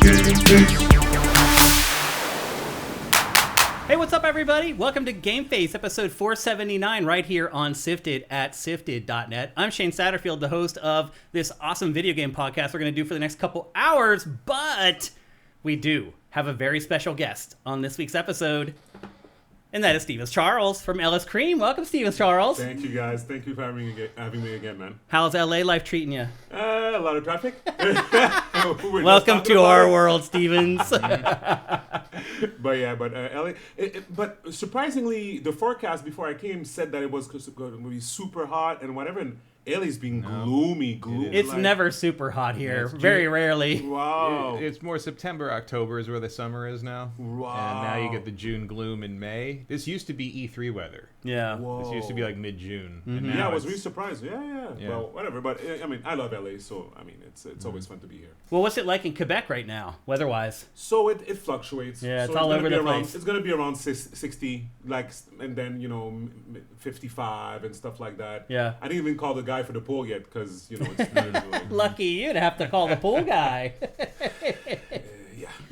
Hey, what's up, everybody? Welcome to GameFace, episode 479, right here on SIFTD at SIFTD.net. I'm Shane Satterfield, the host of this awesome video game podcast we're going to do for the next couple hours, but we do have a very special guest on this week's episode, and that is Stevens Charles from Ellis Cream. Welcome, Stevens Charles. Thank you, guys. Thank you for having me again, man. How's LA life treating you? A lot of traffic. Welcome to our world, Stevens. But LA. But surprisingly, the forecast before I came said that it was going to be super hot and whatever. And LA's being gloomy. It's like, never super hot here. Very rarely. Wow. It's more September, October is where the summer is now. Wow. And now you get the June gloom in May. This used to be E3 weather. Yeah. Whoa. This used to be like mid-June. Mm-hmm. And now I was really surprised. Yeah. Well, whatever. But I mean, I love LA, so I mean, it's always fun to be here. Well, what's it like in Quebec right now, weather-wise? So it fluctuates. Yeah, so it's all over the place. It's going to be around 60, like, and then 55 and stuff like that. Yeah. I didn't even call the guy for the pool yet because it's lucky you'd have to call the pool guy.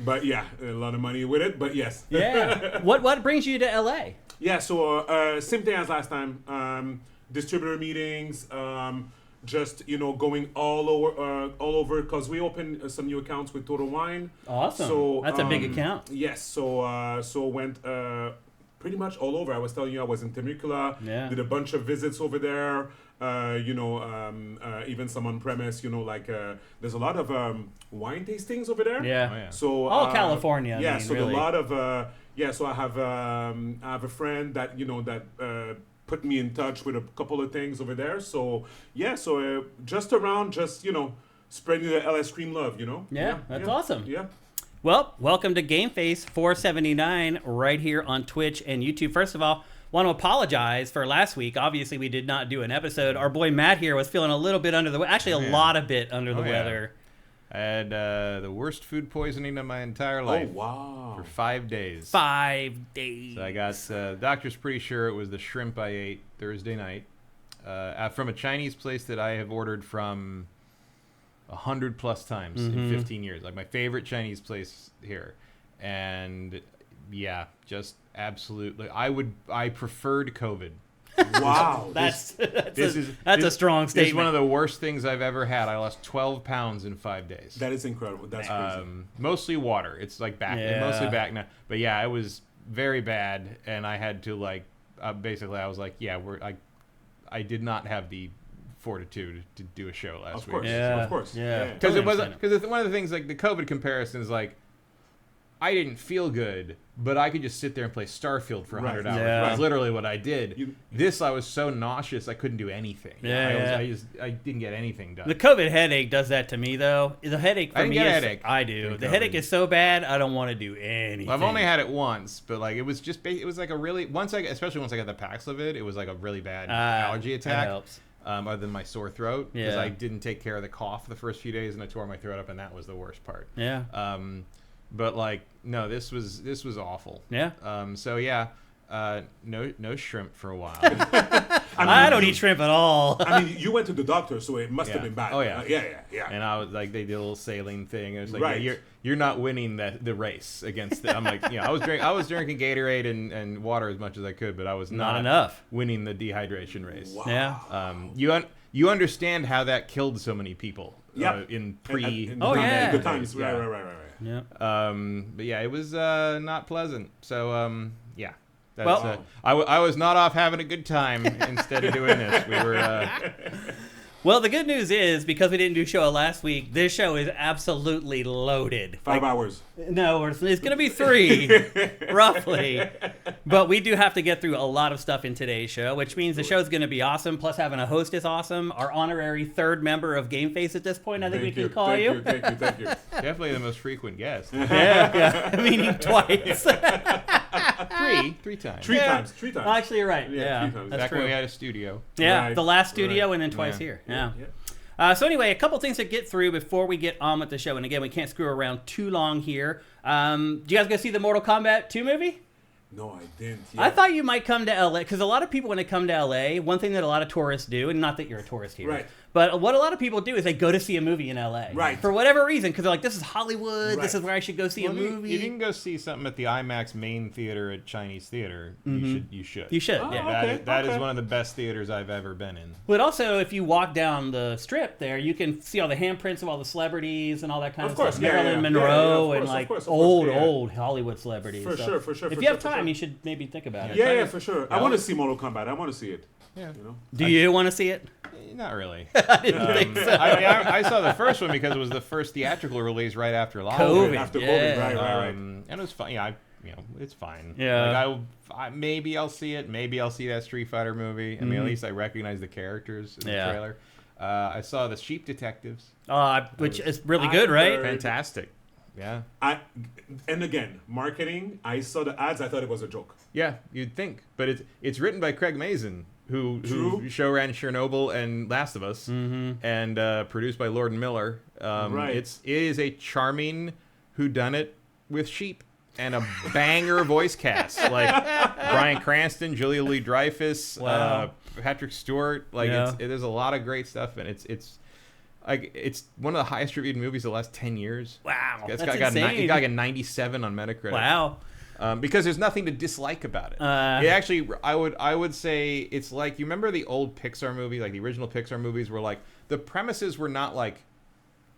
But a lot of money with it. But yes. Yeah. What brings you to LA? Yeah. So same thing as last time. Distributor meetings. Just going all over because we opened some new accounts with Total Wine. Awesome. So that's a big account. Yes. So went pretty much all over. I was telling you I was in Temecula. Yeah. Did a bunch of visits over there. Even some on premise. There's a lot of wine tastings over there. Yeah. Oh, yeah. So all California. Yeah. I mean, So really. a lot of So I have a friend that put me in touch with a couple of things over there. So just spreading the LS Cream love. Yeah, that's awesome. Yeah. Well, welcome to GameFace 479 right here on Twitch and YouTube. First of all, want to apologize for last week. Obviously, we did not do an episode. Our boy Matt here was feeling a little bit under the weather. Actually, a lot of bit under the weather. I had the worst food poisoning of my entire life. Oh, wow. For 5 days. 5 days. So I got, the doctor's pretty sure it was the shrimp I ate Thursday night from a Chinese place that I have ordered from 100+ times in 15 years. Like my favorite Chinese place here. And yeah, just absolutely. I preferred COVID. Wow. That's a strong statement. This is one of the worst things I've ever had. I lost 12 pounds in 5 days. That is incredible. That's crazy. Mostly water. It's like back, mostly back now. But yeah, it was very bad, and I had to basically I was like, I did not have the fortitude to do a show last week. Of course. Yeah. Because one of the things like the COVID comparison is like, I didn't feel good, but I could just sit there and play Starfield for 100 hours. Yeah. That's literally what I did. I was so nauseous I couldn't do anything. I didn't get anything done. The COVID headache does that to me, though. The headache for me is... I do. The headache is so bad, I don't want to do anything. I've only had it once, but it was like a really... especially once I got the Paxlovid, it was like a really bad allergy attack. That helps. Other than my sore throat, because Yeah. I didn't take care of the cough the first few days, and I tore my throat up, and that was the worst part. Yeah. But no, this was awful. Yeah. No shrimp for a while. I don't eat shrimp at all. I mean, you went to the doctor, so it must have been bad. Oh yeah. Yeah. And I was like, they did a little saline thing. It was like, Right. you're not winning the race against the. I'm like, I was drinking Gatorade and water as much as I could, but I was Not enough. winning the dehydration race. Wow. Yeah. You understand how that killed so many people. Yep. In the times. Yeah. Right. Yeah. But yeah, it was not pleasant. So yeah. That's, Well- I was not off having a good time instead of doing this. We were. Well, the good news is, because we didn't do a show last week, this show is absolutely loaded. 5 hours. No, it's going to be 3, roughly. But we do have to get through a lot of stuff in today's show, which means the show's going to be awesome. Plus, having a host is awesome. Our honorary 3rd member of GameFace at this point, I think we can call you. Thank you. Definitely the most frequent guest. Yeah. Meaning twice. Three times. Three times. Well, actually, you're right. Yeah, 3 times. that's Back true. when we had a studio. Yeah, Right, the last studio right. and then twice Yeah. here. Yeah. So anyway, a couple things to get through before we get on with the show. And again, we can't screw around too long here. Do you guys go see the Mortal Kombat 2 movie? No, I didn't. I thought you might come to LA because a lot of people, when they come to LA, one thing that a lot of tourists do, and not that you're a tourist here, Right. but what a lot of people do is they go to see a movie in LA, Right. For whatever reason, because they're like, this is Hollywood, this Right. is where I should go see a movie. If you can go see something at the IMAX main theater at Chinese Theater, you should. You should, Oh, yeah. okay. That is one of the best theaters I've ever been in. But also, if you walk down the strip there, you can see all the handprints of all the celebrities and all that kind of, Of course, stuff. yeah, Marilyn yeah. Monroe Yeah, of and course, like of course, old Hollywood celebrities. For So sure, for sure. If for you sure, have for time, sure. you should maybe think about it. Yeah, for sure. I Yeah. want to see Mortal Kombat. I want to see it. Yeah. You know? Do you want to see it? Not really. I didn't think so. I saw the first one because it was the first theatrical release right after lockdown. COVID. After Yeah. COVID, right. And it was fun. Yeah, it's fine. Yeah. Like maybe I'll see it. Maybe I'll see that Street Fighter movie. I mean, at least I recognize the characters in the trailer. I saw the Sheep Detectives. Which is really good, right? Fantastic. Yeah. And again, marketing. I saw the ads. I thought it was a joke. Yeah, you'd think, but it's written by Craig Mazin, who showran Chernobyl and Last of Us, and produced by Lord and Miller. Right. It is a charming whodunit with sheep and a banger voice cast like Bryan Cranston, Julia Louis-Dreyfus, Wow. Patrick Stewart. Like there's a lot of great stuff, and it's one of the highest reviewed movies of the last 10 years. Wow, It's that's got insane. it got like a 97 on Metacritic. Wow. Because there's nothing to dislike about it. It actually, I would say it's like, you remember the old Pixar movie, like the original Pixar movies, where like the premises were not like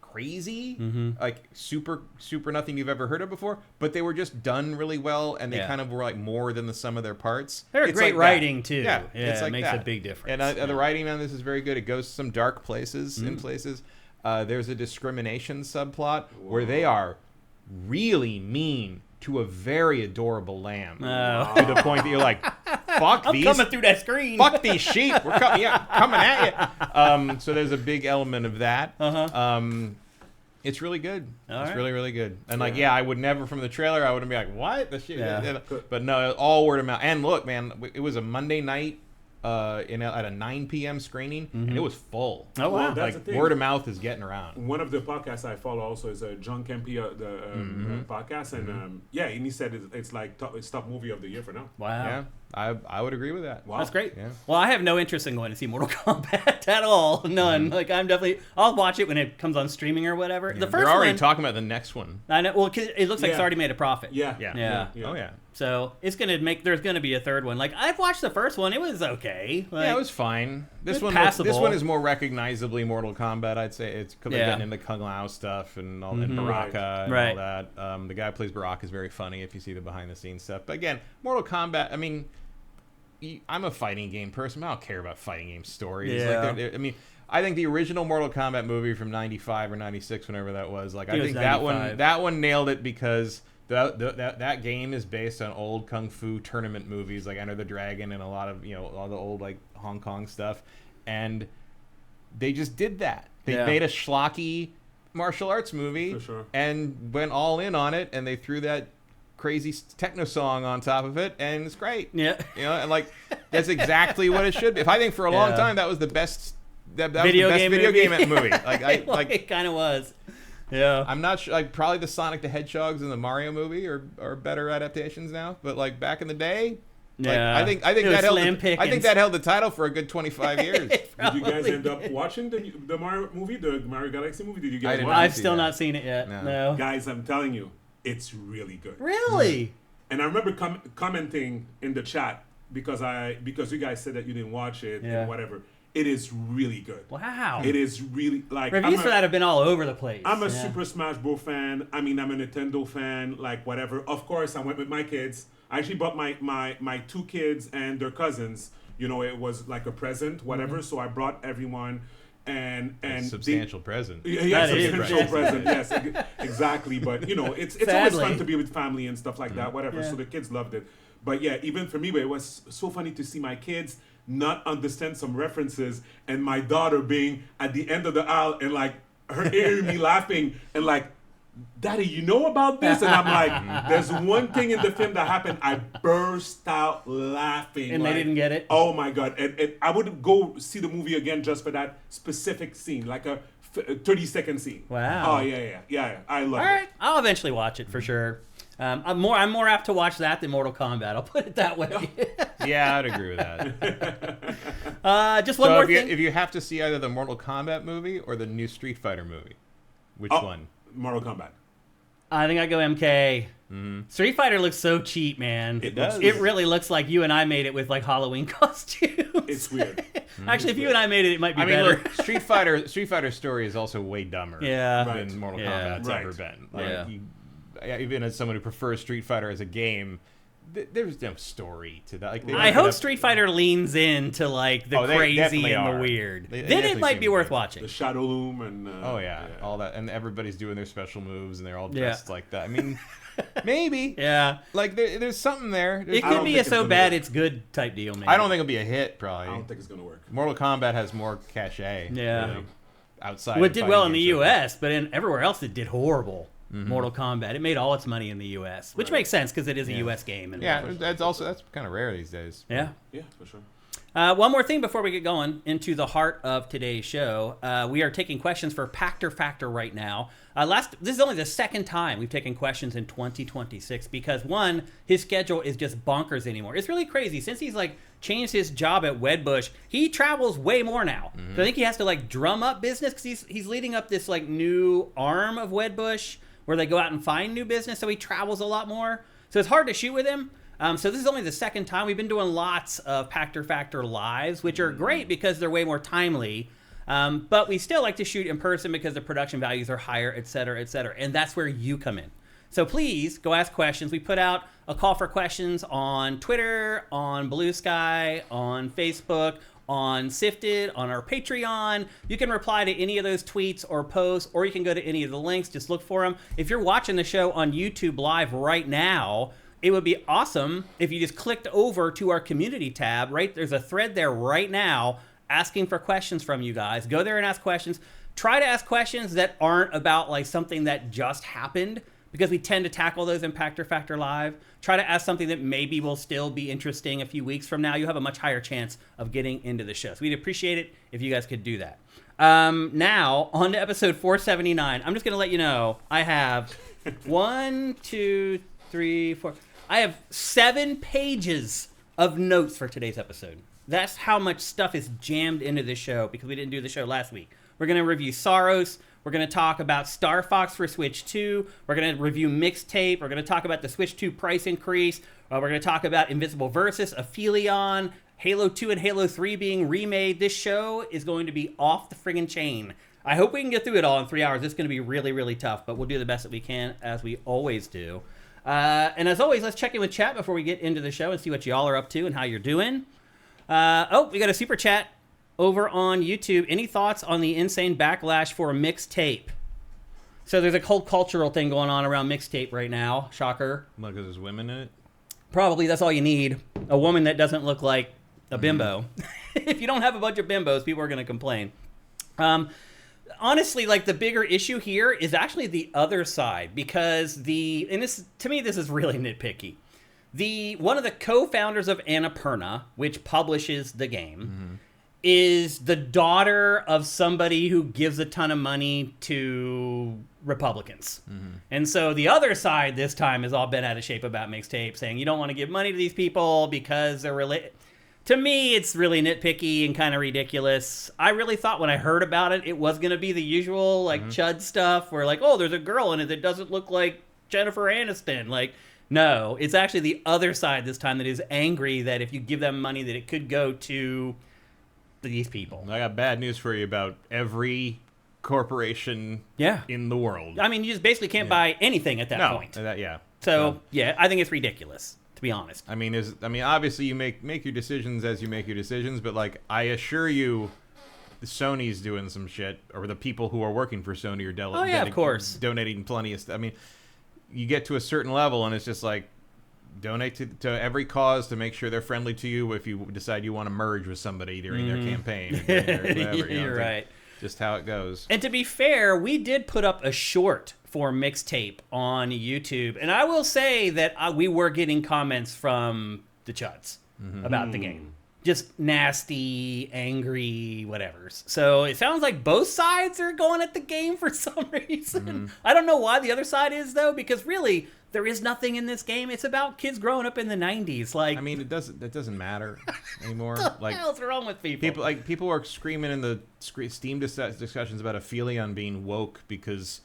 crazy, like super nothing you've ever heard of before, but they were just done really well, and they kind of were like more than the sum of their parts. They're It's great like writing that. too. Yeah, it's like makes that. a big difference. And the writing on this is very good. It goes to some dark places in places. There's a discrimination subplot where they are really mean to a very adorable lamb, to the point that you're like, fuck I'm these. coming through that screen. Fuck these sheep. We're coming at you. So there's a big element of that. It's really good. It's really, really good. And like, I would never, from the trailer, I wouldn't be like, what? The shit. Yeah. But no, all word of mouth. And look, man, it was a Monday night at a 9 p.m. screening, and it was full. Oh, wow. Well, that's the Like, thing. word of mouth is getting around. One of the podcasts I follow also is John Kempe, the podcast, and and he said it's like it's top movie of the year for now. Wow. Yeah, I would agree with that. Wow. That's great. Yeah. Well, I have no interest in going to see Mortal Kombat at all. None. Like, I'll watch it when it comes on streaming or whatever. The 1st They're already one, talking about the next one. I know. Well, 'cause it looks like it's Yeah. already made a profit. Yeah. Yeah. Yeah. Oh yeah. So there's gonna be a third one. Like, I've watched the first one. It was okay. Like, Yeah, it was fine. This It's one, passable. this one is more recognizably Mortal Kombat. I'd say it's because they're Yeah. getting into Kung Lao stuff and all and Baraka and Right. all that. The guy who plays Baraka is very funny if you see the behind the scenes stuff. But again, Mortal Kombat. I mean, I'm a fighting game person. I don't care about fighting game stories. Yeah. Like, I mean, I think the original Mortal Kombat movie from '95 or '96, whenever that was, like, I It was think that 95. one nailed it because. That game is based on old kung fu tournament movies like Enter the Dragon and a lot of all the old like Hong Kong stuff, and they just did that. They made a schlocky martial arts movie For sure. and went all in on it, and they threw that crazy techno song on top of it, and it's great. Yeah. And like that's exactly what it should be. If I think for a long time that was the best. That was Video the best game video movie. game movie. Like it kind of was. Yeah. I'm not sure. Like probably the Sonic the Hedgehogs and the Mario movie are better adaptations now. But like back in the day, Yeah. I think It was that held. slim I think pickings. that held the title for a good 25 years. Did you guys end up watching the Mario movie, the Mario Galaxy movie? Did you I guys did watch not. it? I've still not seen it yet. No. No. Guys, I'm telling you, it's really good. Really? And I remember commenting in the chat because you guys said that you didn't watch it and whatever. It is really good. Wow. It is really like Reviews for that have been all over the place. I'm a Super Smash Bros. Fan. I mean, I'm a Nintendo fan. Like whatever. Of course, I went with my kids. I actually bought my two kids and their cousins. It was like a present, whatever. So I brought everyone. And Substantial present. Yeah, That is substantial right. present. Yes, exactly. But it's always Sadly. fun to be with family and stuff like that. Whatever. Yeah. So the kids loved it. But yeah, even for me, but it was so funny to see my kids not understand some references, and my daughter being at the end of the aisle and like her hearing me laughing and like, Daddy, you know about this? And I'm like, there's one thing in the film that happened. I burst out laughing. And they didn't get it? Oh my God. And I would go see the movie again just for that specific scene, like a 30-second scene. Wow. Oh, yeah. I love All it. right. I'll eventually watch it for sure. I'm more apt to watch that than Mortal Kombat. I'll put it that way. Yeah, I'd agree with that. Just one more thing. If you have to see either the Mortal Kombat movie or the new Street Fighter movie, which one? Mortal Kombat. I think I go MK. Street Fighter looks so cheap, man. It does. It really looks like you and I made it with like Halloween costumes. It's weird. Actually, if you and I made it, it might be better. Look, Street Fighter story is also way dumber than Mortal Kombat's ever been. Like, even as someone who prefers Street Fighter as a game, there's no story to that. Like, I hope Street Fighter leans into like the crazy and the weird. Then it might be worth watching. The Shadow Loom and all that, and everybody's doing their special moves and they're all dressed like that. I mean, maybe like there's something there. It could be a so bad it's good type deal. Maybe. I don't think it'll be a hit. Probably. I don't think it's gonna work. Mortal Kombat has more cachet. Yeah. Outside. Well, it did well in the U.S., but everywhere else it did horrible. Mortal Kombat. It made all its money in the U.S., which makes sense because it is a U.S. game. And that's kind of rare these days. Yeah, for sure. One more thing before we get going into the heart of today's show. We are taking questions for Pactor Factor right now. This is only the second time we've taken questions in 2026 because, one, his schedule is just bonkers anymore. It's really crazy. Since he's like changed his job at Wedbush, he travels way more now. So I think he has to like drum up business because he's leading up this like new arm of Wedbush where they go out and find new business. So he travels a lot more. So it's hard to shoot with him. So this is only the second time. We've been doing lots of Pactor Factor lives, which are great because they're way more timely. But we still like to shoot in person because the production values are higher, et cetera, et cetera. And that's where you come in. So please go ask questions. We put out a call for questions on Twitter, on Blue Sky, on Facebook, on SIFTD, on our Patreon. You can reply to any of those tweets or posts, or you can go to any of the links. Just look for them. If you're watching the show on YouTube Live right now, it would be awesome if you just clicked over to our community tab, right? There's a thread there right now asking for questions from you guys. Go there and ask questions. Try to ask questions that aren't about like something that just happened, because we tend to tackle those in Pactor Factor Live. Try to ask something that maybe will still be interesting a few weeks from now. You'll have a much higher chance of getting into the show. So we'd appreciate it if you guys could do that. Now, on to episode 479. I'm just going to let you know I have 1, 2, 3, 4. I have 7 pages of notes for today's episode. That's how much stuff is jammed into this show because we didn't do the show last week. We're going to review Saros. We're going to talk about Star Fox for Switch 2. We're going to review Mixtape. We're going to talk about the Switch 2 price increase. We're going to talk about Invincible versus Aphelion, Halo 2 and Halo 3 being remade. This show is going to be off the friggin' chain. I hope we can get through it all in 3 hours. It's going to be really, really tough, but we'll do the best that we can, as we always do. And as always, let's check in with chat before we get into the show and see what y'all are up to and how you're doing. We got a super chat over on YouTube. Any thoughts on the insane backlash for Mixtape? So there's a whole cultural thing going on around Mixtape right now. Shocker. Because there's women in it? Probably. That's all you need. A woman that doesn't look like a bimbo. If you don't have a bunch of bimbos, people are going to complain. Honestly, like the bigger issue here is actually the other side, because to me this is really nitpicky. One of the co-founders of Annapurna, which publishes the game, is the daughter of somebody who gives a ton of money to Republicans. And so the other side this time has all been out of shape about Mixtape, saying you don't want to give money to these people because they're related. To me, it's really nitpicky and kind of ridiculous. I really thought when I heard about it, it was going to be the usual like chud stuff where like, oh, there's a girl in it that doesn't look like Jennifer Aniston. Like, no, it's actually the other side this time that is angry that if you give them money that it could go to these people. I got bad news for you about every corporation in the world. I mean, you just basically can't buy anything at that point. So, I think it's ridiculous, to be honest. I mean, obviously you make your decisions as you make your decisions, but like I assure you, Sony's doing some shit, or the people who are working for Sony are of course, donating plenty of stuff. I mean, you get to a certain level, and it's just like donate to every cause to make sure they're friendly to you. If you decide you want to merge with somebody during their campaign, or whatever, you're right. Just how it goes. And to be fair, we did put up a short for Mixtape on YouTube, and I will say that we were getting comments from the chuds about the game. Just nasty, angry, whatevers. So it sounds like both sides are going at the game for some reason. I don't know why the other side is, though, because really, there is nothing in this game. It's about kids growing up in the 90s. Like, I mean, it doesn't matter anymore. what the Like, hell's wrong with people? People are screaming in the Steam discussions about Aphelion being woke because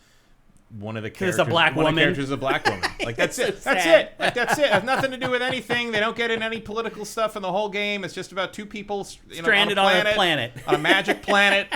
one of the characters, it's a black woman. Characters is a black woman. Like, that's So it. That's sad. it. Like, that's it. It has nothing to do with anything. They don't get in any political stuff in the whole game. It's just about two people Stranded on a planet. on a magic planet.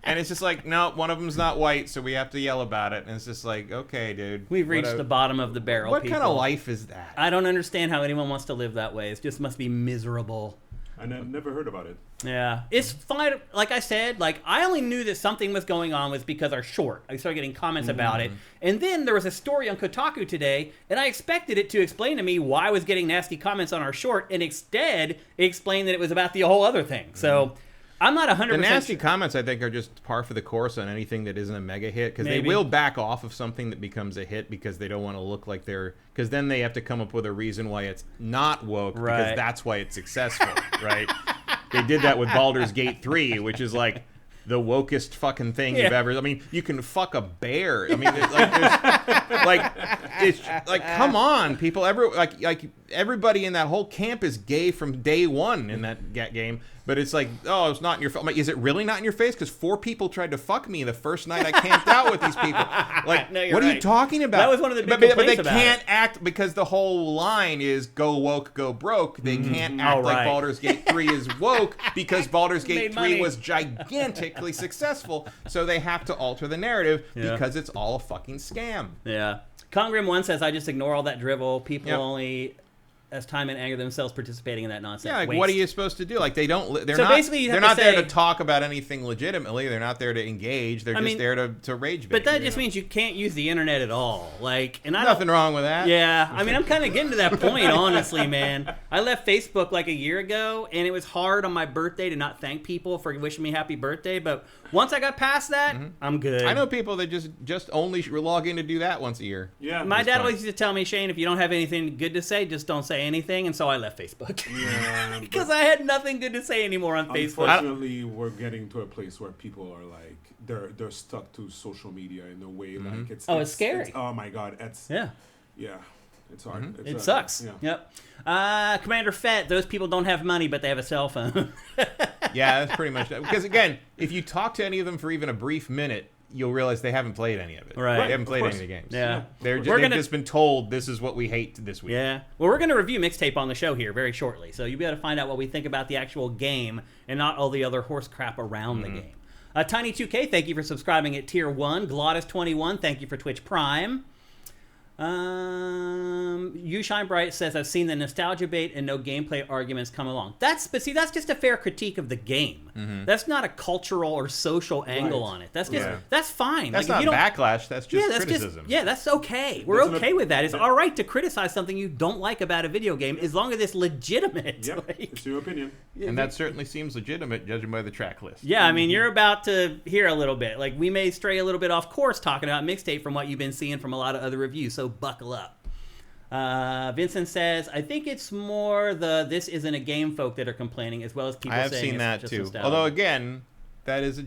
And it's just like, no, one of them's not white, so we have to yell about it. And it's just like, okay, dude. We've reached the bottom of the barrel. What people. kind of life is that? I don't understand how anyone wants to live that way. It just must be miserable. And I've never heard about it. Yeah, it's fine. Like I said, like I only knew that something was going on was because our short. I started getting comments about it, and then there was a story on Kotaku today, and I expected it to explain to me why I was getting nasty comments on our short, and instead it explained that it was about the whole other thing. So I'm not 100%. The nasty comments, I think, are just par for the course on anything that isn't a mega hit, because they will back off of something that becomes a hit because they don't want to look like they're... Because then they have to come up with a reason why it's not woke, because that's why it's successful, right? They did that with Baldur's Gate 3, which is like the wokest fucking thing you've ever... I mean, you can fuck a bear. I mean, it's like, come on, people. Like everybody in that whole camp is gay from day one in that game. But it's like, oh, it's not in your face. Like, is it really not in your face? Because 4 people tried to fuck me the first night I camped out with these people. Like, no, what are you talking about? That was one of the big But complaints they about can't it. act, because the whole line is go woke, go broke. They can't act like Baldur's Gate 3 is woke because Baldur's Gate 3 was gigantically successful. So they have to alter the narrative because it's all a fucking scam. Yeah. Congrim 1 says, I just ignore all that drivel. People only... as time and anger themselves participating in that nonsense. Yeah, like Waste. what are you supposed to do? Like they're So not, basically you have they're to not say- there to talk about anything legitimately. They're not there to engage. They're just there to rage bait. But that just means you can't use the internet at all. Like, and I nothing wrong with that. Yeah, I mean, I'm kind of getting to that point, honestly, man. I left Facebook like a year ago, and it was hard on my birthday to not thank people for wishing me happy birthday. But once I got past that, I'm good. I know people that just only log in to do that once a year. Yeah. My dad always used to tell me, Shane, if you don't have anything good to say, just don't say anything. And so I left Facebook. Yeah. Because I had nothing good to say anymore on Facebook. Unfortunately, we're getting to a place where people are like they're stuck to social media in a way like it's scary. oh my god, it's it's hard. It sucks. Yeah. Yep. Commander Fett, those people don't have money, but they have a cell phone. Yeah, that's pretty much that. Because again, if you talk to any of them for even a brief minute, you'll realize they haven't played any of it. Right. They haven't played any of the games. Yeah. They've just been told this is what we hate this week. Yeah. Well, we're going to review Mixtape on the show here very shortly, so you'll be able to find out what we think about the actual game and not all the other horse crap around the game. Tiny2K, thank you for subscribing at Tier 1. Glottis21, thank you for Twitch Prime. You Shine Bright says, I've seen the nostalgia bait and no gameplay arguments come along. That's just a fair critique of the game. That's not a cultural or social angle on it. That's just that's fine. That's like, not backlash. That's just criticism. That's okay. We're okay with that. It's all right to criticize something you don't like about a video game as long as it's legitimate. Yep. It's your opinion. And that certainly seems legitimate, judging by the track list. Yeah, I mean, you're about to hear a little bit. Like, we may stray a little bit off course talking about Mixtape from what you've been seeing from a lot of other reviews, so buckle up. Vincent says, I think it's more the this isn't a game folk that are complaining, as well as people saying I have seen that too. nostalgia. Although, again, that is,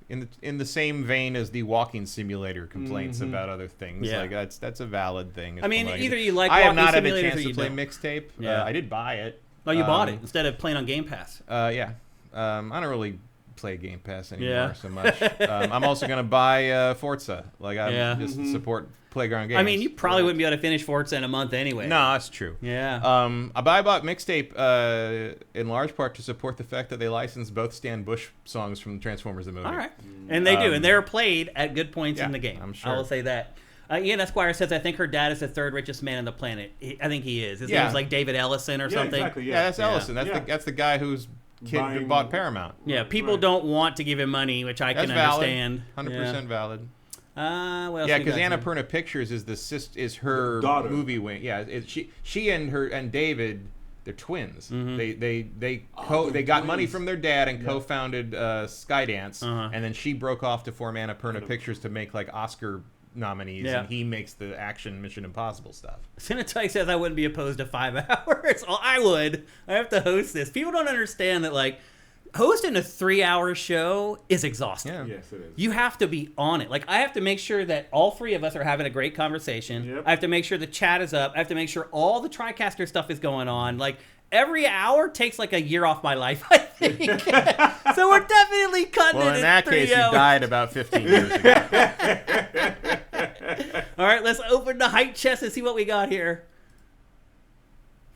in the same vein as the walking simulator complaints about other things. Yeah. Like, that's a valid thing. I mean, either you like I have walking not had a simulators chance or to you play don't. Mixtape. Yeah. I did buy it. Oh, you bought it instead of playing on Game Pass. Yeah. I don't really play Game Pass anymore so much. I'm also going to buy Forza. Like, I just support Playground Games. I mean, you probably wouldn't be able to finish Forza in a month anyway. No, that's true. Yeah. I bought Mixtape in large part to support the fact that they licensed both Stan Bush songs from Transformers the movie. All right. And they do. And they're played at good points in the game. I'm sure. I will say that. Ian Esquire says, I think her dad is the third richest man on the planet. I think he is. His name is like David Ellison or something. Exactly, Yeah, that's Ellison. That's the guy whose kid bought Paramount. Yeah, people don't want to give him money, which I can understand. 100% valid. What else Yeah, we because got here? Annapurna Pictures is her daughter. movie wing. Yeah, she and David, they're twins. They got money from their dad and co-founded Skydance, and then she broke off to form Annapurna Pictures to make like Oscar nominees, and he makes the action Mission Impossible stuff. Cinetike says I wouldn't be opposed to 5 hours. Oh, I would. I have to host this. People don't understand that, like, hosting a 3-hour show is exhausting. Yeah. Yes, it is. You have to be on it. Like, I have to make sure that all three of us are having a great conversation. Yep. I have to make sure the chat is up. I have to make sure all the TriCaster stuff is going on. Like, every hour takes like a year off my life, I think. So we're definitely cutting Well, it in that 3 case, you hours. died about 15 years ago. All right, let's open the height chest and see what we got here.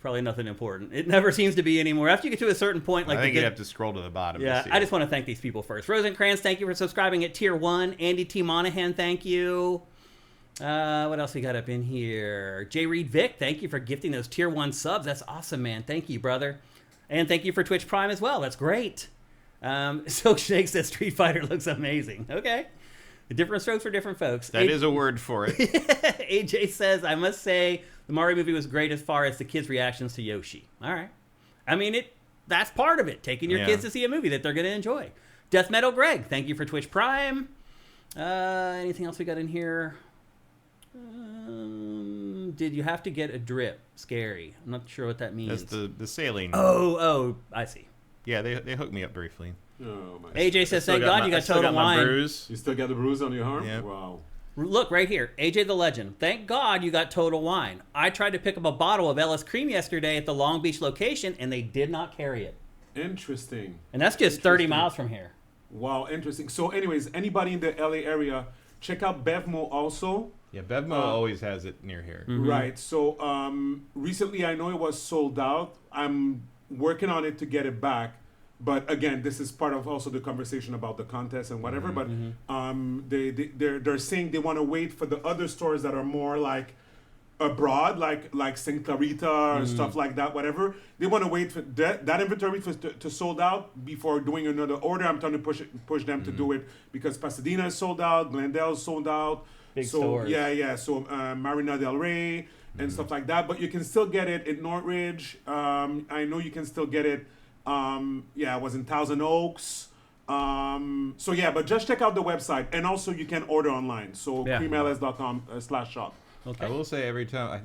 Probably nothing important. It never seems to be anymore. After you get to a certain point, like I think the you'd good- have to scroll to the bottom. Yeah, to see I it. just want to thank these people first. Rosencrantz, thank you for subscribing at Tier 1. Andy T. Monahan, thank you. What else we got up in here? J. Reed Vic, thank you for gifting those Tier 1 subs. That's awesome, man. Thank you, brother. And thank you for Twitch Prime as well. That's great. Silk Shake says Street Fighter looks amazing. Okay. Different strokes for different folks. That is a word for it. AJ says, I must say, the Mario movie was great as far as the kids' reactions to Yoshi. All right. I mean, that's part of it, taking your kids to see a movie that they're going to enjoy. Death Metal Greg, thank you for Twitch Prime. Anything else we got in here? Did you have to get a drip? Scary. I'm not sure what that means. That's the saline. Oh, I see. Yeah, they hooked me up briefly. Oh, my. AJ says, thank God you got Total Wine. Bruise. You still got the bruise on your arm? Yep. Wow. Look, right here. AJ the Legend. Thank God you got Total Wine. I tried to pick up a bottle of Ellis Cream yesterday at the Long Beach location, and they did not carry it. Interesting. And that's just 30 Interesting. miles from here. Wow, interesting. So, anyways, anybody in the LA area, check out Bevmo also. Yeah, Bevmo always has it near here. Right. So, recently I know it was sold out. I'm working on it to get it back. But again, this is part of also the conversation about the contest and whatever. But they're saying they want to wait for the other stores that are more like abroad, like St. Clarita or stuff like that, whatever. They want to wait for that inventory to sold out before doing another order. I'm trying to push them to do it because Pasadena is sold out, Glendale is sold out. Big so stores. yeah. So Marina del Rey and stuff like that. But you can still get it in Northridge. I know you can still get it. It was in Thousand Oaks. But just check out the website, and also you can order online. So creamls.com/shop. Okay. I will say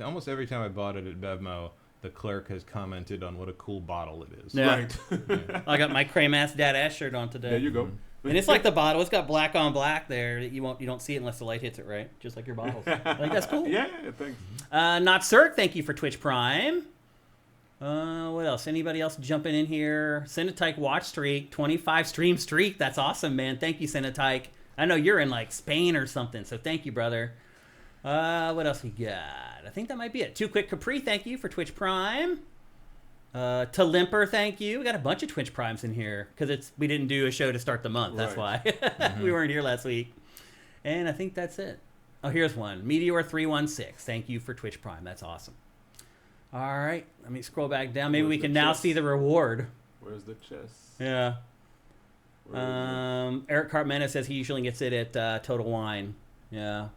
almost every time I bought it at Bevmo, the clerk has commented on what a cool bottle it is. Yeah. Right. I got my Cream Ass Dad Ass shirt on today. There you go. And it's like the bottle. It's got black on black there. You don't see it unless the light hits it, right? Just like your bottles. I think that's cool. Yeah, thanks. Not Cirque, thank you for Twitch Prime. What else? Anybody else jumping in here? Cinetike watch streak, 25 stream streak. That's awesome, man. Thank you, Cinetike. I know you're in like Spain or something, so thank you, brother. What else we got? I think that might be it. Too Quick Capri, thank you for Twitch Prime. To Limper, thank you. We got a bunch of Twitch Primes in here because we didn't do a show to start the month. That's why we weren't here last week. And I think that's it. Oh, here's one. Meteor316. Thank you for Twitch Prime. That's awesome. All right. Let me scroll back down. Maybe we can now see the reward. Where's the chest? Yeah. Eric Cartmena says he usually gets it at Total Wine. Yeah.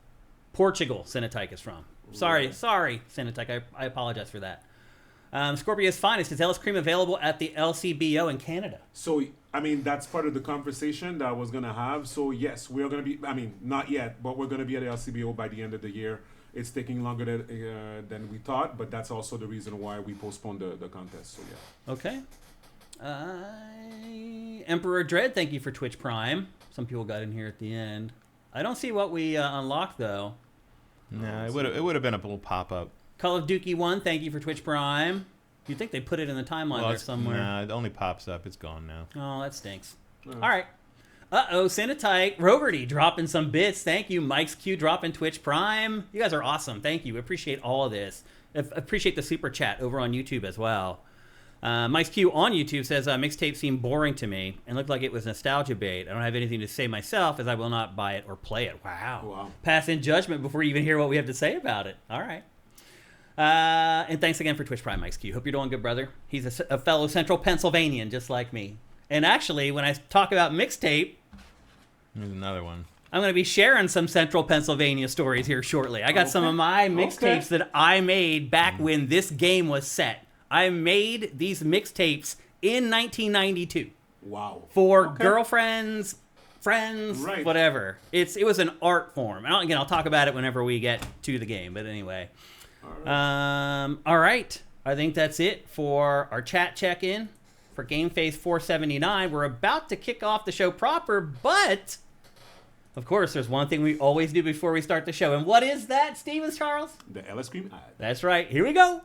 Portugal, Cinetike is from. Sorry, Cinetike. I apologize for that. Scorpius Finest, is Ellis Cream available at the LCBO in Canada? So, I mean, that's part of the conversation that I was going to have. So, yes, we're going to be, not yet, but we're going to be at the LCBO by the end of the year. It's taking longer than we thought, but that's also the reason why we postponed the contest. So, yeah. Okay. Emperor Dread, thank you for Twitch Prime. Some people got in here at the end. I don't see what we unlocked, though. No, it would have been a little pop-up. Call of Duty 1, thank you for Twitch Prime. You'd think they put it in the timeline there somewhere. Nah, it only pops up. It's gone now. Oh, that stinks. All right. Cinetite. Rogerty dropping some bits. Thank you. Mike's Q dropping Twitch Prime. You guys are awesome. Thank you. Appreciate all of this. Appreciate the super chat over on YouTube as well. Mike's Q on YouTube says, Mixtape seemed boring to me and looked like it was nostalgia bait. I don't have anything to say myself as I will not buy it or play it. Wow. Pass in judgment before you even hear what we have to say about it. All right. And thanks again for Twitch Prime, Mike's Q. Hope you're doing good, brother. He's a fellow Central Pennsylvanian just like me. And actually, when I talk about Mixtape, There's another one. I'm going to be sharing some Central Pennsylvania stories here shortly. I got some of my mixtapes that I made back when this game was set. I made these mixtapes in 1992. Wow. For girlfriends, friends, Right. whatever. It was an art form. And I'll talk about it whenever we get to the game. But anyway. All right. I think that's it for our chat check-in for GameFace 479. We're about to kick off the show proper, but of course, there's one thing we always do before we start the show. And what is that, Steven Charles? The LS Cream ad. That's right. Here we go.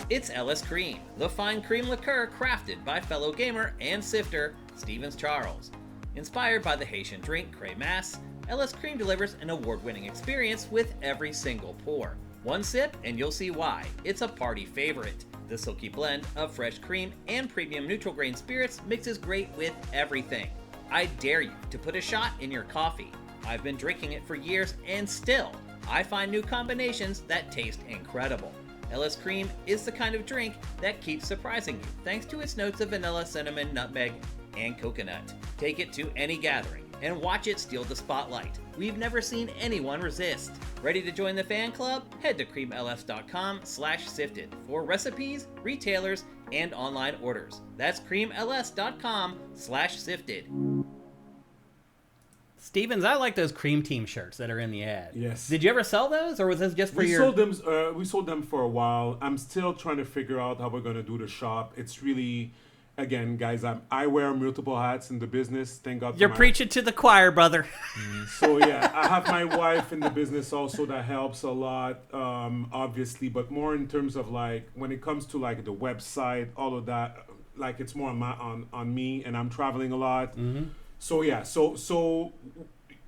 It's LS Cream, the fine cream liqueur crafted by fellow gamer and sifter Stevens Charles. Inspired by the Haitian drink crémasse, LS Cream delivers an award-winning experience with every single pour. One sip and you'll see why. It's a party favorite. The silky blend of fresh cream and premium neutral grain spirits mixes great with everything. I dare you to put a shot in your coffee. I've been drinking it for years and still, I find new combinations that taste incredible. LS Cream is the kind of drink that keeps surprising you thanks to its notes of vanilla, cinnamon, nutmeg, and coconut. Take it to any gathering and watch it steal the spotlight. We've never seen anyone resist. Ready to join the fan club? Head to creamls.com/sifted for recipes, retailers, and online orders. That's creamls.com/sifted. Stevens, I like those Cream Team shirts that are in the ad. Yes. Did you ever sell those, or was this just for We your... sold them for a while. I'm still trying to figure out how we're going to do the shop. It's really, again, guys, I wear multiple hats in the business. Thank God for You're preaching to the choir, brother. So, yeah, I have my wife in the business also. That helps a lot, obviously. But more in terms of, like, when it comes to, like, the website, all of that, like, it's more on me, and I'm traveling a lot. Mm-hmm. So yeah, so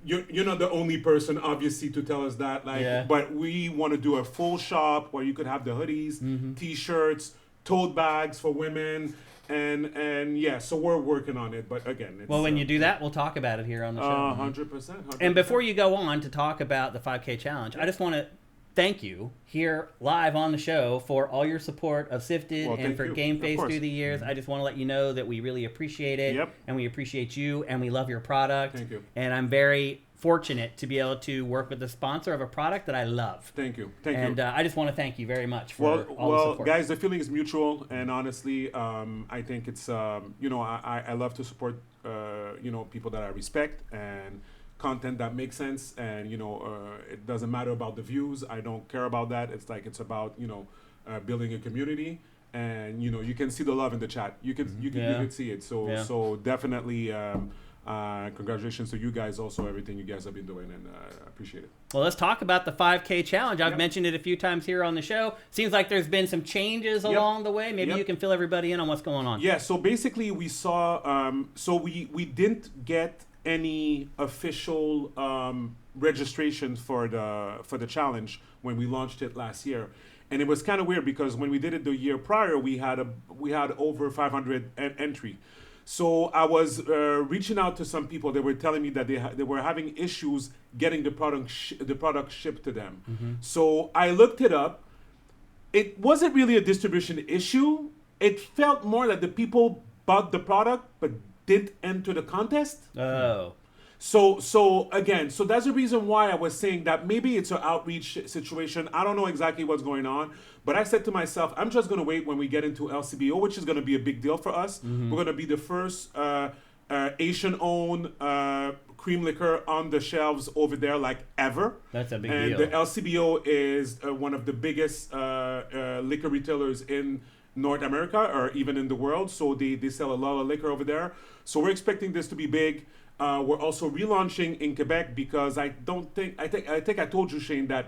you're not the only person obviously to tell us that, like, Yeah. but we want to do a full shop where you could have the hoodies, Mm-hmm. t-shirts, tote bags for women, and yeah, so we're working on it. But again, it's, Well, when you do that, we'll talk about it here on the show. 100%. And before you go on to talk about the 5K challenge, I just want to thank you here live on the show for all your support of Sifted Well, and thank for you. Of GameFace course. through the years. I just want to let you know that we really appreciate it. Yep. And we appreciate you, and we love your product. Thank you. And I'm very fortunate to be able to work with the sponsor of a product that I love. Thank you. And I just want to thank you very much for all the support. Guys, the feeling is mutual, and honestly, I think it's I love to support people that I respect and content that makes sense, and it doesn't matter about the views. I don't care about that. It's about building a community, and you can see the love in the chat. You can see it. So definitely congratulations to you guys, also everything you guys have been doing, and I appreciate it. Well, let's talk about the 5K challenge. I've mentioned it a few times here on the show. Seems like there's been some changes along the way. Maybe you can fill everybody in on what's going on. Yeah, so basically we saw, we didn't get any official registration for the challenge when we launched it last year. And it was kind of weird because when we did it the year prior, we had over 500 entry. So I was reaching out to some people. They were telling me that they were having issues getting the product shipped to them. Mm-hmm. So I looked it up. It wasn't really a distribution issue. It felt more like the people bought the product but didn't enter the contest. Oh. So that's the reason why I was saying that maybe it's an outreach situation. I don't know exactly what's going on, but I said to myself, I'm just going to wait when we get into LCBO, which is going to be a big deal for us. Mm-hmm. We're going to be the first Asian-owned cream liquor on the shelves over there, like ever. That's a big and deal. The LCBO is one of the biggest liquor retailers in North America, or even in the world. So they sell a lot of liquor over there. So we're expecting this to be big. We're also relaunching in Quebec because I think I told you, Shane, that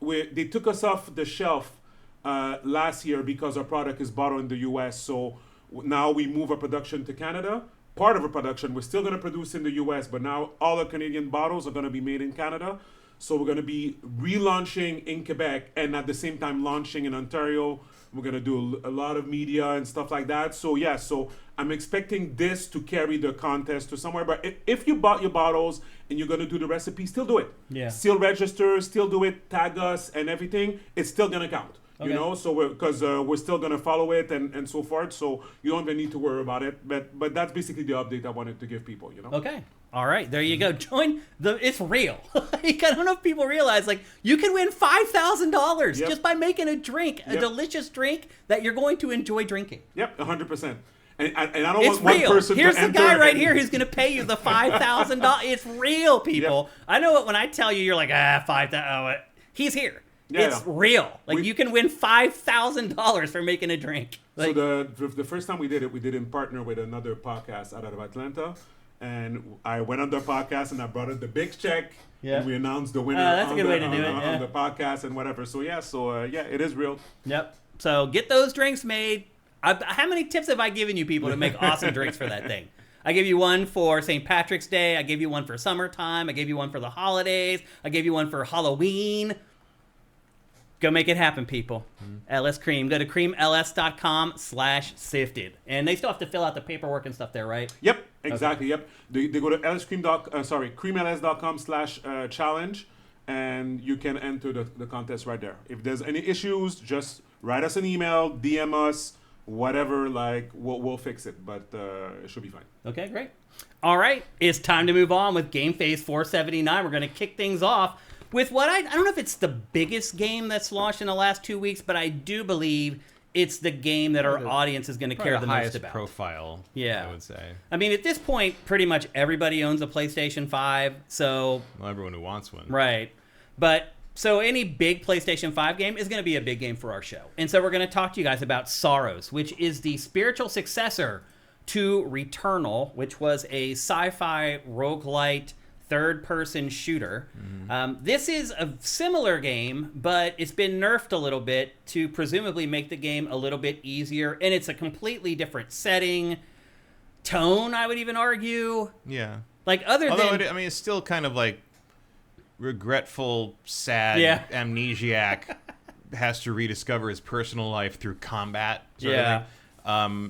they took us off the shelf last year because our product is bottled in the US. So now we move our production to Canada. Part of our production, we're still going to produce in the US, but now all our Canadian bottles are going to be made in Canada. So we're going to be relaunching in Quebec and at the same time launching in Ontario. We're going to do a lot of media and stuff like that. So yeah, so I'm expecting this to carry the contest to somewhere. But if you bought your bottles and you're going to do the recipe, still do it. Yeah. Still register, still do it, tag us and everything. It's still going to count. Okay. So we're still going to follow it and so forth. So you don't even need to worry about it. But that's basically the update I wanted to give people, Okay. All right, there you go. Join it's real. I don't know if people realize, like, you can win $5,000 just by making a drink, a delicious drink that you're going to enjoy drinking. Yep, 100%. And I don't It's want real. one person Here's to the enter guy right and- here who's going to pay you the $5,000. It's real, people. I know it when I tell you, you're like, 5,000. He's here. Yeah. It's real. Like, you can win $5,000 for making a drink. Like, so the first time we did it in partner with another podcast out of Atlanta. And I went on their podcast and I brought in the big check. Yeah. And we announced the winner that's a on, good the, way to on, do the, it, on yeah. the podcast and whatever. So, yeah, it is real. Yep. So get those drinks made. How many tips have I given you people to make awesome drinks for that thing? I gave you one for St. Patrick's Day. I gave you one for summertime. I gave you one for the holidays. I gave you one for Halloween. Go make it happen, people. LS Cream. Go to creamls.com/sifted. And they still have to fill out the paperwork and stuff there, right? Yep, exactly. Okay. Yep. They go to creamls.challenge, and you can enter the contest right there. If there's any issues, just write us an email, DM us, whatever. Like we'll fix it, but it should be fine. Okay, great. All right, it's time to move on with GameFace 479. We're going to kick things off with what I don't know if it's the biggest game that's launched in the last 2 weeks, but I do believe it's the game that our audience is going to care the most about. Profile, yeah, I would say. I mean, at this point, pretty much everybody owns a PlayStation 5, so... Well, everyone who wants one. Right. But, so any big PlayStation 5 game is going to be a big game for our show. And so we're going to talk to you guys about Saros, which is the spiritual successor to Returnal, which was a sci-fi roguelite third-person shooter. This is a similar game, but it's been nerfed a little bit to presumably make the game a little bit easier, and it's a completely different setting, tone, I would even argue. Yeah. Like, Although it's still kind of like regretful, sad, amnesiac has to rediscover his personal life through combat. Sort of thing.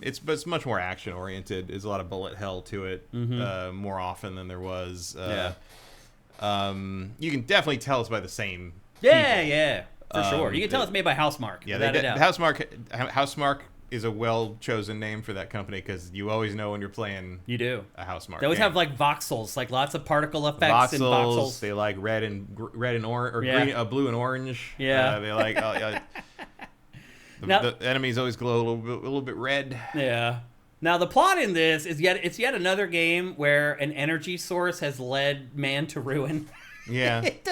It's much more action oriented. There's a lot of bullet hell to it, more often than there was. You can definitely tell it's by the same people. For sure. You can tell it's made by Housemarque. Yeah, Housemarque is a well chosen name for that company because you always know when you're playing. You do a Housemarque. They always have like voxels, like lots of particle effects and voxels. They like red and orange or green, blue and orange. Yeah, they like. The enemies always glow a little bit red. Yeah. Now the plot in this is yet another game where an energy source has led man to ruin. Yeah. It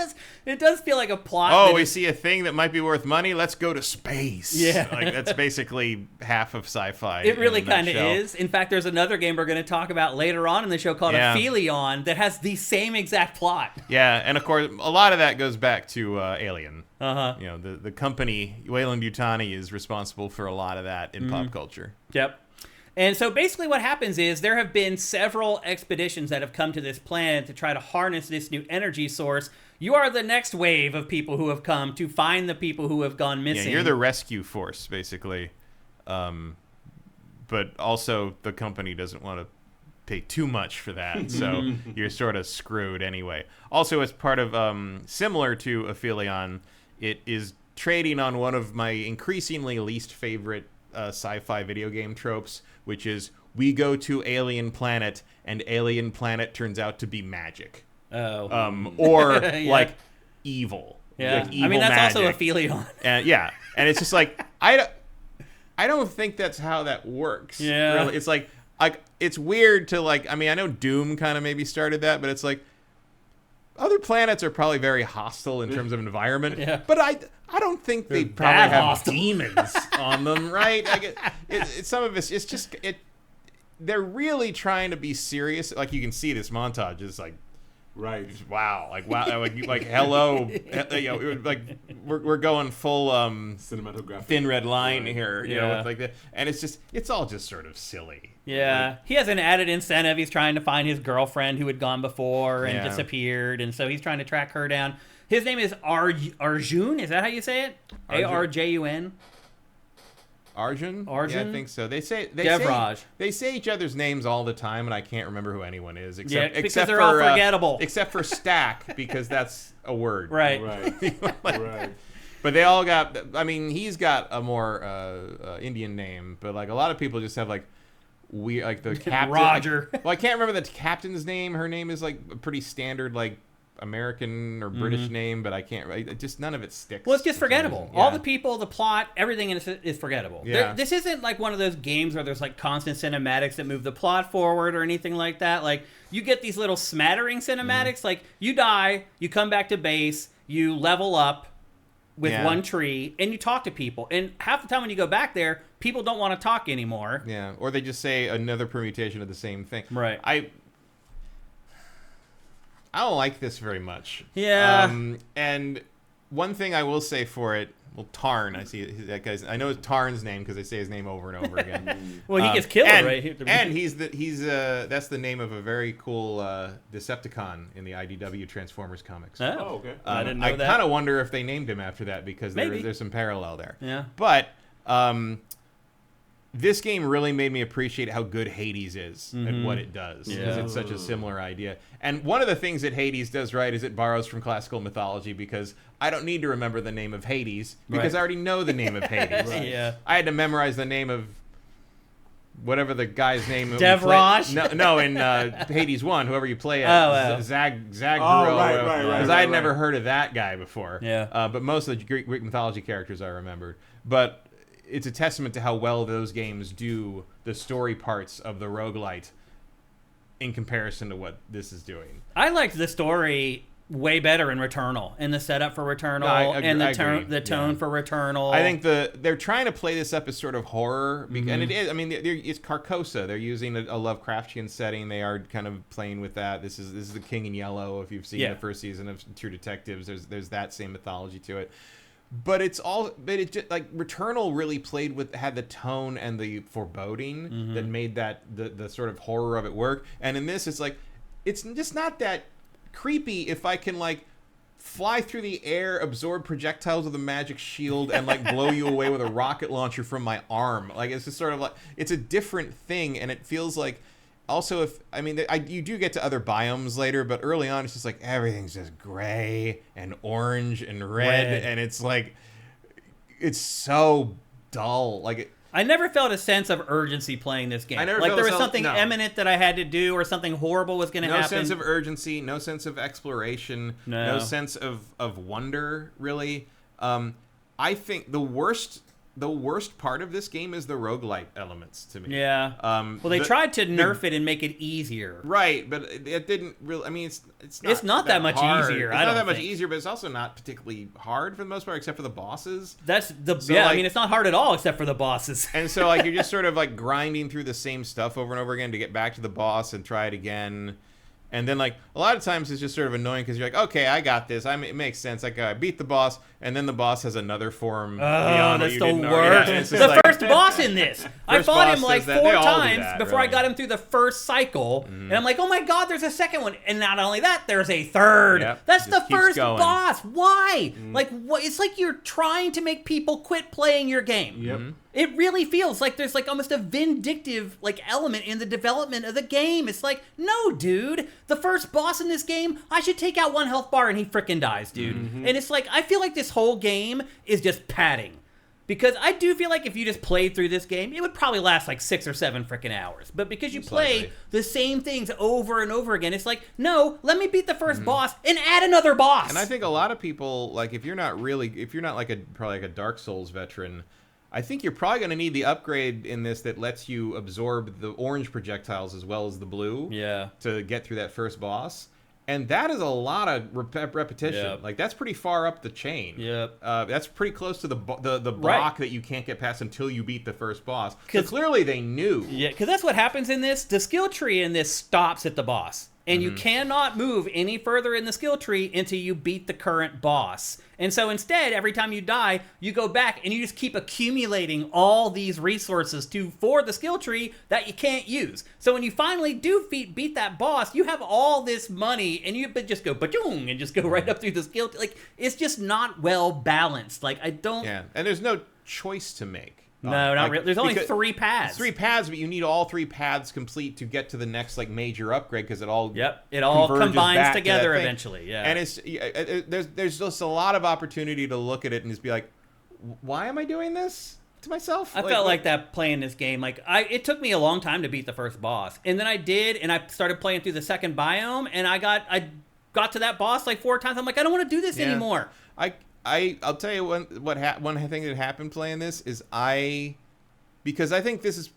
does feel like a plot. Oh, we see a thing that might be worth money. Let's go to space. Yeah. Like that's basically half of sci-fi. It really kind of is. In fact, there's another game we're going to talk about later on in the show called Aphelion that has the same exact plot. Yeah, and of course, a lot of that goes back to Alien. Uh-huh. You know, the company, Weyland-Yutani, is responsible for a lot of that in pop culture. Yep. And so basically what happens is there have been several expeditions that have come to this planet to try to harness this new energy source. You are the next wave of people who have come to find the people who have gone missing. Yeah, you're the rescue force, basically. But also the company doesn't want to pay too much for that, so you're sort of screwed anyway. Also, as part of, similar to Aphelion, it is trading on one of my increasingly least favorite sci-fi video game tropes, which is we go to alien planet and alien planet turns out to be magic. Or like evil. Yeah, like evil I mean that's magic. also Aphelion. And it's just like I don't think that's how that works. Yeah, really. It's like it's weird to like. I mean, I know Doom kind of maybe started that, but it's like other planets are probably very hostile in terms of environment. Yeah. But I don't think they probably have hostile. demons on them, right? Like some of it's just they're really trying to be serious. Like you can see this montage is like. Right. Wow. Like hello. Like we're going full cinematographic thin red line here. You know, Yeah. with like and it's all just sort of silly. Yeah, he has an added incentive. He's trying to find his girlfriend who had gone before and disappeared, and so he's trying to track her down. His name is Arjun. Is that how you say it? Arjun. Arjun? Arjun? Yeah, I think so. They say each other's names all the time, and I can't remember who anyone is because they're all forgettable. Except for Stack, because that's a word. Right. Right. But they all got. I mean, he's got a more Indian name, but like a lot of people just have like weird, like the captain. Roger. Well, I can't remember the captain's name. Her name is like a pretty standard like American or British name, but I can't. Just none of it sticks. Well, it's just forgettable. Yeah. All the people, the plot, everything in it is forgettable. Yeah. This isn't like one of those games where there's like constant cinematics that move the plot forward or anything like that. Like you get these little smattering cinematics. Like you die, you come back to base, you level up, with one tree, and you talk to people. And half the time when you go back there, people don't want to talk anymore. Yeah, or they just say another permutation of the same thing. Right. I don't like this very much. Yeah. And one thing I will say for it, well, Tarn, I see that guy's. I know it's Tarn's name because they say his name over and over again. Well, he gets killed, right? And he's that's the name of a very cool Decepticon in the IDW Transformers comics. Oh, okay. I didn't know that. I kind of wonder if they named him after that because Maybe. there's some parallel there. Yeah. But this game really made me appreciate how good Hades is at what it does because it's such a similar idea. And one of the things that Hades does right is it borrows from classical mythology because I don't need to remember the name of Hades because I already know the name of Hades. Yeah. I had to memorize the name of whatever the guy's name. Devraj? No, in Hades 1, whoever you play as. Zagreal. right. Because I had never heard of that guy before. Yeah. But most of the Greek mythology characters I remembered. But it's a testament to how well those games do the story parts of the roguelite in comparison to what this is doing. I liked the story way better in Returnal, and the setup for Returnal, No, and the agree. tone for Returnal. I think they're trying to play this up as sort of horror, and it is. I mean, it's Carcosa. They're using a Lovecraftian setting. They are kind of playing with that. This is the King in Yellow. If you've seen the first season of True Detectives, there's that same mythology to it. But it just like Returnal really had the tone and the foreboding that made that the sort of horror of it work. And in this, it's like it's just not that creepy if I can like fly through the air, absorb projectiles with a magic shield, and like blow you away with a rocket launcher from my arm. Like it's just sort of like it's a different thing, and it feels like. Also, you do get to other biomes later, but early on it's just like everything's just gray and orange and red. And it's like it's so dull. Like I never felt a sense of urgency playing this game. I never like felt there was a something imminent that I had to do, or something horrible was going to happen. No sense of urgency, no sense of exploration, no sense of wonder. Really, I think the worst part of this game is the roguelite elements to me. Yeah. Well, they tried to nerf it and make it easier. Right, but it didn't really. I mean, it's not that much hard. easier. It's not that much easier, but it's also not particularly hard for the most part, except for the bosses. I mean, it's not hard at all except for the bosses. And so, like, you're just sort of like grinding through the same stuff over and over again to get back to the boss and try it again. And then, like, a lot of times it's just sort of annoying because you're like, okay, I got this. It makes sense. Like, I beat the boss, and then the boss has another form. Oh, that's the worst. The first boss in this. I fought him like 4 times before I got him through the first cycle. And I'm like, oh my god, there's a second one. And not only that, there's a third. Yep. That's the first boss. Why? Like, what? It's like you're trying to make people quit playing your game. Yep. It really feels like there's like almost a vindictive like element in the development of the game. It's like, no, dude, the first boss in this game, I should take out 1 health bar and he frickin' dies, dude. And it's like, I feel like this whole game is just padding. Because I do feel like if you just played through this game, it would probably last like 6 or 7 frickin' hours. But because you play the same things over and over again, it's like, no, let me beat the first boss and add another boss. And I think a lot of people, like, if you're not like probably like a Dark Souls veteran, I think you're probably going to need the upgrade in this that lets you absorb the orange projectiles as well as the blue to get through that first boss. And that is a lot of repetition. Yep. Like, that's pretty far up the chain. Yep. That's pretty close to the block that you can't get past until you beat the first boss. So clearly they knew. Yeah, because that's what happens in this. The skill tree in this stops at the boss. And you cannot move any further in the skill tree until you beat the current boss. And so instead, every time you die, you go back and you just keep accumulating all these resources for the skill tree that you can't use. So when you finally do beat that boss, you have all this money and you just go ba-choong and just go right up through the skill tree. Like, it's just not well balanced. Like, I don't... Yeah, and there's no choice to make. No, not really. There's only 3 paths. 3 paths, but you need all 3 paths complete to get to the next like major upgrade because it all combines together eventually. Yeah, and there's just a lot of opportunity to look at it and just be like, why am I doing this to myself? I felt like that playing this game. Like it took me a long time to beat the first boss, and then I did, and I started playing through the second biome, and I got to that boss like 4 times. I'm like, I don't want to do this anymore. I'll tell you one thing that happened playing this is because I think this is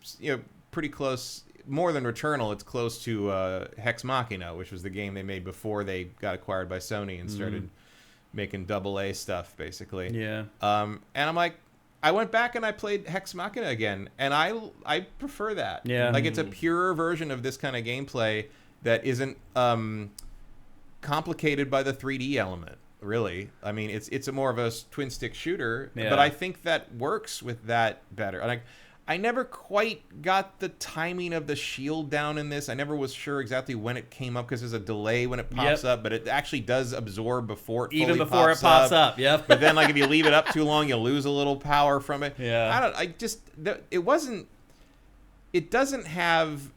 pretty close, more than Returnal, it's close to Hex Machina, which was the game they made before they got acquired by Sony and started making AA stuff basically. Yeah. And I'm like, I went back and I played Hex Machina again, and I prefer that. Yeah. Like it's a purer version of this kind of gameplay that isn't complicated by the 3D element. Really, I mean, it's a more of a twin stick shooter, but I think that works with that better. Like, I never quite got the timing of the shield down in this. I never was sure exactly when it came up because there's a delay when it pops up, but it actually does absorb before it even before it pops up. Yep. But then, like, if you leave it up too long, you'll lose a little power from it. Yeah. It doesn't have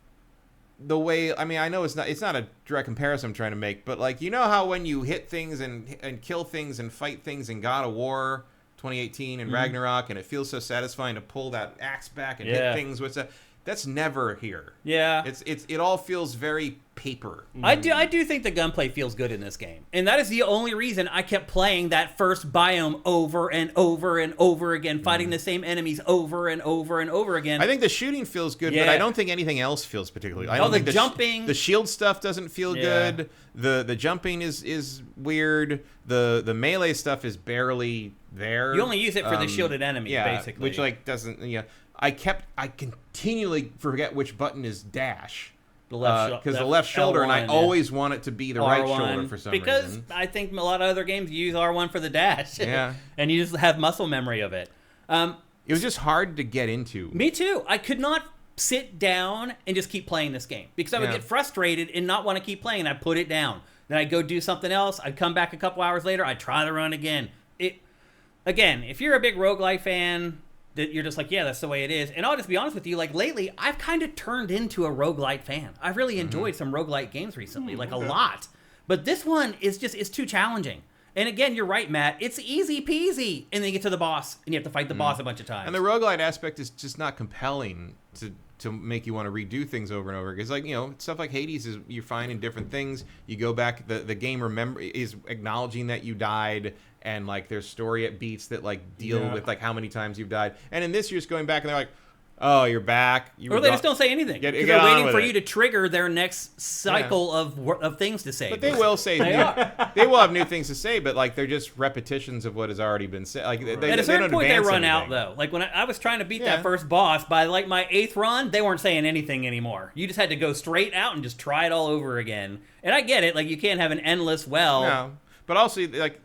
the way, I mean, I know it's not a direct comparison I'm trying to make, but like, you know how when you hit things and kill things and fight things in God of War 2018 and Ragnarok, and it feels so satisfying to pull that axe back and hit things with that. That's never here. Yeah. It all feels very paper. I do think the gunplay feels good in this game. And that is the only reason I kept playing that first biome over and over and over again, fighting the same enemies over and over and over again. I think the shooting feels good, but I don't think anything else feels particularly. I don't think jumping. The shield stuff doesn't feel good. The jumping is weird. The melee stuff is barely there. You only use it for the shielded enemies, basically. Which like doesn't I continually forget which button is dash. The left because the left shoulder, L1, and I always want it to be the right shoulder for some reason. Because I think a lot of other games use R1 for the dash. Yeah. And you just have muscle memory of it. It was just hard to get into. Me too. I could not sit down and just keep playing this game because I would get frustrated and not want to keep playing. I'd put it down. Then I'd go do something else. I'd come back a couple hours later. I'd try to run again. Again, if you're a big roguelike fan, that you're just like, yeah, that's the way it is. And I'll just be honest with you, like lately, I've kind of turned into a roguelike fan. I've really enjoyed some roguelike games recently, like a lot. But this one is it's too challenging. And again, you're right, Matt. It's easy peasy. And then you get to the boss, and you have to fight the boss a bunch of times. And the roguelite aspect is just not compelling to make you want to redo things over and over. Because, like, you know, stuff like Hades is you're finding different things. You go back, the game is acknowledging that you died, and like there's story at beats that like deal with like how many times you've died. And in this, you're just going back, and they're like, oh, you're back. Or they just don't say anything. Because they're waiting for you to trigger their next cycle of things to say. But they will say they will have new things to say, but like they're just repetitions of what has already been said. Like at a certain point, they run out though. Like when I was trying to beat that first boss, by like my 8th run, they weren't saying anything anymore. You just had to go straight out and just try it all over again. And I get it. Like you can't have an endless well. No, but also like.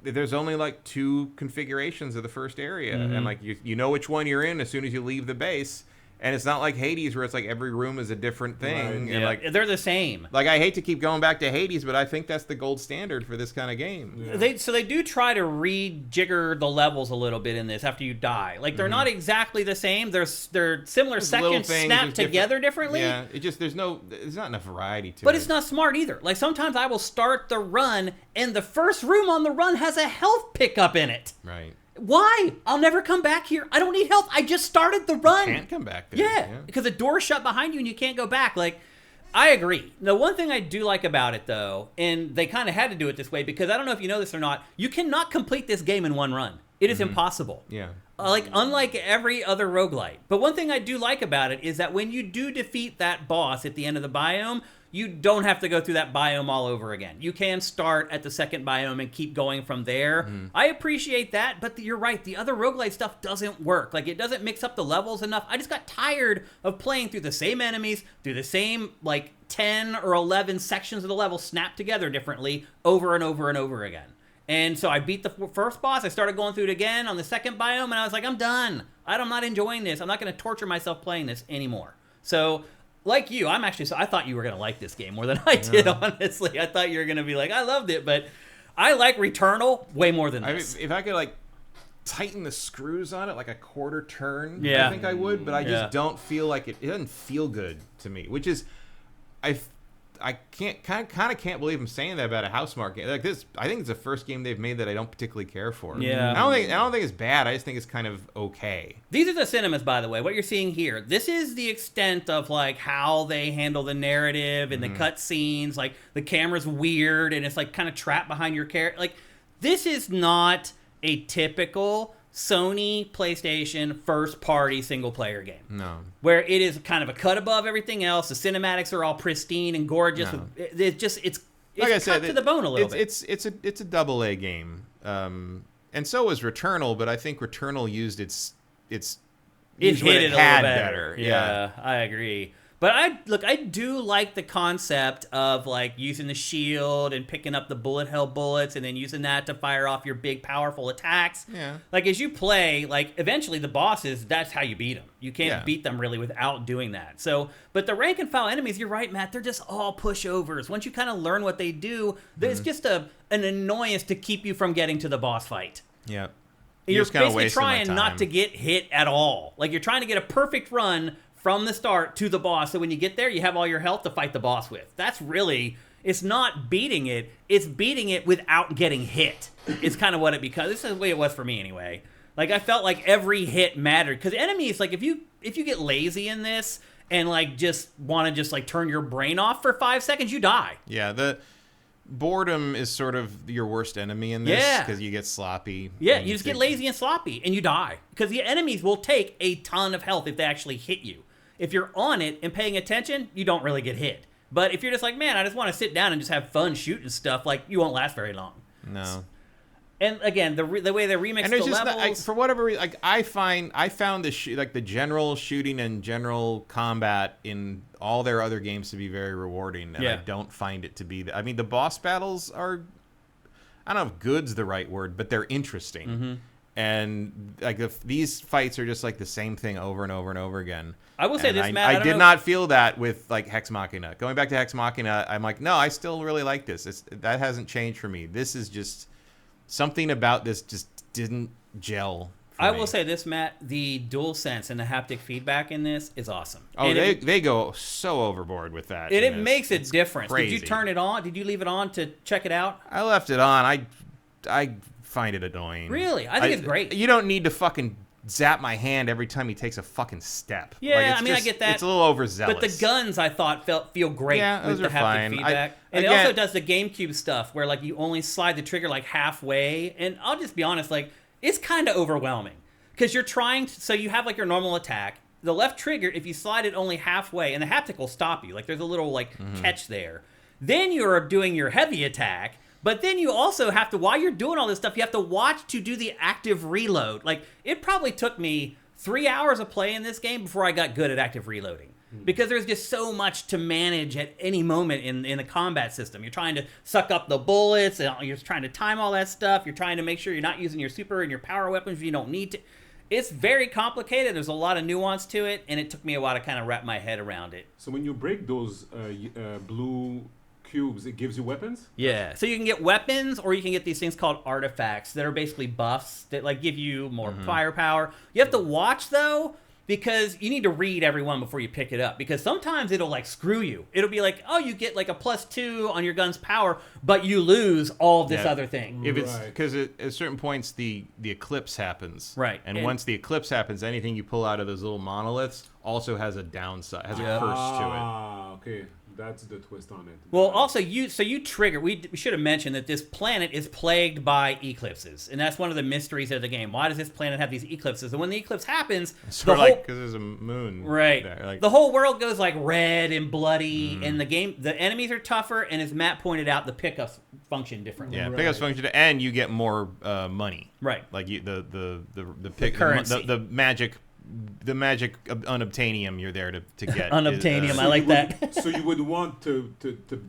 There's only like 2 configurations of the first area, and like you know which one you're in as soon as you leave the base. And it's not like Hades where it's like every room is a different thing. Right. And like they're the same. Like I hate to keep going back to Hades, but I think that's the gold standard for this kind of game. Yeah. They do try to rejigger the levels a little bit in this after you die. Like they're not exactly the same. They're similar sections snapped together differently. Yeah, there's not enough variety to it. But it's not smart either. Like sometimes I will start the run and the first room on the run has a health pickup in it. Right. Why? I'll never come back here. I don't need help. I just started the run. You can't come back there. Yeah, because the door's shut behind you and you can't go back. Like, I agree. The one thing I do like about it, though, and they kind of had to do it this way, because I don't know if you know this or not, you cannot complete this game in one run. It is impossible. Yeah. Unlike every other roguelite. But one thing I do like about it is that when you do defeat that boss at the end of the biome, you don't have to go through that biome all over again. You can start at the second biome and keep going from there. I appreciate that, but you're right. The other roguelite stuff doesn't work. Like, it doesn't mix up the levels enough. I just got tired of playing through the same enemies, through the same, like, 10 or 11 sections of the level snapped together differently over and over and over again. And so I beat the first boss. I started going through it again on the second biome, and I was like, I'm done. I'm not enjoying this. I'm not going to torture myself playing this anymore. So... like you, I thought you were going to like this game more than I did, honestly. I thought you were going to be like, I loved it, but I like Returnal way more than this. If I could, like, tighten the screws on it like a quarter turn, I think I would, but I just don't feel like it doesn't feel good to me, which is, I can't believe I'm saying that about a Housemarque game. Like this, I think it's the first game they've made that I don't particularly care for. Yeah. I don't think it's bad. I just think it's kind of okay. These are the cinemas, by the way. What you're seeing here, this is the extent of like how they handle the narrative and the cut scenes. Like the camera's weird and it's like kind of trapped behind your character. Like this is not a typical Sony PlayStation first-party single-player game. No. Where it is kind of a cut above everything else. The cinematics are all pristine and gorgeous. No. It's It's like I cut said, to the bone a little bit. It's a double A game, and so was Returnal. But I think Returnal used It used what hit it it a had little better. Yeah, I agree. But I do like the concept of like using the shield and picking up the bullet hell bullets and then using that to fire off your big powerful attacks. Yeah. Like as you play, like eventually the bosses, that's how you beat them. You can't Yeah. beat them really without doing that. So, but the rank and file enemies, you're right, Matt. They're just all pushovers. Once you kind of learn what they do, it's just an annoyance to keep you from getting to the boss fight. Yeah. You're just kinda basically wasting my trying not time. to get hit at all. Like you're trying to get a perfect run from the start to the boss. So when you get there, you have all your health to fight the boss with. That's really, it's not beating it. It's beating it without getting hit. It's kind of what it becomes. This is the way it was for me anyway. Like I felt like every hit mattered because enemies, like if you get lazy in this and like just want to just like turn your brain off for 5 seconds, you die. Yeah. The boredom is sort of your worst enemy in this Yeah. because you get sloppy. Yeah, and you just get lazy and sloppy and you die because the enemies will take a ton of health if they actually hit you. If you're on it and paying attention, you don't really get hit. But if you're just like, man, I just want to sit down and just have fun shooting stuff, like you won't last very long. No. And again, the way they remix And the there's just levels, for whatever reason, like I found the general shooting and general combat in all their other games to be very rewarding, and Yeah. I don't find it to be. I mean, the boss battles are, I don't know if "good's" the right word, but they're interesting. Mm-hmm. And like these fights are just like the same thing over and over and over again. I will say And this, Matt. I don't did know- not feel that with like Hex Machina. Going back to Hex Machina, I'm like, no, I still really like this. That hasn't changed for me. This is just something about this just didn't gel. I me. will say this, Matt. The DualSense and the haptic feedback in this is awesome. Oh, And they go so overboard with that. it in this. makes a It's difference. Did you crazy. turn it on? Did you leave it on to check it out? I left it on. I find it annoying. Really? I think it's great. You don't need to fucking zap my hand every time he takes a fucking step. Yeah, Like, it's I mean, I just- get that. It's a little overzealous. But the guns, I thought, feel great Yeah, with those the are haptic fine. feedback. And it again- also does the GameCube stuff where like you only slide the trigger like halfway. And I'll just be honest, like it's kind of overwhelming because you're trying to, so you have like your normal attack. The left trigger, if you slide it only halfway, and the haptic will stop you. Like there's a little like catch there. Then you're doing your heavy attack. But then you also have to, while you're doing all this stuff, you have to watch to do the active reload. Like, it probably took me 3 hours of playing this game before I got good at active reloading. Because there's just so much to manage at any moment in the combat system. You're trying to suck up the bullets, and you're trying to time all that stuff. You're trying to make sure you're not using your super and your power weapons if you don't need to. It's very complicated. There's a lot of nuance to it, and it took me a while to kind of wrap my head around it. So when you break those blue cubes, it gives you weapons? Yeah, so you can get weapons, or you can get these things called artifacts that are basically buffs that like give you more firepower. You have to watch though, because you need to read every one before you pick it up. Because sometimes it'll like screw you. It'll be like, oh, you get like a +2 on your gun's power, but you lose all of this Yeah. other thing. If it's Right. because at certain points the eclipse happens, Right. And And- once the eclipse happens, anything you pull out of those little monoliths also has a downside, has a curse to it. Ah, okay. That's the twist on it. Well, also you trigger. We should have mentioned that this planet is plagued by eclipses, and that's one of the mysteries of the game. Why does this planet have these eclipses? And when the eclipse happens, Sort of like because there's a moon, right, there, like, the whole world goes like red and bloody, and the enemies are tougher. And as Matt pointed out, the pickups function differently. yeah, Right. pickups function, and you get more money, Right. Like the pick currency. the magic unobtainium you're there to get. Unobtainium, I like that. So you would want to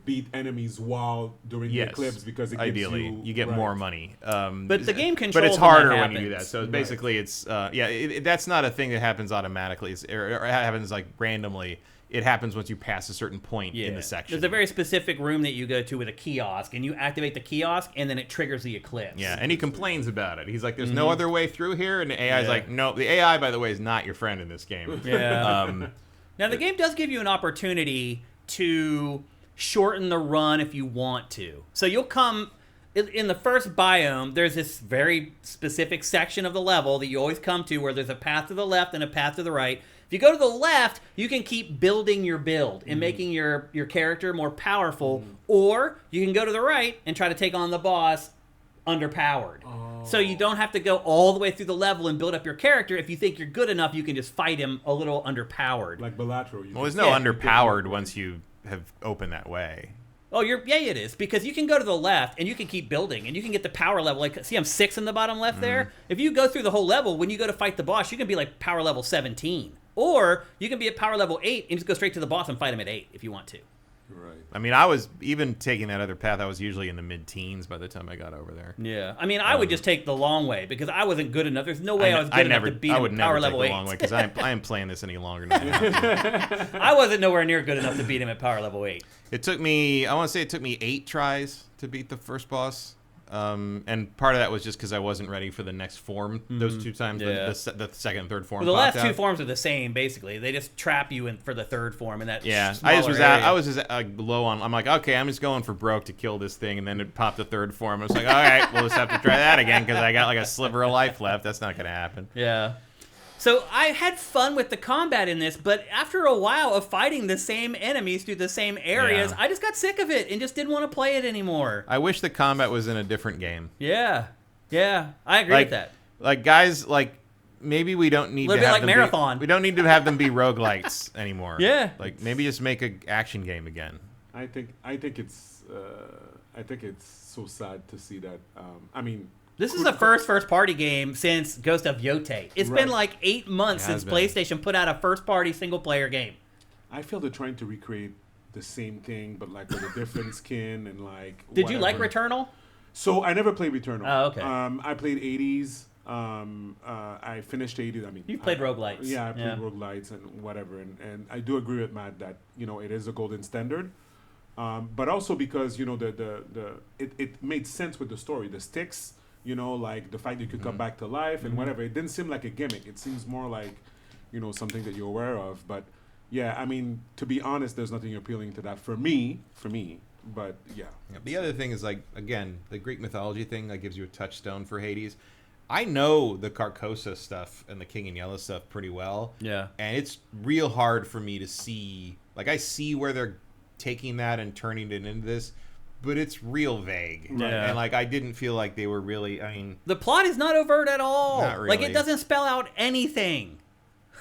beat enemies while during Yes, the eclipse because it gives ideally you get right. more money. But the game But controls it's when that harder when you do that. happens. So Right. basically, it's that's not a thing that happens automatically. Or it happens like randomly. It happens once you pass a certain point in the section. There's a very specific room that you go to with a kiosk, and you activate the kiosk, and then it triggers the eclipse. Yeah, and he complains about it. He's like, "There's no other way through here," and the AI's like, "No, the AI, by the way, is not your friend in this game." Yeah. Now, the game does give you an opportunity to shorten the run if you want to. So you'll come... In the first biome, there's this very specific section of the level that you always come to where there's a path to the left and a path to the right. If you go to the left, you can keep building your build and making your character more powerful, or you can go to the right and try to take on the boss underpowered. So you don't have to go all the way through the level and build up your character. If you think you're good enough, you can just fight him a little underpowered. Like Balatro. Well, there's no underpowered once you have opened that way. Oh, yeah, it is, because you can go to the left and you can keep building and you can get the power level. Like, see, I'm 6 in the bottom left there. If you go through the whole level, when you go to fight the boss, you can be like power level 17, or you can be at power level 8 and just go straight to the boss and fight him at 8 if you want to. Right. I mean, I was even taking that other path. I was usually in the mid-teens by the time I got over there. Yeah, I mean, I would just take the long way because I wasn't good enough. There's no way I was good enough to beat him at power level 8. I would never take the long way because I am playing this any longer now. I wasn't nowhere near good enough to beat him at power level 8. It took me, I want to say it took me 8 tries to beat the first boss. And part of that was just because I wasn't ready for the next form those 2 times. Yeah. The second and third form. Well, the last popped 2 out. forms are the same, basically. They just trap you in for the third form, and that I was just low on. I'm like, okay, I'm just going for broke to kill this thing, and then it popped the third form. I was like, all right, we'll just have to try that again because I got like a sliver of life left. That's not gonna happen. Yeah. So I had fun with the combat in this, but after a while of fighting the same enemies through the same areas, I just got sick of it and just didn't want to play it anymore. I wish the combat was in a different game. Yeah. Yeah. I agree with that. Like guys, like maybe we don't need A little to bit have like them Marathon. we don't need to have them be roguelites anymore. Yeah. Like maybe just make an action game again. I think it's so sad to see that. I mean, This is the first party game since Ghost of Yote. It's been like 8 months since PlayStation put out a first party single player game. I feel they're trying to recreate the same thing, but like with a different skin and like. Did you like whatever. Returnal? So I never played Returnal. Oh, okay. I played 80s. I finished 80s. I mean, You played roguelites. Yeah, I played roguelites and whatever. And I do agree with Matt that it is a golden standard. But also because it made sense with the story. The sticks. Like the fact that you could come back to life and whatever. It didn't seem like a gimmick. It seems more like, something that you're aware of. But yeah, I mean, to be honest, there's nothing appealing to that for me. But yeah. The other thing is like, again, the Greek mythology thing that gives you a touchstone for Hades. I know the Carcosa stuff and the King in Yellow stuff pretty well. Yeah. And it's real hard for me to see. Like, I see where they're taking that and turning it into this. But it's real vague. Yeah. And, like, I didn't feel like they were really, I mean... The plot is not overt at all. Not really. Like, it doesn't spell out anything.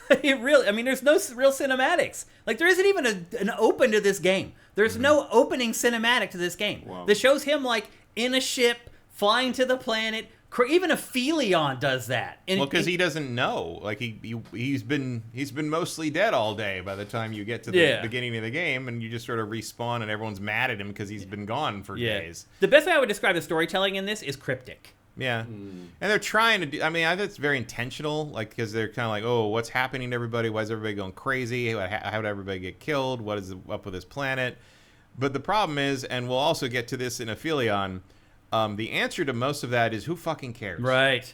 It really... I mean, there's no real cinematics. Like, there isn't even an open to this game. There's no opening cinematic to this game. Wow. That shows him, like, in a ship, flying to the planet... Even Aphelion does that. Well, because he doesn't know. Like he's been mostly dead all day by the time you get to the beginning of the game, and you just sort of respawn, and everyone's mad at him because he's been gone for days. The best way I would describe the storytelling in this is cryptic. Yeah, and they're trying to do. I mean, I think it's very intentional. Like because they're kind of like, oh, what's happening to everybody? Why is everybody going crazy? How did everybody get killed? What is up with this planet? But the problem is, and we'll also get to this in Aphelion. The answer to most of that is who fucking cares? Right.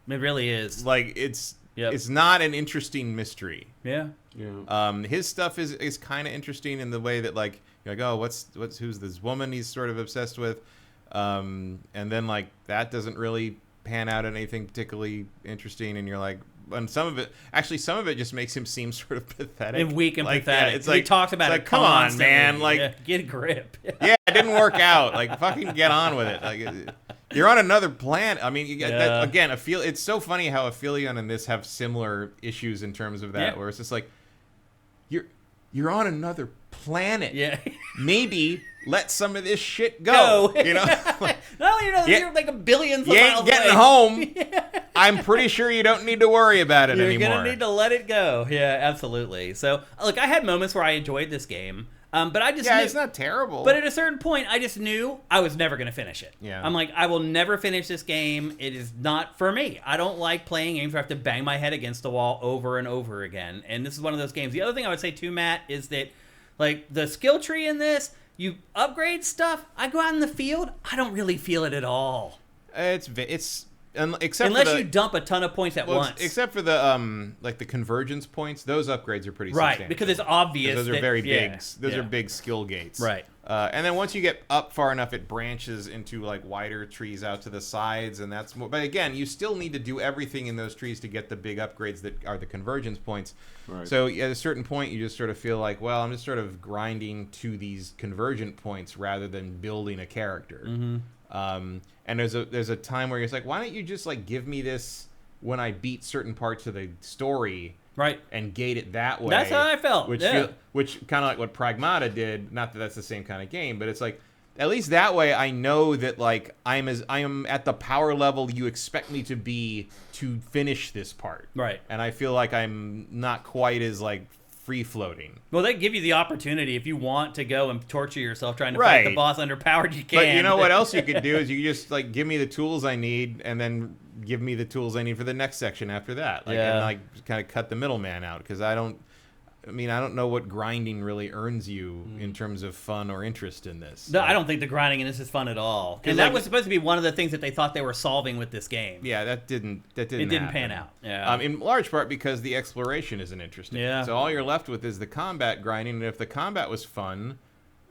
It really is. Like it's not an interesting mystery. Yeah. Yeah. His stuff is kind of interesting in the way that like you're like, oh, who's this woman he's sort of obsessed with, and then like that doesn't really pan out in anything particularly interesting, and you're like. And some of it just makes him seem sort of pathetic And weak and like, pathetic. Yeah, it's like, he talks about it come on, constantly. man. Like, get a grip. yeah, it didn't work out. Like, fucking get on with it. Like, you're on another planet. I mean, you get that, again, it's so funny how Aphelion and this have similar issues in terms of that, where it's just like, you're on another planet. Yeah. Maybe let some of this shit go. You know? Not only you're like a billions of you miles ain't getting away. home. I'm pretty sure you don't need to worry about it anymore. You're going to need to let it go. Yeah, absolutely. So, look, I had moments where I enjoyed this game. But I just knew, it's not terrible. But at a certain point, I just knew I was never going to finish it. Yeah. I'm like, I will never finish this game. It is not for me. I don't like playing games where I have to bang my head against the wall over and over again. And this is one of those games. The other thing I would say too, Matt, is that like the skill tree in this, you upgrade stuff. I go out in the field, I don't really feel it at all. Except unless for you dump a ton of points at once. Except for the like the convergence points, those upgrades are pretty substantial. Right, because it's obvious. Those are very big. Those are big skill gates. Right. And then once you get up far enough, it branches into like wider trees out to the sides, and that's more. But again, you still need to do everything in those trees to get the big upgrades that are the convergence points. Right. So at a certain point, you just sort of feel like, well, I'm just sort of grinding to these convergent points rather than building a character. Mm-hmm. And there's a time where you're like, why don't you just like give me this when I beat certain parts of the story. Right. And gate it that way. That's how I felt. Which yeah. which kind of like what Pragmata did. Not that that's the same kind of game, but it's like at least that way I know that like I am at the power level you expect me to be to finish this part. Right. And I feel like I'm not quite as like free floating. Well, they give you the opportunity if you want to go and torture yourself trying to fight the boss underpowered. You can. But you know what else you could do is you just like give me the tools I need and then give me the tools I need for the next section after that. Like and like kind of cut the middleman out because I don't know what grinding really earns you in terms of fun or interest in this. No, I don't think the grinding in this is fun at all. And that was supposed to be one of the things that they thought they were solving with this game. Yeah, that didn't It didn't pan out. Yeah. In large part because the exploration isn't interesting. Yeah. So all you're left with is the combat grinding, and if the combat was fun,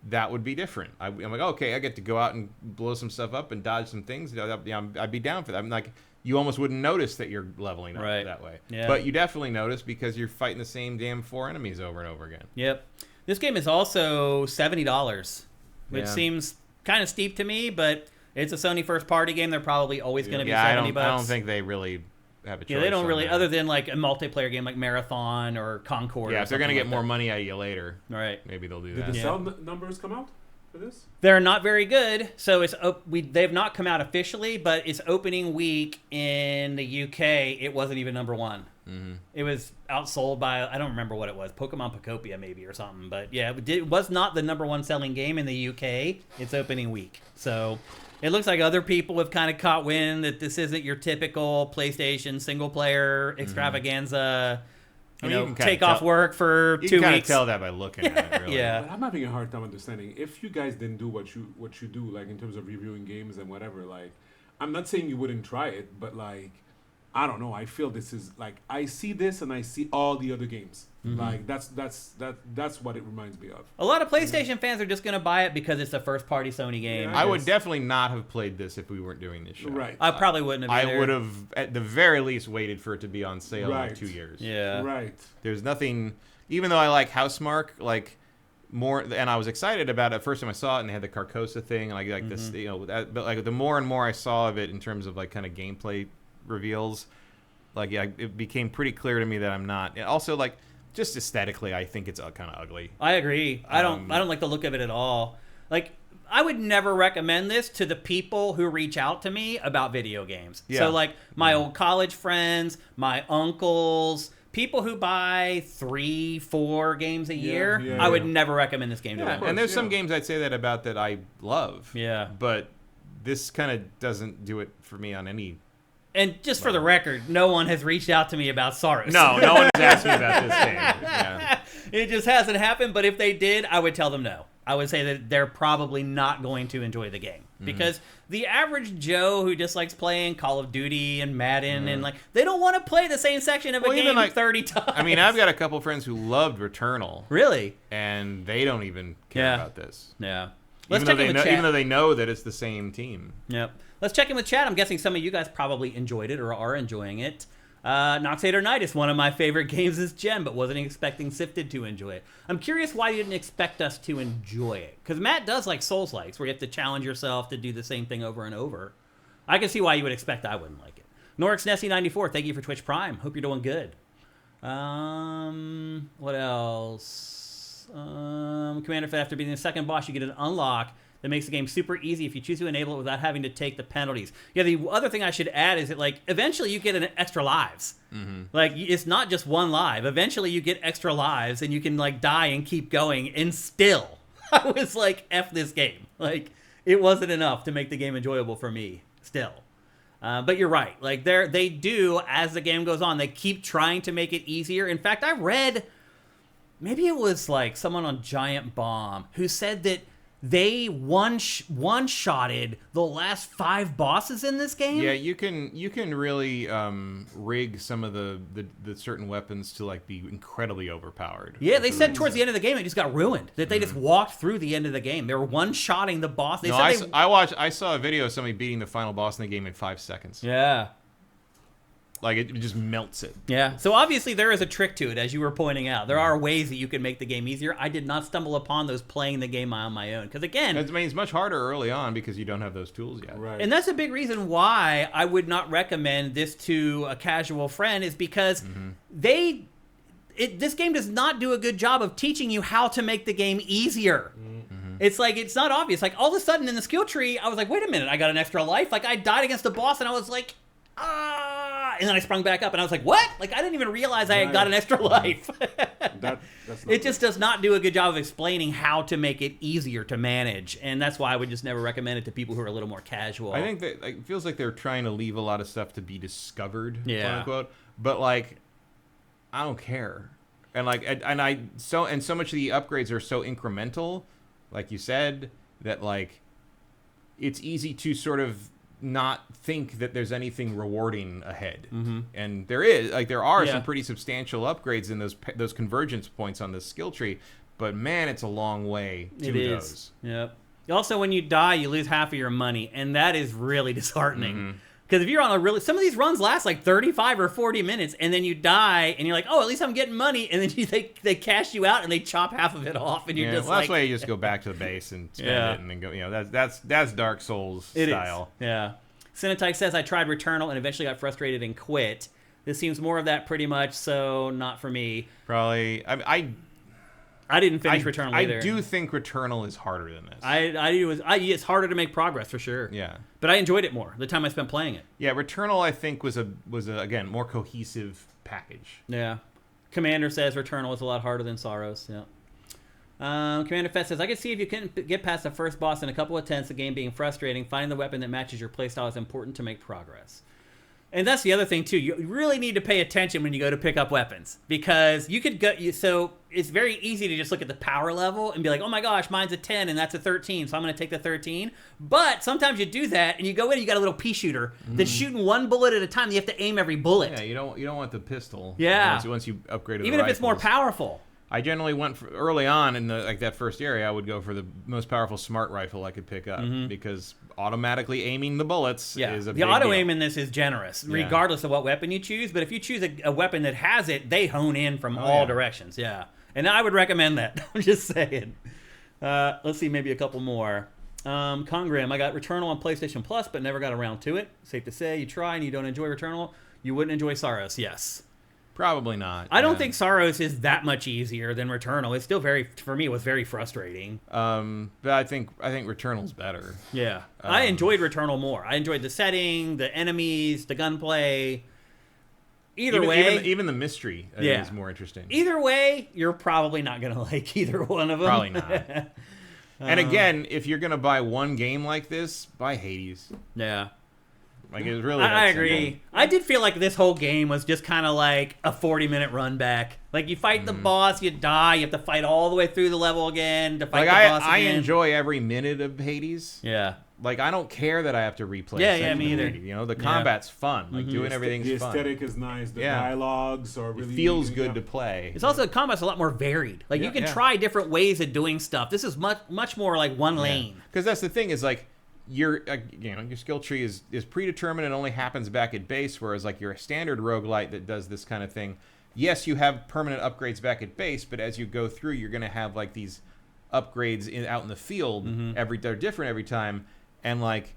that would be different. I'm like, okay, I get to go out and blow some stuff up and dodge some things. I'd be down for that. I'm like, you almost wouldn't notice that you're leveling up that way. Yeah. But you definitely notice because you're fighting the same damn 4 enemies over and over again. Yep. This game is also $70, which seems kind of steep to me, but it's a Sony first-party game. They're probably always going to be $70. I don't think they really have a choice. Yeah, they don't really, that. other than like a multiplayer game like Marathon or Concord. Yeah, if if they're going to get like more that. money out of you later, right? maybe they'll do Did that. the sell numbers come out for this? They're not very good, so they've not come out officially, but it's opening week in the UK. It wasn't even number one. Mm-hmm. It was outsold by, I don't remember what it was, Pokemon Pocopia maybe or something. But yeah, it was not the number one selling game in the UK. It's opening week. So it looks like other people have kind of caught wind that this isn't your typical PlayStation single-player extravaganza. You know, take off work for 2 weeks. You can kind of tell that by looking at it, really. Yeah. But I'm having a hard time understanding if you guys didn't do what you do, like in terms of reviewing games and whatever. Like, I'm not saying you wouldn't try it, but like, I don't know. I feel this is like I see this and I see all the other games. Mm-hmm. Like that's what it reminds me of. A lot of PlayStation fans are just going to buy it because it's a first-party Sony game. Yeah, I would definitely not have played this if we weren't doing this show. Right. I probably wouldn't have either. I would have, at the very least, waited for it to be on sale in 2 years. Yeah. Right. There's nothing, even though I like Housemarque, like more, and I was excited about it. First time I saw it, and they had the Carcosa thing, and like this, you know, but like the more and more I saw of it in terms of like kind of gameplay reveals, like it became pretty clear to me that I'm not. And also, like just aesthetically, I think it's kind of ugly. I agree. I don't like the look of it at all. Like, I would never recommend this to the people who reach out to me about video games. Yeah. So like my old college friends, my uncles, people who buy 3-4 games a year, I would never recommend this game to them. And there's some games I'd say that about that I love. Yeah. But this kind of doesn't do it for me on any. And just for the record, no one has reached out to me about Saros. No one has asked me about this game. Yeah. It just hasn't happened, but if they did, I would tell them no. I would say that they're probably not going to enjoy the game. Because the average Joe who just likes playing Call of Duty and Madden and like, they don't want to play the same section of a game like 30 times. I mean, I've got a couple friends who loved Returnal. Really? And they don't even care about this. Yeah. Even though they know that it's the same team. Yep. Let's check in with chat. I'm guessing some of you guys probably enjoyed it or are enjoying it. Noxator Nightus, one of my favorite games is Gem, but wasn't expecting Sifted to enjoy it. I'm curious why you didn't expect us to enjoy it. Because Matt does like Souls-likes, where you have to challenge yourself to do the same thing over and over. I can see why you would expect I wouldn't like it. Norix Nessie 94, thank you for Twitch Prime. Hope you're doing good. What else? Commander Fed, after beating the second boss, you get an unlock that makes the game super easy if you choose to enable it without having to take the penalties. Yeah, the other thing I should add is that, like, eventually you get an extra lives. Mm-hmm. Like, it's not just one live. Eventually you get extra lives, and you can, like, die and keep going, and still, I was like, F this game. Like, it wasn't enough to make the game enjoyable for me, still. But you're right. Like, they do, as the game goes on, they keep trying to make it easier. In fact, I read, maybe it was, like, someone on Giant Bomb who said that they one-shotted the last 5 bosses in this game. Yeah, you can really rig some of the certain weapons to like be incredibly overpowered. Yeah, they said towards the end of the game it just got ruined. That they just walked through the end of the game. They were one-shotting the boss. I saw a video of somebody beating the final boss in the game in 5 seconds. Yeah. Like, it just melts it. Yeah. So obviously there is a trick to it, as you were pointing out. There are ways that you can make the game easier. I did not stumble upon those playing the game on my own. Because again, I mean, it's much harder early on because you don't have those tools yet. Right. and that's a big reason why I would not recommend this to a casual friend, is because this game does not do a good job of teaching you how to make the game easier. It's like, it's not obvious. Like, all of a sudden in the skill tree, I was like, wait a minute, I got an extra life. Like, I died against the boss, and I was like, and then I sprung back up, and I was like, what? Like, I didn't even realize I had got an extra life. That's not It just does not do a good job of explaining how to make it easier to manage, and that's why I would just never recommend it to people who are a little more casual. I think that, like, it feels like they're trying to leave a lot of stuff to be discovered, quote Yeah. unquote. But like, I don't care, and like, so much of the upgrades are so incremental, like you said, that like, it's easy to sort of not think that there's anything rewarding ahead. And there are some pretty substantial upgrades in those convergence points on the skill tree, but man, it's a long way to those. Yep. Also, when you die, you lose half of your money, and that is really disheartening. Because if you're on some of these runs last like 35 or 40 minutes, and then you die, and you're like, oh, at least I'm getting money, and then they cash you out, and they chop half of it off, and you're just that's like... why you just go back to the base and spend it, and then go, that's Dark Souls style. Yeah. Cinetike says, I tried Returnal and eventually got frustrated and quit. This seems more of that pretty much, so not for me. Probably, I didn't finish Returnal either. I do think Returnal is harder than this. It's harder to make progress for sure. Yeah. But I enjoyed it more the time I spent playing it. Yeah, Returnal I think was a again more cohesive package. Yeah. Commander says Returnal is a lot harder than Saros. Yeah. Commander Fest says, I can see if you can get past the first boss in a couple of attempts, the game being frustrating. Finding the weapon that matches your playstyle is important to make progress. And that's the other thing, too. You really need to pay attention when you go to pick up weapons. Because you could go... So it's very easy to just look at the power level and be like, oh my gosh, mine's a 10 and that's a 13, so I'm going to take the 13. But sometimes you do that and you go in and you got a little pea shooter that's shooting one bullet at a time. You have to aim every bullet. Yeah, you don't want the pistol. Yeah. Once you upgrade to the Even if it's more rifles. powerful. I generally went early on in that first area. I would go for the most powerful smart rifle I could pick up because automatically aiming the bullets is a big auto deal. aim in this is generous, regardless of what weapon you choose. But if you choose a weapon that has it, they hone in from all directions. Yeah, and I would recommend that. I'm just saying. Let's see, maybe a couple more. Congram, I got Returnal on PlayStation Plus, but never got around to it. Safe to say, you try and you don't enjoy Returnal, you wouldn't enjoy Saros. Yes. Probably not. I don't think Saros is that much easier than Returnal. It's still for me, it was very frustrating. But I think Returnal's better. Yeah. I enjoyed Returnal more. I enjoyed the setting, the enemies, the gunplay. Even the mystery is more interesting. Either way, you're probably not going to like either one of them. Probably not. And again, if you're going to buy one game like this, buy Hades. Yeah. Like, it was really I that agree. simple. I did feel like this whole game was just kind of like a 40-minute run back. Like, you fight the boss, you die, you have to fight all the way through the level again to fight the boss again. I enjoy every minute of Hades. Yeah. Like, I don't care that I have to replay. Yeah, me either. You know, the combat's fun. Like, doing everything's fun. The aesthetic is nice. The dialogues are really... It feels good to play. It's also, combat's a lot more varied. Like, you can try different ways of doing stuff. This is much more like one lane. Because that's the thing is, like, your skill tree is predetermined and only happens back at base, whereas like your standard roguelite that does this kind of thing, yes, you have permanent upgrades back at base, but as you go through, you're going to have like these upgrades out in the field. They're different every time, and like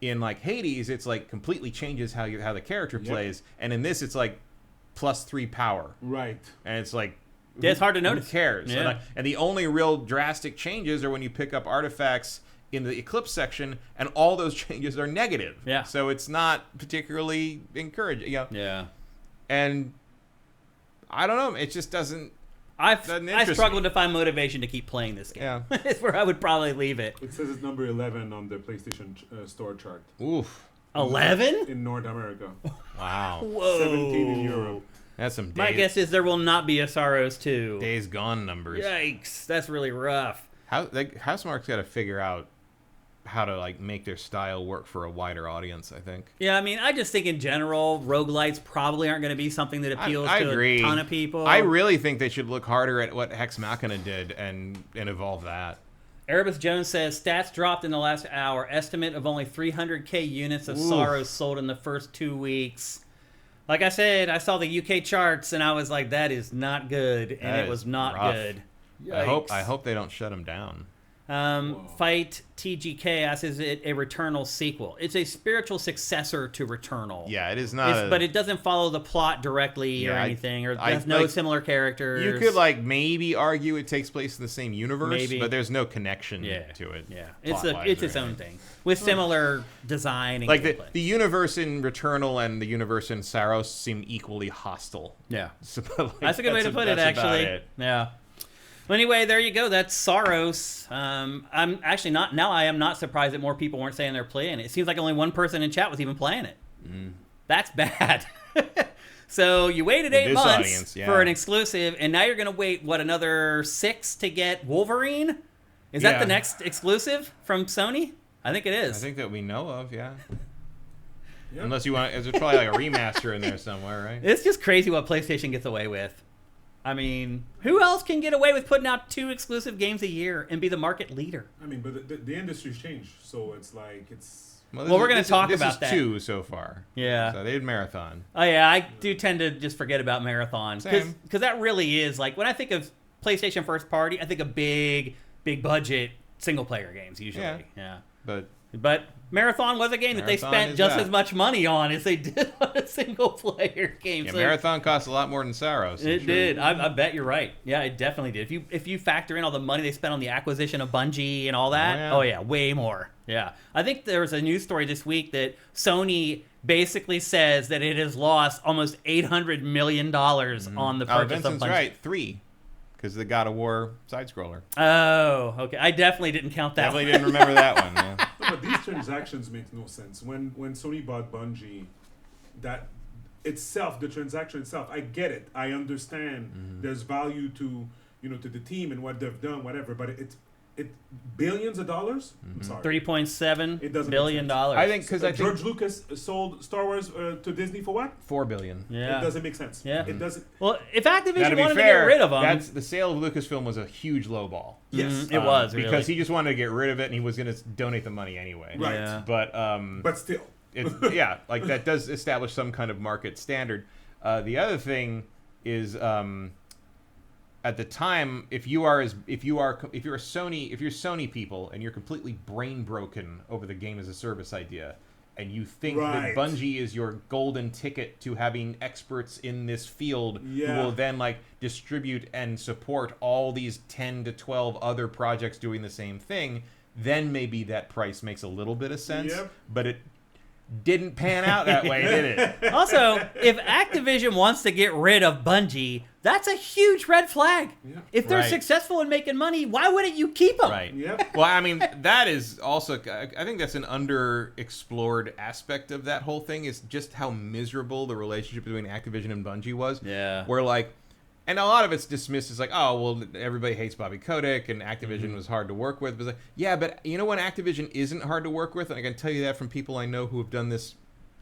in like Hades, it's like completely changes how the character plays, and in this, it's like +3 power, right? And it's like it's hard to notice. Who cares? Yeah. And the only real drastic changes are when you pick up artifacts in the Eclipse section, and all those changes are negative. Yeah. So it's not particularly encouraging. Yeah. And I don't know. It just doesn't. I struggled to find motivation to keep playing this game. Yeah. It's where I would probably leave it. It says it's number 11 on the PlayStation Store chart. Oof. 11? In North America. Wow. Whoa. 17 in Europe. That's some My guess is there will not be a Saros 2. Days Gone numbers. Yikes. That's really rough. Housemarque's got to figure out how to like make their style work for a wider audience, I think. Yeah, I mean, I just think in general, roguelites probably aren't going to be something that appeals to a ton of people. I really think they should look harder at what Hex Machina did and evolve that. Erebus Jones says, stats dropped in the last hour. Estimate of only 300k units of Saros sold in the first 2 weeks. Like I said, I saw the UK charts and I was like, that is not good, and That it was is not rough. good. I hope they don't shut them down. Fight TGK asks, is it a Returnal sequel? It's a spiritual successor to Returnal. Yeah, it is not. But it doesn't follow the plot directly or Yeah, anything, or I- there's no like, similar characters. You could like maybe argue it takes place in the same universe, Maybe. but there's no connection Yeah. to it. Yeah, plot-wise it's or its own anything. thing with similar design and Like gameplay. the universe in Returnal and the universe in Saros seem equally hostile. Yeah, So, like, that's a good way to put it. that's about Actually, it. yeah. Well, anyway, there you go. That's Saros. I'm actually not now. I am not surprised that more people weren't saying they're playing it. It seems like only one person in chat was even playing it. That's bad. So you waited With 8 this months audience, yeah. for an exclusive, and now you're going to wait another 6 to get Wolverine? Is that the Yeah. next exclusive from Sony? I think it I is. think that we know of, yeah. Yeah. Unless you want, there's probably like a remaster in there somewhere, right? It's just crazy what PlayStation gets away with. I mean, who else can get away with putting out 2 exclusive games a year and be the market leader? I mean, but the industry's changed, so it's like it's. Well, Well, we're gonna talk this about is that. 2 so far. Yeah. So they did Marathon. Oh yeah, I do tend to just forget about Marathon Same. because that really is like when I think of PlayStation first party, I think of big budget single player games usually. Yeah. But Marathon was a game that they Marathon spent is just that. as much money on as they did on a single player game. yeah, So Marathon costs a lot more than Saros. I'm it sure. did. I bet you're right. Yeah, it definitely did. If you factor in all the money they spent on the acquisition of Bungie and all that, Oh, oh yeah. yeah, way more. Yeah, I think there was a news story this week that Sony basically says that it has lost almost $800 million on the Oh, purchase Vincent's of Bungie. right. 3. Because the God of War side scroller. Oh, okay. I definitely didn't count that. Definitely one. didn't remember that one. Yeah. No, but these transactions make no sense. When Sony bought Bungie, that itself, the transaction itself, I get it. I understand. There's value to to the team and what they've done, whatever. But it billions of dollars. I'm sorry. $3.7 It doesn't billion. make sense. I think because I think George Lucas sold Star Wars to Disney for what? $4 billion. Yeah. It doesn't make sense. Yeah. It doesn't. Well, if Now, Activision to be wanted fair, to get rid of them, that's the sale of Lucasfilm was a huge lowball. Yes. it was really. Because he just wanted to get rid of it and he was going to donate the money anyway. Right. Yeah. But But still. yeah, like that does establish some kind of market standard. The other thing is at the time, if you're Sony people and you're completely brain broken over the game as a service idea, and you think Right. that Bungie is your golden ticket to having experts in this field who Yeah. will then like distribute and support all these 10 to 12 other projects doing the same thing, then maybe that price makes a little bit of sense. Yep. But it didn't pan out that way, did it? Also, if Activision wants to get rid of Bungie, that's a huge red flag. Yeah. If they're Right. successful in making money, why wouldn't you keep them? Right. Yep. Well, I mean, that is also, I think that's an underexplored aspect of that whole thing is just how miserable the relationship between Activision and Bungie was. Yeah. Where, like, and a lot of it's dismissed as like, oh, well, everybody hates Bobby Kotick and Activision was hard to work with. But it's like, yeah, but you know when Activision isn't hard to work with? And I can tell you that from people I know who have done this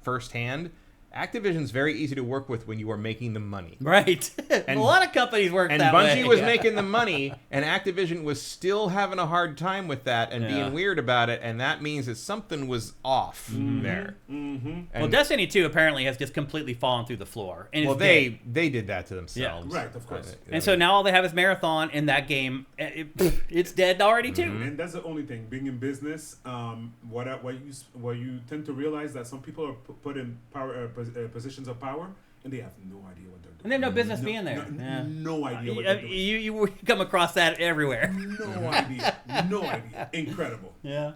firsthand. Activision's very easy to work with when you are making the money. Right. And- a lot of companies work And that Bungie way. was Yeah. making the money, and Activision was still having a hard time with that and Yeah. being weird about it, and that means that something was off there. Mm-hmm. Well, Destiny 2 apparently has just completely fallen through the floor. And Well, it's dead. they did that to themselves. Right, of course. And so now all they have is Marathon, and that game, it's dead already too. And that's the only thing. Being in business, what you tend to realize that some people are put in power positions of power, and they have no idea what they're doing. And they have no business being there. No, Yeah. no idea what they're doing. You come across that everywhere. No idea. No idea. Incredible. Yeah.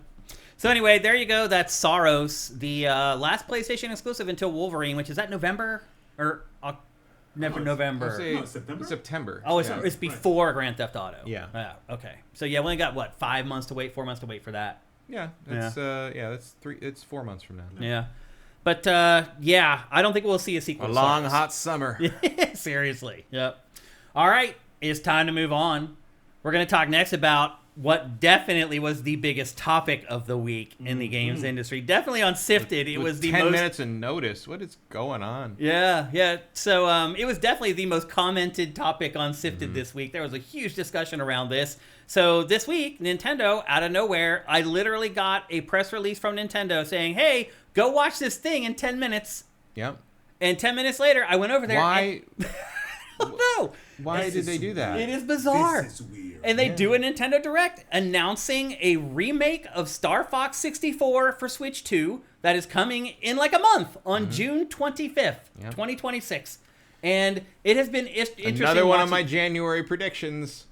So anyway, there you go. That's Saros, the last PlayStation exclusive until Wolverine, which is that November or November. I'll say No, September? September. Oh, it's, yeah. it's before Grand Theft Auto. Yeah. Okay. So yeah, we only got what 5 months to wait, 4 months to wait for that. Yeah, that's that's 4 months from now. Yeah. But yeah, I don't think we'll see a sequel. A to long Saros. hot summer. Seriously. Yep. All right, it's time to move on. We're going to talk next about what definitely was the biggest topic of the week in the games industry. Definitely on SIFTD, it With was the 10 most minutes of notice. What is going on? Yeah. So it was definitely the most commented topic on SIFTD this week. There was a huge discussion around this. So this week, Nintendo, out of nowhere, I literally got a press release from Nintendo saying, hey, go watch this thing in 10 minutes. Yep. And 10 minutes later, I went over there. Why? No. Why did they do that? It is bizarre. This is weird. And they do a Nintendo Direct announcing a remake of Star Fox 64 for Switch 2 that is coming in like a month on June 25th, 2026. And it has been interesting. Another one of my January predictions.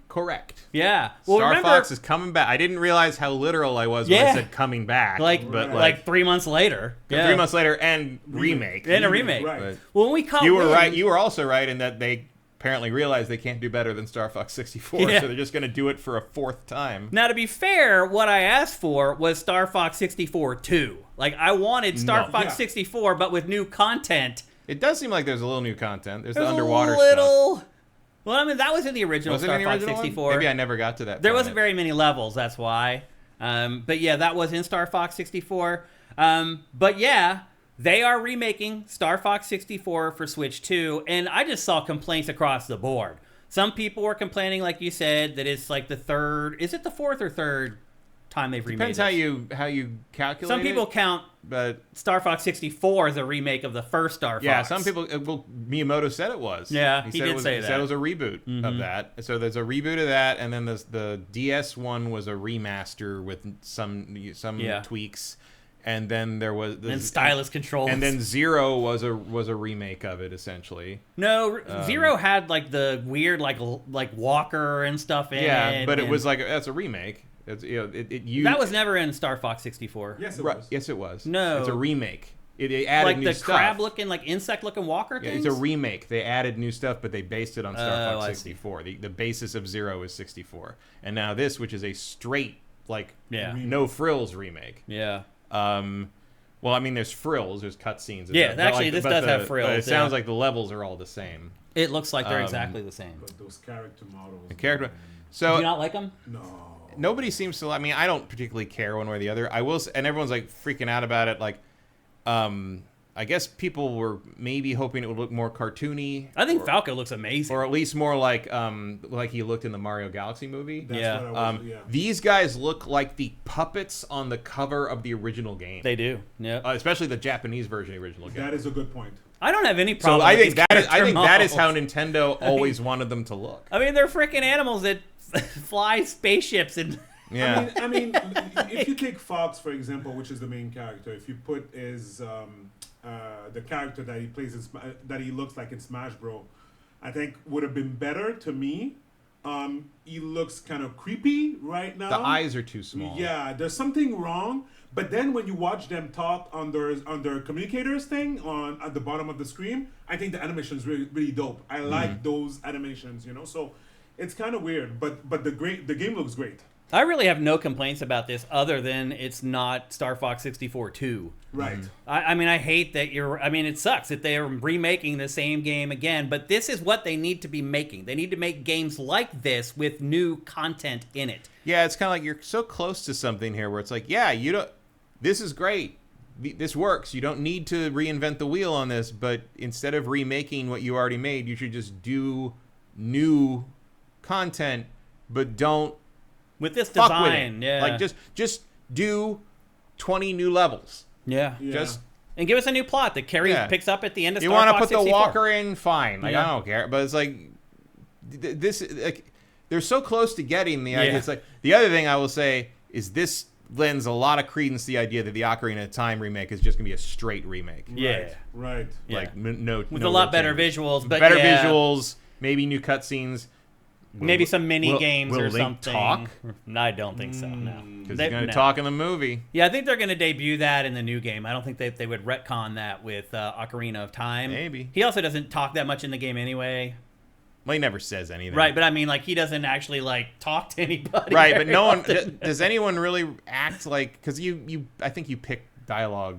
Correct. Yeah. Well, Star remember, Fox is coming back. I didn't realize how literal I was when I said coming back. Like 3 months later. 3 months later and remake. And a remake. Right. Well, when we caught You were right. You were also right in that they apparently realized they can't do better than Star Fox 64, Yeah. so they're just going to do it for a fourth time. Now, to be fair, what I asked for was Star Fox 64 2. Like, I wanted Star Fox 64, but with new content. It does seem like there's a little new content. There's the There's underwater a little... stuff. Well, I mean, that was in the original Was it Star in the Fox original 64. one? Maybe I never got to that. There planet. wasn't very many levels, that's why. But yeah, that was in Star Fox 64. But yeah, they are remaking Star Fox 64 for Switch 2, and I just saw complaints across the board. Some people were complaining, like you said, that it's like the third... Is it the fourth or third time they've remade Depends this? how you calculate Some people count but Star Fox 64 as a remake of the first Star Fox. yeah, some people. Well, Miyamoto said it was. Yeah, he he said did it was, say he that. said it was a reboot of that. So there's a reboot of that, and then the DS one was a remaster with some tweaks, and then there was And stylus controls. and then Zero was a remake of it essentially. No, Zero had like the weird like walker and stuff in it. Yeah, but it and was like that's a remake. It's, it used, that was never in Star Fox 64. Yes, it right, was. yes, it was. No. It's a remake. It added Like new the stuff. crab-looking, like insect-looking walker Yeah, things? it's a remake. They added new stuff, but they based it on Star Oh, Fox I 64. The basis of Zero is 64, and now this, which is a straight like no frills remake. Yeah. Well, I mean, there's frills, there's cutscenes. Yeah, actually, this does have frills, But it sounds yeah. like the levels are all the same. It looks like they're exactly the same. But those character models. The character. Do So you not like them? No. nobody seems to. I mean, I don't particularly care one way or the other. I will, and everyone's like freaking out about it. Like, I guess people were maybe hoping it would look more cartoony. I think Falco looks amazing. Or at least more like he looked in the Mario Galaxy movie. That's Yeah. what I was, These guys look like the puppets on the cover of the original game. They do. Yeah. Especially the Japanese version of the original game. That is a good point. I don't have any So problem I with think these that is how models. Nintendo always wanted them to look. I mean, they're freaking animals that fly spaceships and... Yeah. I mean, if you take Fox, for example, which is the main character, if you put his the character that he plays that he looks like in Smash Bros, I think would have been better to me. He looks kind of creepy right now. The eyes are too small. Yeah, there's something wrong. But then when you watch them talk on their communicators thing at the bottom of the screen, I think the animation is really, really dope. I like those animations, So it's kind of weird, but the game looks great. I really have no complaints about this other than it's not Star Fox 64 2. Right. I mean, I hate that it sucks that they're remaking the same game again, but this is what they need to be making. They need to make games like this with new content in it. Yeah, it's kind of like you're so close to something here where it's like, yeah, this is great. This works. You don't need to reinvent the wheel on this, but instead of remaking what you already made, you should just do new content, but don't With this fuck design, with it. yeah. Like just do 20 new levels. Yeah. Just And give us a new plot that Carrie picks up at the end of you Star want to Fox put 64. the walker in, fine. Like Yeah. I don't care, but it's like this. Like they're so close to getting the idea. Yeah. It's like the other thing I will say is this lends a lot of credence to the idea that the Ocarina of Time remake is just gonna be a straight remake. Yeah. Right. Like Yeah. no With no a lot real better changes. visuals, but better yeah. visuals, maybe new cutscenes. Maybe some mini games will or Link something. talk? No, I don't think so. No, Because he's going to talk in the movie. Yeah, I think they're going to debut that in the new game. I don't think they would retcon that with Ocarina of Time. Maybe. He also doesn't talk that much in the game anyway. Well, he never says anything. Right, but I mean, like, he doesn't actually talk to anybody. Right, but very no one often. does anyone really act like because I think you pick dialogue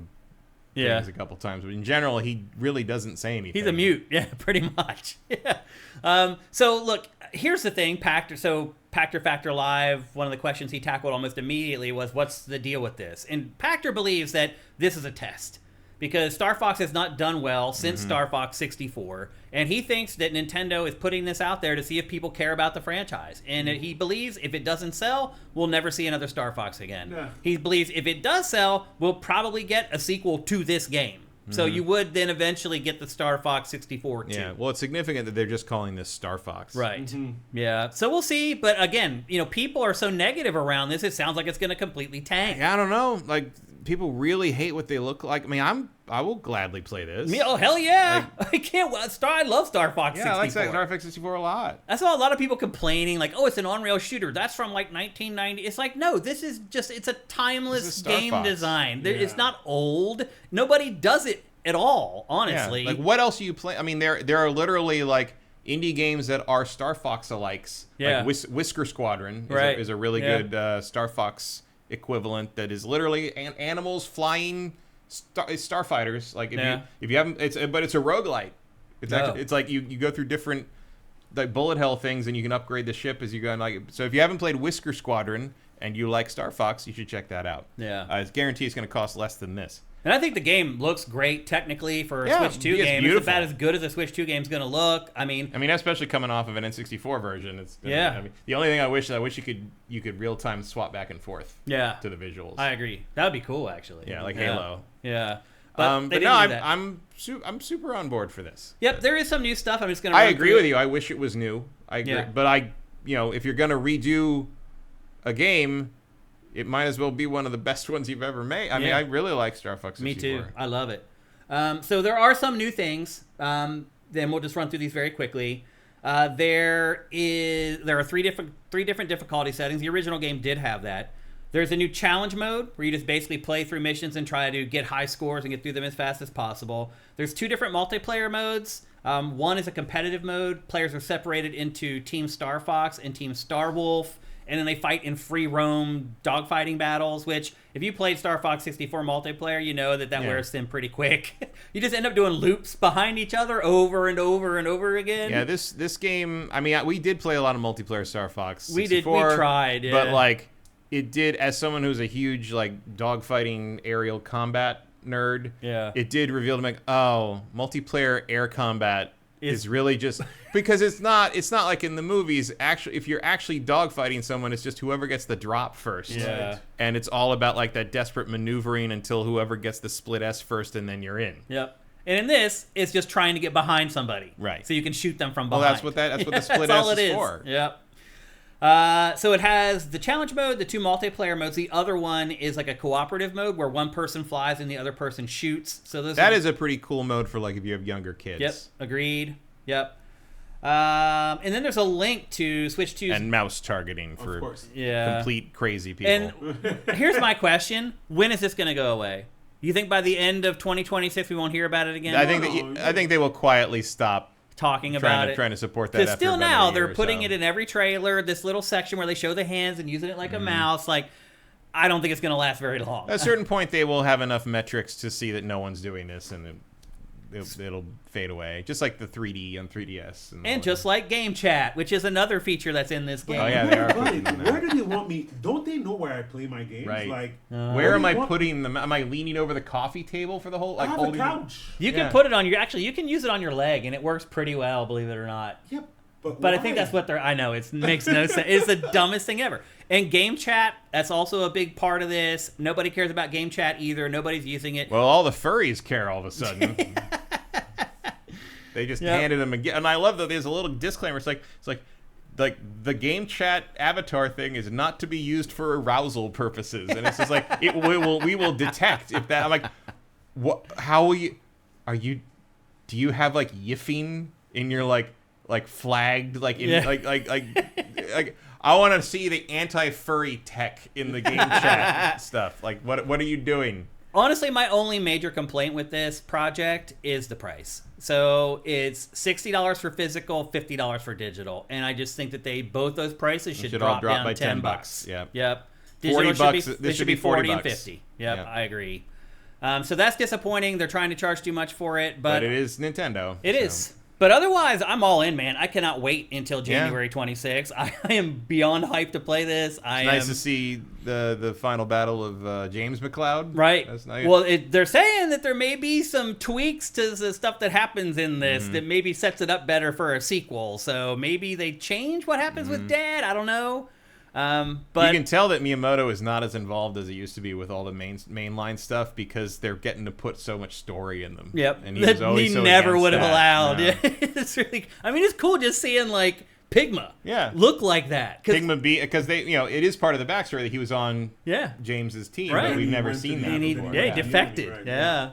things a couple times, but in general he really doesn't say anything. He's a mute, yeah, pretty much. Yeah. So look, here's the thing, Pactor. So Pactor Factor Live, one of the questions he tackled almost immediately was, "What's the deal with this?" And Pactor believes that this is a test because Star Fox has not done well since Star Fox 64, and he thinks that Nintendo is putting this out there to see if people care about the franchise. And he believes if it doesn't sell, we'll never see another Star Fox again. Yeah. He believes if it does sell, we'll probably get a sequel to this game. So you would then eventually get the Star Fox 64 too. Yeah, well, it's significant that they're just calling this Star Fox. Right. Yeah. So we'll see. But again, people are so negative around this. It sounds like it's going to completely tank. Yeah, I don't know. Like, people really hate what they look like. I mean, I will gladly play this. Oh, hell yeah. I love Star Fox 64. Yeah, I like Star Fox 64 a lot. I saw a lot of people complaining, like, oh, it's an on-rail shooter. That's from, like, 1990. It's like, no, this is just, it's a timeless game Fox. design. Yeah. It's not old. Nobody does it at all, honestly. Yeah. Like, what else are you playing? I mean, there are literally, like, indie games that are Star Fox-alikes. Yeah. Like Whisker Squadron is a really good Star Fox equivalent that is literally animals flying starfighters. Like, if you haven't, but it's a roguelite. It's actually, it's like you go through different like bullet hell things, and you can upgrade the ship as you go. And like, so if you haven't played Whisker Squadron and you like Star Fox, you should check that out. Yeah, I guarantee it's going to cost less than this. And I think the game looks great technically for a Switch 2 game. Beautiful. It's about as good as a Switch 2 game's going to look. I mean, especially coming off of an N64 version. The only thing I wish you could real time swap back and forth. Yeah. To the visuals. I agree. That would be cool, actually. Yeah, like Halo. Yeah. But no, I'm super on board for this. Yep, there is some new stuff. I'm just going to. I agree with you. I wish it was new. I agree, Yeah. but if you're going to redo a game, it might as well be one of the best ones you've ever made. I mean, I really like Star Fox 64. Me too. I love it. So there are some new things. Then we'll just run through these very quickly. There are three different difficulty settings. The original game did have that. There's a new challenge mode where you just basically play through missions and try to get high scores and get through them as fast as possible. There's 2 different multiplayer modes. One is a competitive mode. Players are separated into Team Star Fox and Team Star Wolf, and then they fight in free roam dogfighting battles, which if you played Star Fox 64 multiplayer, you know that wears thin pretty quick. You just end up doing loops behind each other over and over and over again. Yeah, this game, I mean, we did play a lot of multiplayer Star Fox 64. We tried, yeah. But like, it did, as someone who's a huge like dogfighting aerial combat nerd, it did reveal to me, multiplayer air combat is really just because it's not like in the movies. Actually, if you're actually dogfighting someone, it's just whoever gets the drop first. Yeah. And it's all about like that desperate maneuvering until whoever gets the split S first, and then you're in. Yep. And in this, it's just trying to get behind somebody. Right. So you can shoot them from behind. Well, that's what the split S is for. Yep. So it has the challenge mode, the 2 multiplayer modes. The other one is like a cooperative mode where one person flies and the other person shoots. So that is a pretty cool mode for like if you have younger kids. Yep, agreed. Yep. And then there's a link to Switch 2's and mouse targeting for complete crazy people. And here's my question: when is this going to go away? You think by the end of 2026 we won't hear about it again? I think they will quietly stop talking about trying to support that. Because still now they're putting it in every trailer. This little section where they show the hands and using it like a mouse. Like, I don't think it's going to last very long. At a certain point, they will have enough metrics to see that no one's doing this, and it'll fade away, just like the 3D on 3DS. And just like Game Chat, which is another feature that's in this game. Oh yeah, they are. Where do they want me? Don't they know where I play my games? Right. Like, where am I putting them? Am I leaning over the coffee table for the whole? Like, I have a couch. You can put it on your. Actually, you can use it on your leg, and it works pretty well. Believe it or not. Yep. But I think that's what they're. I know it makes no sense. It's the dumbest thing ever. And Game Chat, that's also a big part of this. Nobody cares about Game Chat either. Nobody's using it. Well, all the furries care all of a sudden. They just handed them again, and I love that there's a little disclaimer. It's like the Game Chat avatar thing is not to be used for arousal purposes, and it's just like we will detect if that. I'm like, what? How will you? Do you have like yiffing in your like flagged like in like I want to see the anti-furry tech in the Game Chat stuff. Like, what are you doing? Honestly, my only major complaint with this project is the price. So it's $60 for physical, $50 for digital, and I just think that both those prices should drop down by $10. Yep. Digital $40. This should be 40 and $40. 50. Yep, I agree. So that's disappointing. They're trying to charge too much for it, but it is Nintendo. It is. But otherwise, I'm all in, man. I cannot wait until January 26th. I am beyond hyped to play this. It's nice to see the final battle of James McCloud. Right. That's nice. Well, they're saying that there may be some tweaks to the stuff that happens in this that maybe sets it up better for a sequel. So maybe they change what happens with Dad. I don't know. But you can tell that Miyamoto is not as involved as he used to be with all the mainline stuff because they're getting to put so much story in them. Yep, and he was always so never against would have that. allowed. No. Yeah, it's really. I mean, it's cool just seeing like Pigma. Yeah. look like that. Pigma because they, it is part of the backstory that he was on Yeah, James's team, Right. but we've He never went to seen the- that and he before. defected. Right, Yeah.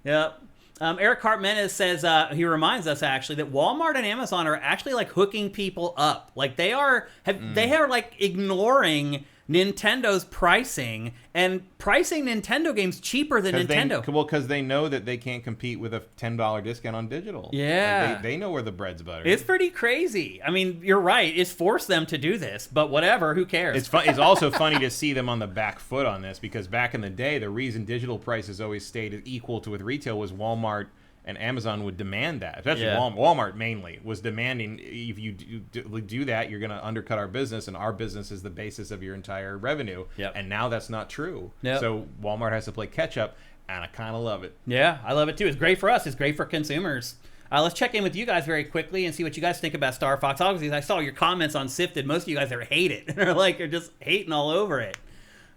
Yep. Eric Cartmenes says he reminds us actually that Walmart and Amazon are actually like hooking people up. Like they are like ignoring Nintendo's pricing and pricing Nintendo games cheaper than Nintendo. Because they know that they can't compete with a $10 discount on digital. Yeah. Like, they know where the bread's buttered. It's pretty crazy. I mean, you're right. It's forced them to do this, but whatever. Who cares? It's also funny to see them on the back foot on this because back in the day, the reason digital prices always stayed equal to with retail was Walmart and Amazon would demand that. Especially Yeah. Walmart mainly was demanding if you do that, you're going to undercut our business, and our business is the basis of your entire revenue. Yep. And now that's not true. Yep. So Walmart has to play catch up, and I kind of love it. Yeah, I love it too. It's great for us. It's great for consumers. Let's check in with you guys very quickly and see what you guys think about Star Fox. Obviously, I saw your comments on Sifted. Most of you guys hate it. They're just hating all over it.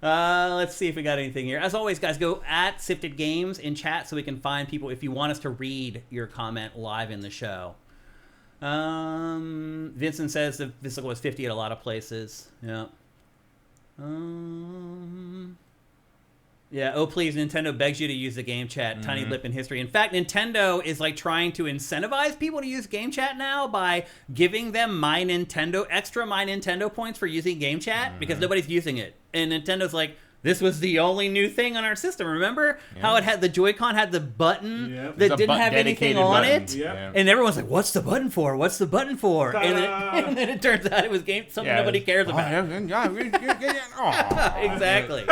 Let's see if we got anything here. As always, guys, go at Sifted Games in chat so we can find people if you want us to read your comment live in the show. Vincent says the physical was 50 at a lot of places. Yeah. Yeah, oh please, Nintendo begs you to use the game chat. Tiny blip in history. In fact, Nintendo is like trying to incentivize people to use game chat now by giving them extra My Nintendo points for using game chat because nobody's using it. And Nintendo's like, this was the only new thing on our system. Remember how it had the Joy-Con had the button Yep. that It's a didn't have anything dedicated on button. it? Yeah. And everyone's like, what's the button for? What's the button for? Ta-da! And then it turns out it was something nobody cares about. Exactly.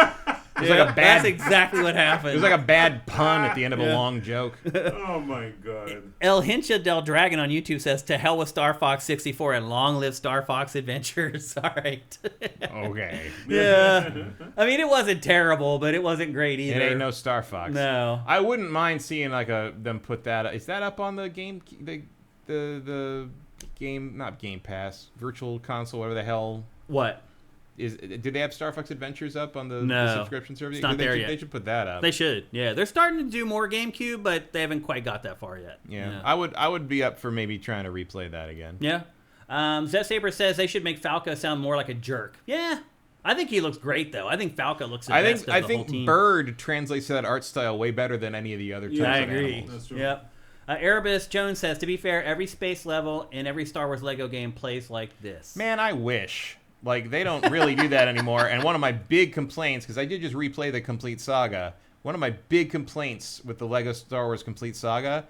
It was like a bad. That's exactly what happened. It was like a bad pun at the end of a long joke. Oh my god. El Hincha del Dragon on YouTube says, to hell with Star Fox 64 and long live Star Fox Adventures. All right. Okay. Yeah. I mean, it wasn't terrible, but it wasn't great either. It ain't no Star Fox. No. I wouldn't mind seeing like them put that. Is that up on the game? The game, not Game Pass, Virtual Console, whatever the hell. What? Did they have Star Fox Adventures up on the subscription service? It's not there yet. They should put that up. They should. Yeah. They're starting to do more GameCube, but they haven't quite got that far yet. Yeah. I would be up for maybe trying to replay that again. Yeah. Zet Saber says they should make Falco sound more like a jerk. Yeah. I think he looks great, though. I think Falco looks the best of the I whole think team. Bird translates to that art style way better than any of the other types Yeah, I of agree. animals. That's true. Yep. Erebus Jones says, to be fair, every space level in every Star Wars Lego game plays like this. Man, I wish. Like, they don't really do that anymore. And one of my big complaints, because I did just replay the Complete Saga, one of my big complaints with the Lego Star Wars Complete Saga,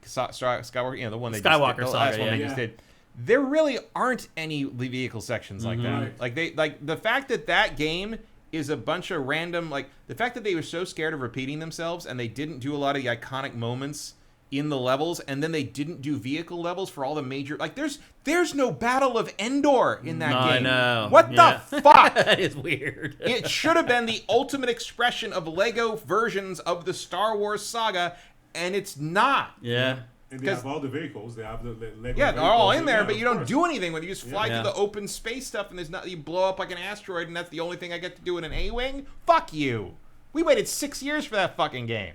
Skywalker, the one they Skywalker just did, the Saga, last one yeah. they just did, there really aren't any vehicle sections like that. Right. Like the fact that game is a bunch of random, like the fact that they were so scared of repeating themselves and they didn't do a lot of the iconic moments in the levels, and then they didn't do vehicle levels for all the major, like there's no Battle of Endor in that game. I know. What Yeah. the fuck? That is weird. It should have been the ultimate expression of Lego versions of the Star Wars saga, and it's not. Yeah. And they 'Cause- have all the vehicles. They have the Lego Yeah, they're all vehicles, in there, yeah, but you of don't course. do anything when you just fly Yeah. through the open space stuff, and there's not, you blow up like an asteroid, and that's the only thing I get to do in an A-wing. Fuck you. We waited 6 years for that fucking game.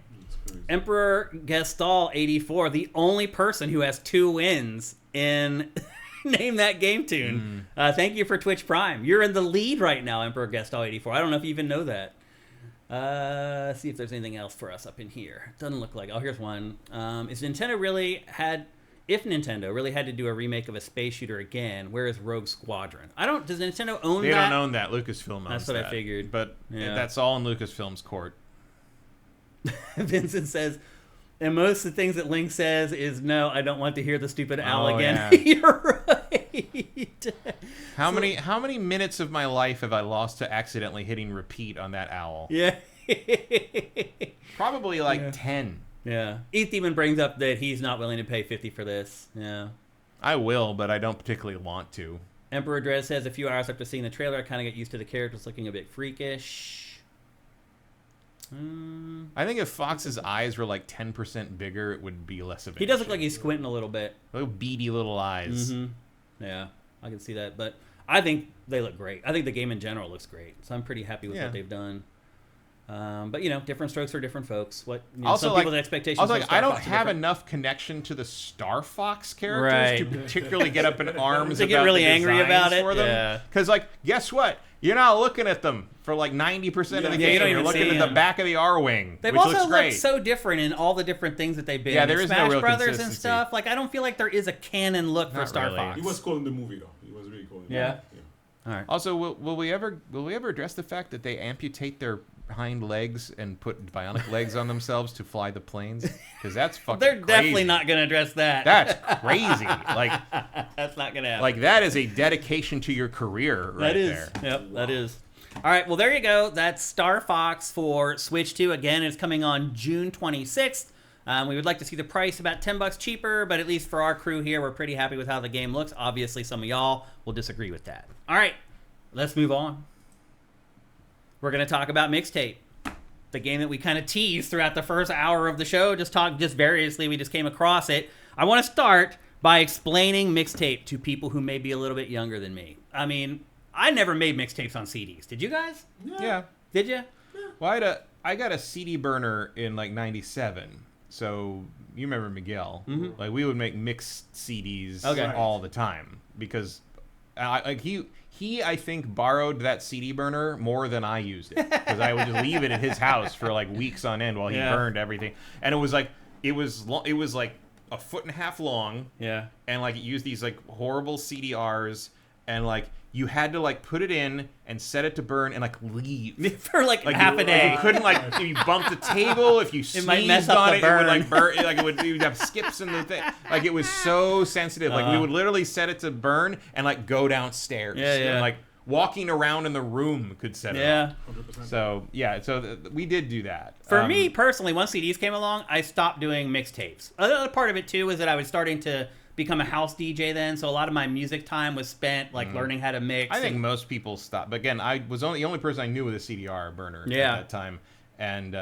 Emperor Gestal 84, the only person who has 2 wins in Name That Game Tune. Thank you for Twitch Prime. You're in the lead right now, Emperor Gestal 84. I don't know if you even know that. Let's see if there's anything else for us up in here. Doesn't look like. Oh, here's one. If Nintendo really had to do a remake of a space shooter again, where is Rogue Squadron? Does Nintendo own They that? don't own that. Lucasfilm owns That's what I that. figured. But Yeah. that's all in Lucasfilm's court. Vincent says, and most of the things that Link says is, no, I don't want to hear the stupid owl Oh, again. yeah. You're right. How many minutes of my life have I lost to accidentally hitting repeat on that owl? Yeah. Probably like 10. Yeah. Demon brings up that he's not willing to pay 50 for this. Yeah. I will, but I don't particularly want to. Emperor Dread says, a few hours after seeing the trailer, I kind of get used to the characters looking a bit freakish. I think if Fox's eyes were like 10% bigger, it would be less of an He does look issue. like he's squinting a little bit. Little beady little eyes. Mm-hmm. Yeah, I can see that. But I think they look great. I think the game in general looks great. So I'm pretty happy with Yeah. what they've done. But different strokes for different folks. What Also, some people's expectations. Also, for like, Star I don't Fox are have different. enough connection to the Star Fox characters to particularly get up in arms To about get really the angry designs about it? for them. Yeah. Because, like, guess what? You're not looking at them for like 90% of the Yeah, you game. don't You're even looking see at the them. back of the R-wing, They've which also looks looked great. so different in all the different things that they've been. Yeah, in there is no Smash real Brothers and consistency. stuff. Like I don't feel like there is a canon look for Not Star really. Fox. He was cool in the movie though. He was really cool. In the Yeah. movie. All right. Also, will we ever address the fact that they amputate their hind legs and put bionic legs on themselves to fly the planes? Because that's fucking They're crazy. definitely not going to address that. That's crazy. Like That's not going to happen. Like that is a dedication to your career right That is. there. Yep, that is. All right, well, there you go. That's Star Fox for Switch 2. Again, it's coming on June 26th. We would like to see the price about $10 cheaper, but at least for our crew here, we're pretty happy with how the game looks. Obviously, some of y'all will disagree with that. All right, let's move on. We're going to talk about Mixtape, the game that we kind of teased throughout the first hour of the show. Just variously, we just came across it. I want to start by explaining Mixtape to people who may be a little bit younger than me. I mean, I never made mixtapes on CDs. Did you guys? Yeah. Did you? Well, I got a CD burner in like '97. So you remember Miguel? Mhm. Like we would make mixed CDs Okay. all the time because he I think borrowed that CD burner more than I used it because I would just leave it at his house for like weeks on end while he Yeah. burned everything, and it was like it was like a foot and a half long, Yeah. and like it used these like horrible CDRs, and like you had to like put it in and set it to burn and like leave. For like Like half a day. You couldn't like if you bumped the table, if you sneezed might mess up on the it, it would burn. like burn. Like you'd have skips in the thing. Like it was so sensitive. Like we would literally set it to burn and like go downstairs. Yeah, yeah. And like walking around in the room could set it. Yeah. Up. 100%. So yeah, we did do that. For me personally, once CDs came along, I stopped doing mixtapes. Another part of it too is that I was starting to become a house DJ then, so a lot of my music time was spent like learning how to mix. I think and- most people stopped. But again, I was the only person I knew with a CDR burner at that time. And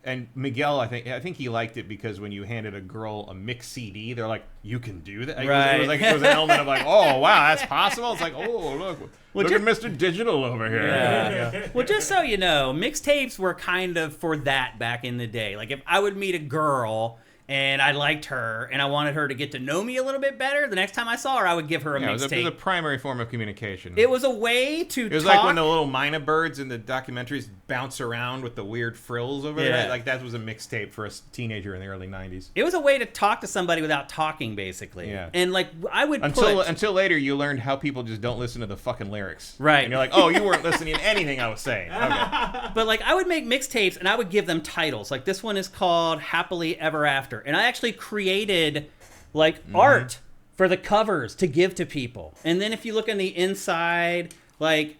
and Miguel, I think he liked it because when you handed a girl a mixed CD, they're like, "You can do that." Right. It was an element of like, "Oh wow, that's possible." It's like, "Oh look just- at Mr. Digital over here." Yeah. Well, just so you know, mixtapes were kind of for that back in the day. Like if I would meet a girl and I liked her and I wanted her to get to know me a little bit better, the next time I saw her, I would give her a Yeah, it was a mixtape. primary form of communication. It was a way to It was talk. like when the little mynah birds in the documentaries bounce around with the weird frills over Yeah. there. Like that was a mixtape for a teenager in the early '90s. It was a way to talk to somebody without talking, basically. Yeah. And like I would Until later, you learned how people just don't listen to the fucking lyrics. Right. And you're like, oh, you weren't listening to anything I was saying. Okay. But like I would make mixtapes and I would give them titles. Like this one is called Happily Ever After. And I actually created like art for the covers to give to people. And then if you look on the inside, like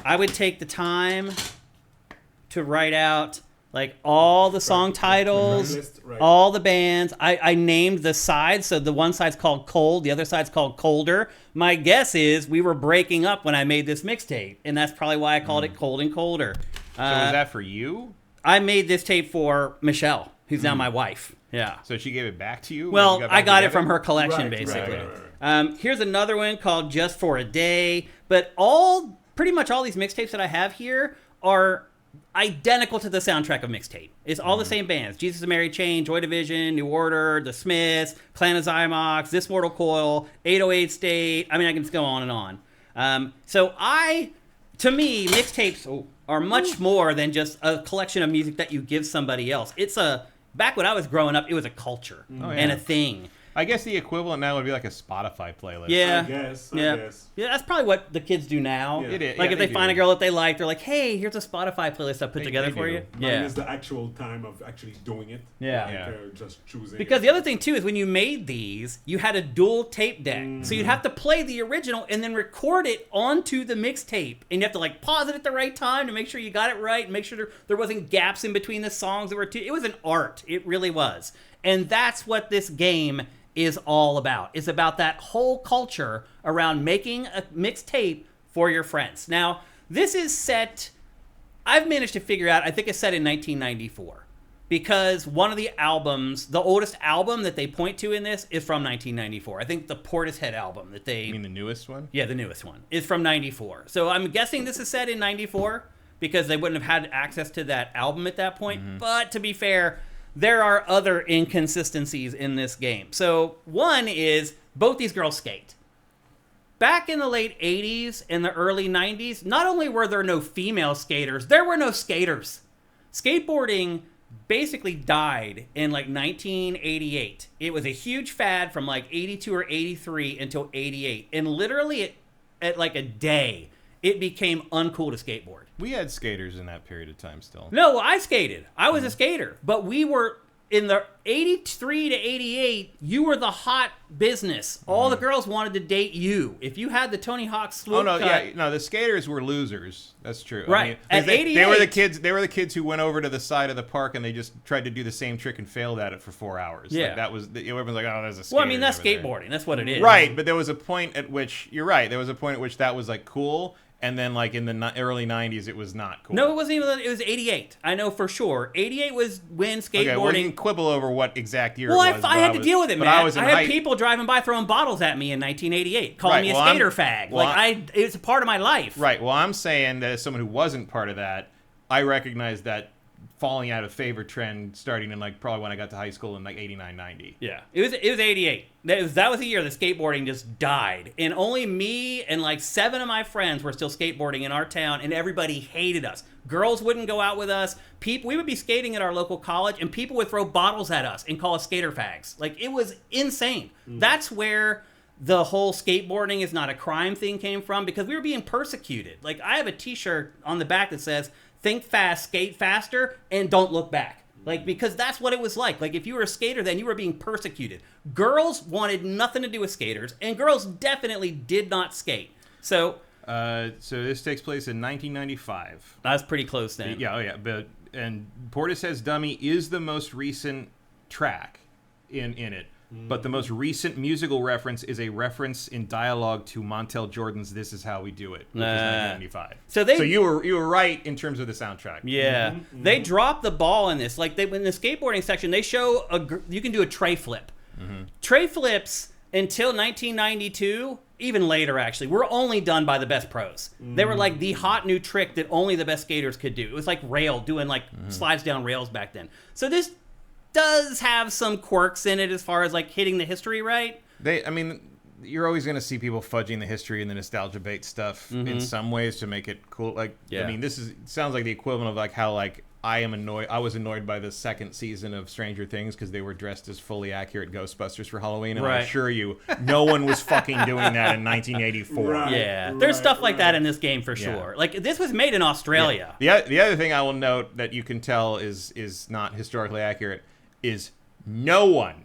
I would take the time to write out like all the song titles, list, right. all the bands. I named the sides. So the one side's called Cold, the other side's called Colder. My guess is we were breaking up when I made this mixtape. And that's probably why I called it Cold and Colder. So was that for you? I made this tape for Michelle, who's now my wife. Yeah. So she gave it back to you? Well, when you I back got it together? from her collection, Right, basically. right. Here's another one called Just for a Day. But pretty much all these mixtapes that I have here are identical to the soundtrack of Mixtape. It's all the same bands. Jesus and Mary Chain, Joy Division, New Order, The Smiths, Clan of Zymox, This Mortal Coil, 808 State. I mean, I can just go on and on. To me, mixtapes are much more than just a collection of music that you give somebody else. Back when I was growing up, it was a culture and a thing. I guess the equivalent now would be like a Spotify playlist. Yeah. I guess. Yeah, that's probably what the kids do now. Yeah. It is. Like Yeah, if they do. find a girl that they like, they're like, "Hey, here's a Spotify playlist I put together they for do. you." Mine is the actual time of actually doing it. Yeah. Like, Yeah. just choosing. Because it. the other thing too is when you made these, you had a dual tape deck, so you'd have to play the original and then record it onto the mixtape, and you have to like pause it at the right time to make sure you got it right and make sure there wasn't gaps in between the songs that were too. It was an art. It really was, and that's what this game is all about. It's about that whole culture around making a mixtape for your friends. Now, this is set, I've managed to figure out, I think it's set in 1994. because one of the albums, the oldest album that they point to in this is from 1994. I think the Portishead album that they... You mean the newest one? Yeah, the newest one is from 94. So I'm guessing this is set in 94 because they wouldn't have had access to that album at that point. But to be fair, there are other inconsistencies in this game. So one is both these girls skate. Back in the late 80s and the early 90s, not only were there no female skaters, there were no skaters. Skateboarding basically died in like 1988. It was a huge fad from like 82 or 83 until 88. And literally at like a day, it became uncool to skateboard. We had skaters in that period of time still. No, I skated. I was a skater. But we were in the 83 to 88, you were the hot business. All the girls wanted to date you. If you had the Tony Hawk swoop the skaters were losers. That's true. Right. I mean, At 88, they were the kids. They were the kids who went over to the side of the park and they just tried to do the same trick and failed at it for 4 hours. Yeah. Like that was everyone's like, oh, there's a skater. Well, I mean, that's over there. skateboarding. That's what it is. Right, but there was a point at which you're right. There was a point at which that was like cool. And then, like, in the early 90s, it was not cool. No, it wasn't even. It was 88. I know for sure. 88 was when skateboarding... Okay, well, you can quibble over what exact year well, it was. I had to deal with it, man. I had people driving by throwing bottles at me in 1988, calling me a skater fag. It was a part of my life. Right, well, I'm saying that as someone who wasn't part of that, I recognize that falling out of favor trend starting in, like, probably when I got to high school in, like, 89, 90. Yeah, it was 88. That was the year the skateboarding just died. And only me and, like, 7 of my friends were still skateboarding in our town, and everybody hated us. Girls wouldn't go out with us. We would be skating at our local college, and people would throw bottles at us and call us skater fags. Like, it was insane. That's where the whole skateboarding is not a crime thing came from, because we were being persecuted. Like, I have a t-shirt on the back that says, think fast, skate faster, and don't look back. Like, because that's what it was like. Like, if you were a skater, then you were being persecuted. Girls wanted nothing to do with skaters, and girls definitely did not skate. So this takes place in 1995. That's pretty close then. Yeah, and Portishead's Dummy is the most recent track in it. But the most recent musical reference is a reference in dialogue to Montel Jordan's "This Is How We Do It," which is 1995. So you were right in terms of the soundtrack. Yeah, they dropped the ball in this. Like in the skateboarding section, they show you can do a tray flip. Tray flips until 1992, even later actually, were only done by the best pros. They were like the hot new trick that only the best skaters could do. It was like doing like slides down rails back then. So this does have some quirks in it as far as like hitting the history right. You're always going to see people fudging the history and the nostalgia bait stuff in some ways to make it cool. Like, yeah. I mean, sounds like the equivalent of like how like I was annoyed by the second season of Stranger Things because they were dressed as fully accurate Ghostbusters for Halloween, and I assure you, no one was fucking doing that in 1984. There's stuff like that in this game for sure. Like, this was made in Australia. Yeah. The other thing I will note that you can tell is not historically accurate is no one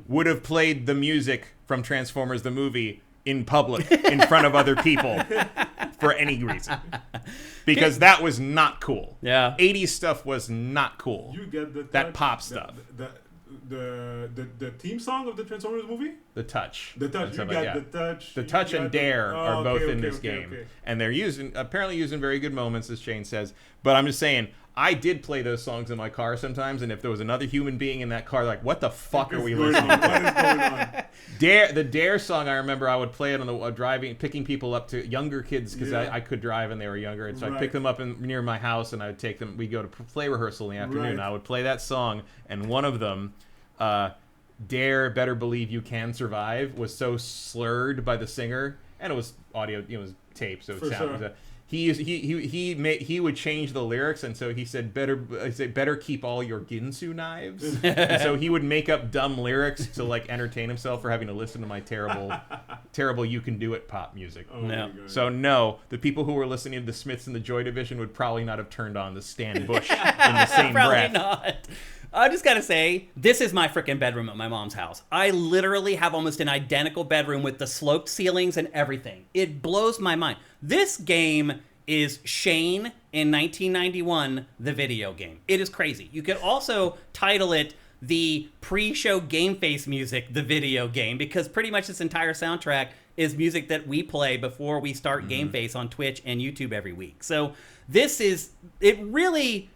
would have played the music from Transformers the movie in public in front of other people for any reason. Because that was not cool. Yeah. 80s stuff was not cool. You get that pop stuff. The theme song of the Transformers movie? The Touch. The Touch. You got the Touch. The Touch and Dare are both in this game. Okay. And they're apparently using very good moments, as Shane says. But I'm just saying, I did play those songs in my car sometimes, and if there was another human being in that car, like, what the fuck are we listening to? What is going on? The Dare song, I remember I would play it on the driving, picking people up to younger kids, because I could drive and they were younger, and so I'd pick them up near my house, and I would take them, we'd go to play rehearsal in the afternoon, and I would play that song, and one of them, Dare, Better Believe You Can Survive, was so slurred by the singer, and it was audio, it was tape, so it sounded... Sure. He would change the lyrics, and so he said better keep all your Ginsu knives. And so he would make up dumb lyrics to like entertain himself for having to listen to my terrible You Can Do It pop music. So no, the people who were listening to the Smiths and the Joy Division would probably not have turned on the Stan Bush in the same breath. Probably not. I just gotta say, this is my freaking bedroom at my mom's house. I literally have almost an identical bedroom with the sloped ceilings and everything. It blows my mind. This game is Shane in 1991, the video game. It is crazy. You could also title it the pre-show GameFace music, the video game, because pretty much this entire soundtrack is music that we play before we start GameFace on Twitch and YouTube every week. So it really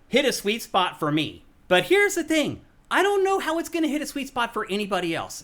hit a sweet spot for me. But here's the thing. I don't know how it's going to hit a sweet spot for anybody else.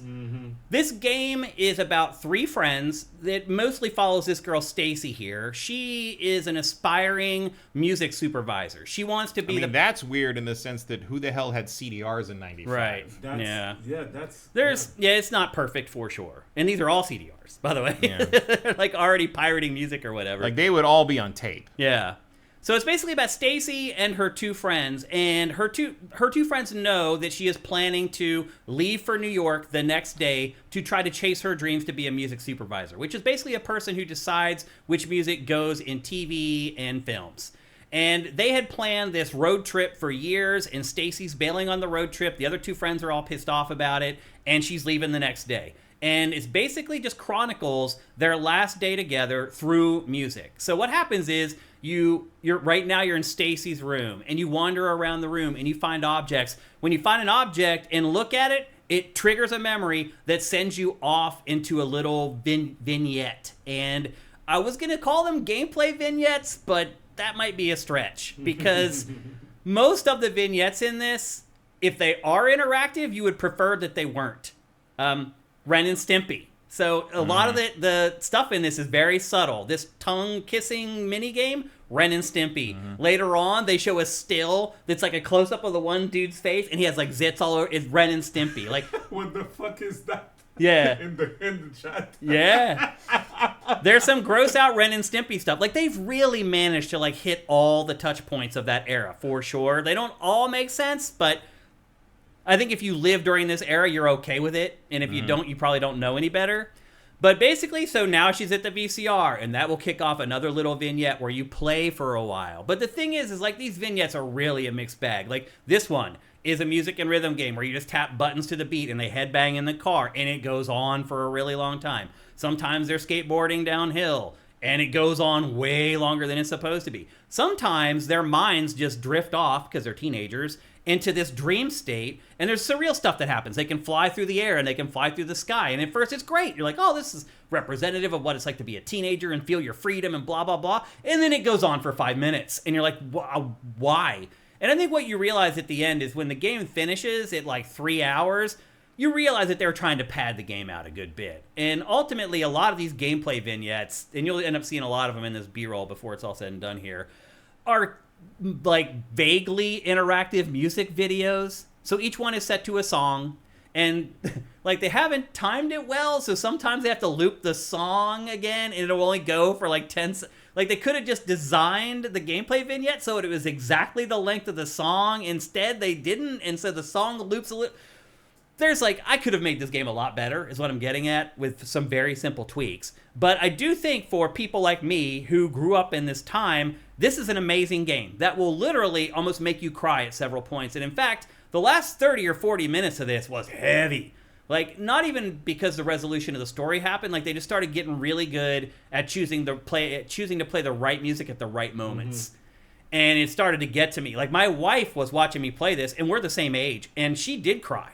This game is about 3 friends that mostly follows this girl, Stacy here. She is an aspiring music supervisor. She wants to be that's weird in the sense that who the hell had CDRs in 95? Right. Yeah, that's... It's not perfect for sure. And these are all CDRs, by the way. Yeah. Like already pirating music or whatever. Like they would all be on tape. Yeah. So it's basically about Stacy and her 2 friends, and her two friends know that she is planning to leave for New York the next day to try to chase her dreams to be a music supervisor, which is basically a person who decides which music goes in TV and films. And they had planned this road trip for years, and Stacy's bailing on the road trip. The other 2 friends are all pissed off about it, and she's leaving the next day. And it's basically just chronicles their last day together through music. So what happens is you're right now you're in Stacy's room and you wander around the room and you find objects. When you find an object and look at it, it triggers a memory that sends you off into a little vignette. And I was going to call them gameplay vignettes, but that might be a stretch because most of the vignettes in this, if they are interactive, you would prefer that they weren't. Ren and Stimpy. So a lot of the stuff in this is very subtle. This tongue-kissing minigame, Ren and Stimpy. Later on, they show a still that's like a close-up of the one dude's face, and he has like zits all over. It's Ren and Stimpy. Like, what the fuck is that? Yeah. in the chat. Yeah. There's some gross out Ren and Stimpy stuff. Like, they've really managed to like hit all the touch points of that era, for sure. They don't all make sense, but I think if you live during this era, you're okay with it. And if you don't, you probably don't know any better. But basically, so now she's at the VCR, and that will kick off another little vignette where you play for a while. But the thing is like these vignettes are really a mixed bag. Like this one is a music and rhythm game where you just tap buttons to the beat and they headbang in the car, and it goes on for a really long time. Sometimes they're skateboarding downhill, and it goes on way longer than it's supposed to be. Sometimes their minds just drift off, because they're teenagers, into this dream state, and there's surreal stuff that happens. They can fly through the air, and they can fly through the sky, and at first it's great. You're like, oh, this is representative of what it's like to be a teenager and feel your freedom and blah, blah, blah. And then it goes on for 5 minutes, and you're like, wow, why? And I think what you realize at the end is when the game finishes at like 3 hours, you realize that they're trying to pad the game out a good bit. And ultimately, a lot of these gameplay vignettes, and you'll end up seeing a lot of them in this B-roll before it's all said and done here, are like vaguely interactive music videos. So each one is set to a song, and like they haven't timed it well, so sometimes they have to loop the song again, and it'll only go for like 10 like they could have just designed the gameplay vignette so it was exactly the length of the song. Instead they didn't, and so the song loops a little. There's like, I could have made this game a lot better, is what I'm getting at, with some very simple tweaks. But I do think for people like me who grew up in this time, this is an amazing game that will literally almost make you cry at several points. And in fact, the last 30 or 40 minutes of this was heavy. Like, not even because the resolution of the story happened, like they just started getting really good at choosing to play the right music at the right moments. And it started to get to me. Like, my wife was watching me play this, and we're the same age, and she did cry.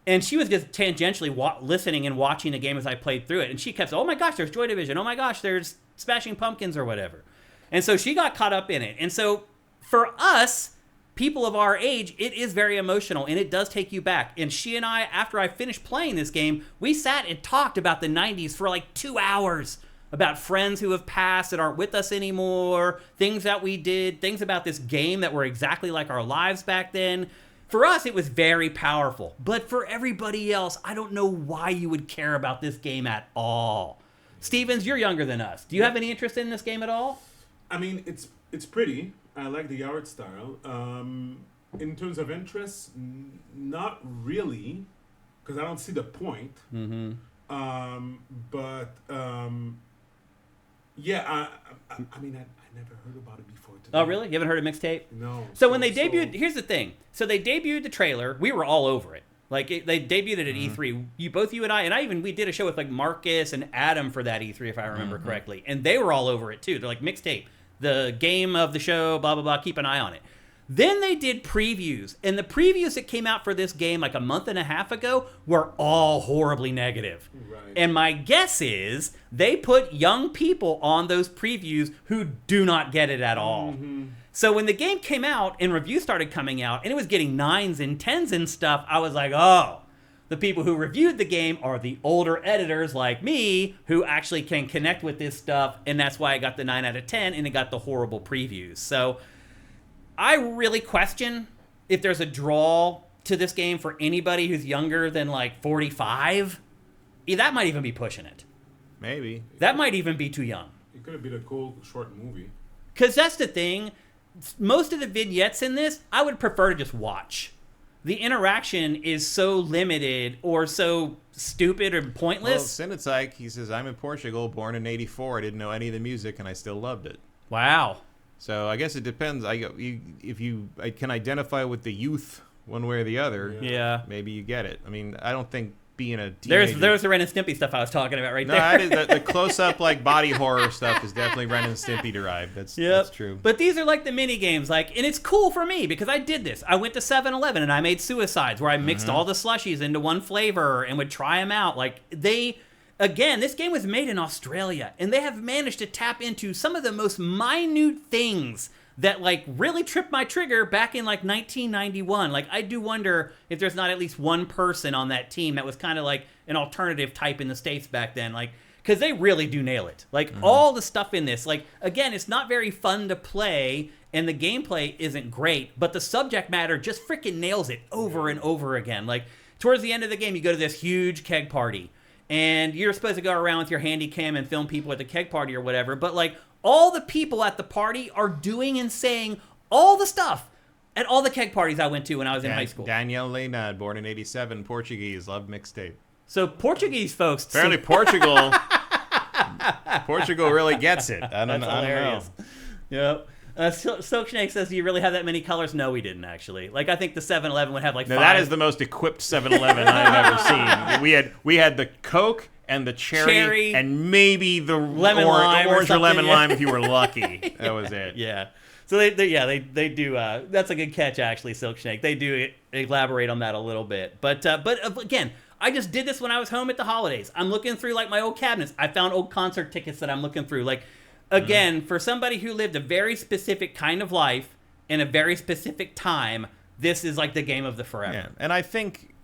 And she was just tangentially listening and watching the game as I played through it. And she kept saying, oh my gosh, there's Joy Division. Oh my gosh, there's Smashing Pumpkins or whatever. And so she got caught up in it. And so for us, people of our age, it is very emotional, and it does take you back. And she and I, after I finished playing this game, we sat and talked about the 90s for like 2 hours. About friends who have passed that aren't with us anymore, things that we did, things about this game that were exactly like our lives back then. For us, it was very powerful. But for everybody else, I don't know why you would care about this game at all. Stevens, you're younger than us. Do you have any interest in this game at all? I mean, it's pretty. I like the art style. In terms of interest, not really, because I don't see the point. Yeah, I mean, I never heard about it before today. Oh, really? You haven't heard of Mixtape? No. So when they debuted, here's the thing. So they debuted the trailer. We were all over it. Like, they debuted it at E3. You and I, we did a show with like Marcus and Adam for that E3, if I remember correctly. And they were all over it too. They're like, Mixtape, the game of the show, blah, blah, blah, keep an eye on it. Then they did previews, and the previews that came out for this game like a month and a half ago were all horribly negative. Right. And my guess is they put young people on those previews who do not get it at all. So when the game came out and reviews started coming out and it was getting 9s and 10s and stuff, I was like, oh, the people who reviewed the game are the older editors like me who actually can connect with this stuff, and that's why I got the 9 out of 10 and it got the horrible previews. So I really question if there's a draw to this game for anybody who's younger than like 45. Yeah, that might even be pushing it. Maybe. That might even be too young. It could have been a cool short movie. Because that's the thing. Most of the vignettes in this, I would prefer to just watch. The interaction is so limited or so stupid or pointless. Well, Sinitsike, he says, I'm in Portugal, born in '84. I didn't know any of the music, and I still loved it. Wow. So I guess it depends. If you can identify with the youth one way or the other, Yeah. maybe you get it. I mean, I don't think being a teenager... There's the Ren and Stimpy stuff I was talking about right there. That is, the close-up like body horror stuff is definitely Ren and Stimpy derived. That's true. But these are like the mini games, like, and it's cool for me because I did this. I went to 7-Eleven and I made suicides where I mixed all the slushies into one flavor and would try them out. Like again, this game was made in Australia and they have managed to tap into some of the most minute things that like really tripped my trigger back in like 1991. Like I do wonder if there's not at least one person on that team that was kind of like an alternative type in the States back then. Like, because they really do nail it. Like all the stuff in this, like again, it's not very fun to play and the gameplay isn't great, but the subject matter just freaking nails it over and over again. Like towards the end of the game, you go to this huge keg party and you're supposed to go around with your handy cam and film people at the keg party or whatever. But like all the people at the party are doing and saying all the stuff at all the keg parties I went to when I was in high school. Daniel Leonard, born in '87, Portuguese, loved Mixtape. So Portuguese folks. Apparently Portugal really gets it. I don't know. Yep. Silk Snake says, do you really have that many colors? No, we didn't actually. Like I think the 7-Eleven would have like 5. That is the most equipped 7-Eleven I've ever seen. We had the Coke and the cherry and maybe the lemon lime orange or lemon lime if you were lucky. That was it. Yeah. So they do. That's a good catch, actually, Silk Snake. They do elaborate on that a little bit. But again, I just did this when I was home at the holidays. I'm looking through like my old cabinets. I found old concert tickets that I'm looking through. Like, again, for somebody who lived a very specific kind of life in a very specific time, this is like the game of the forever. Yeah. And I think,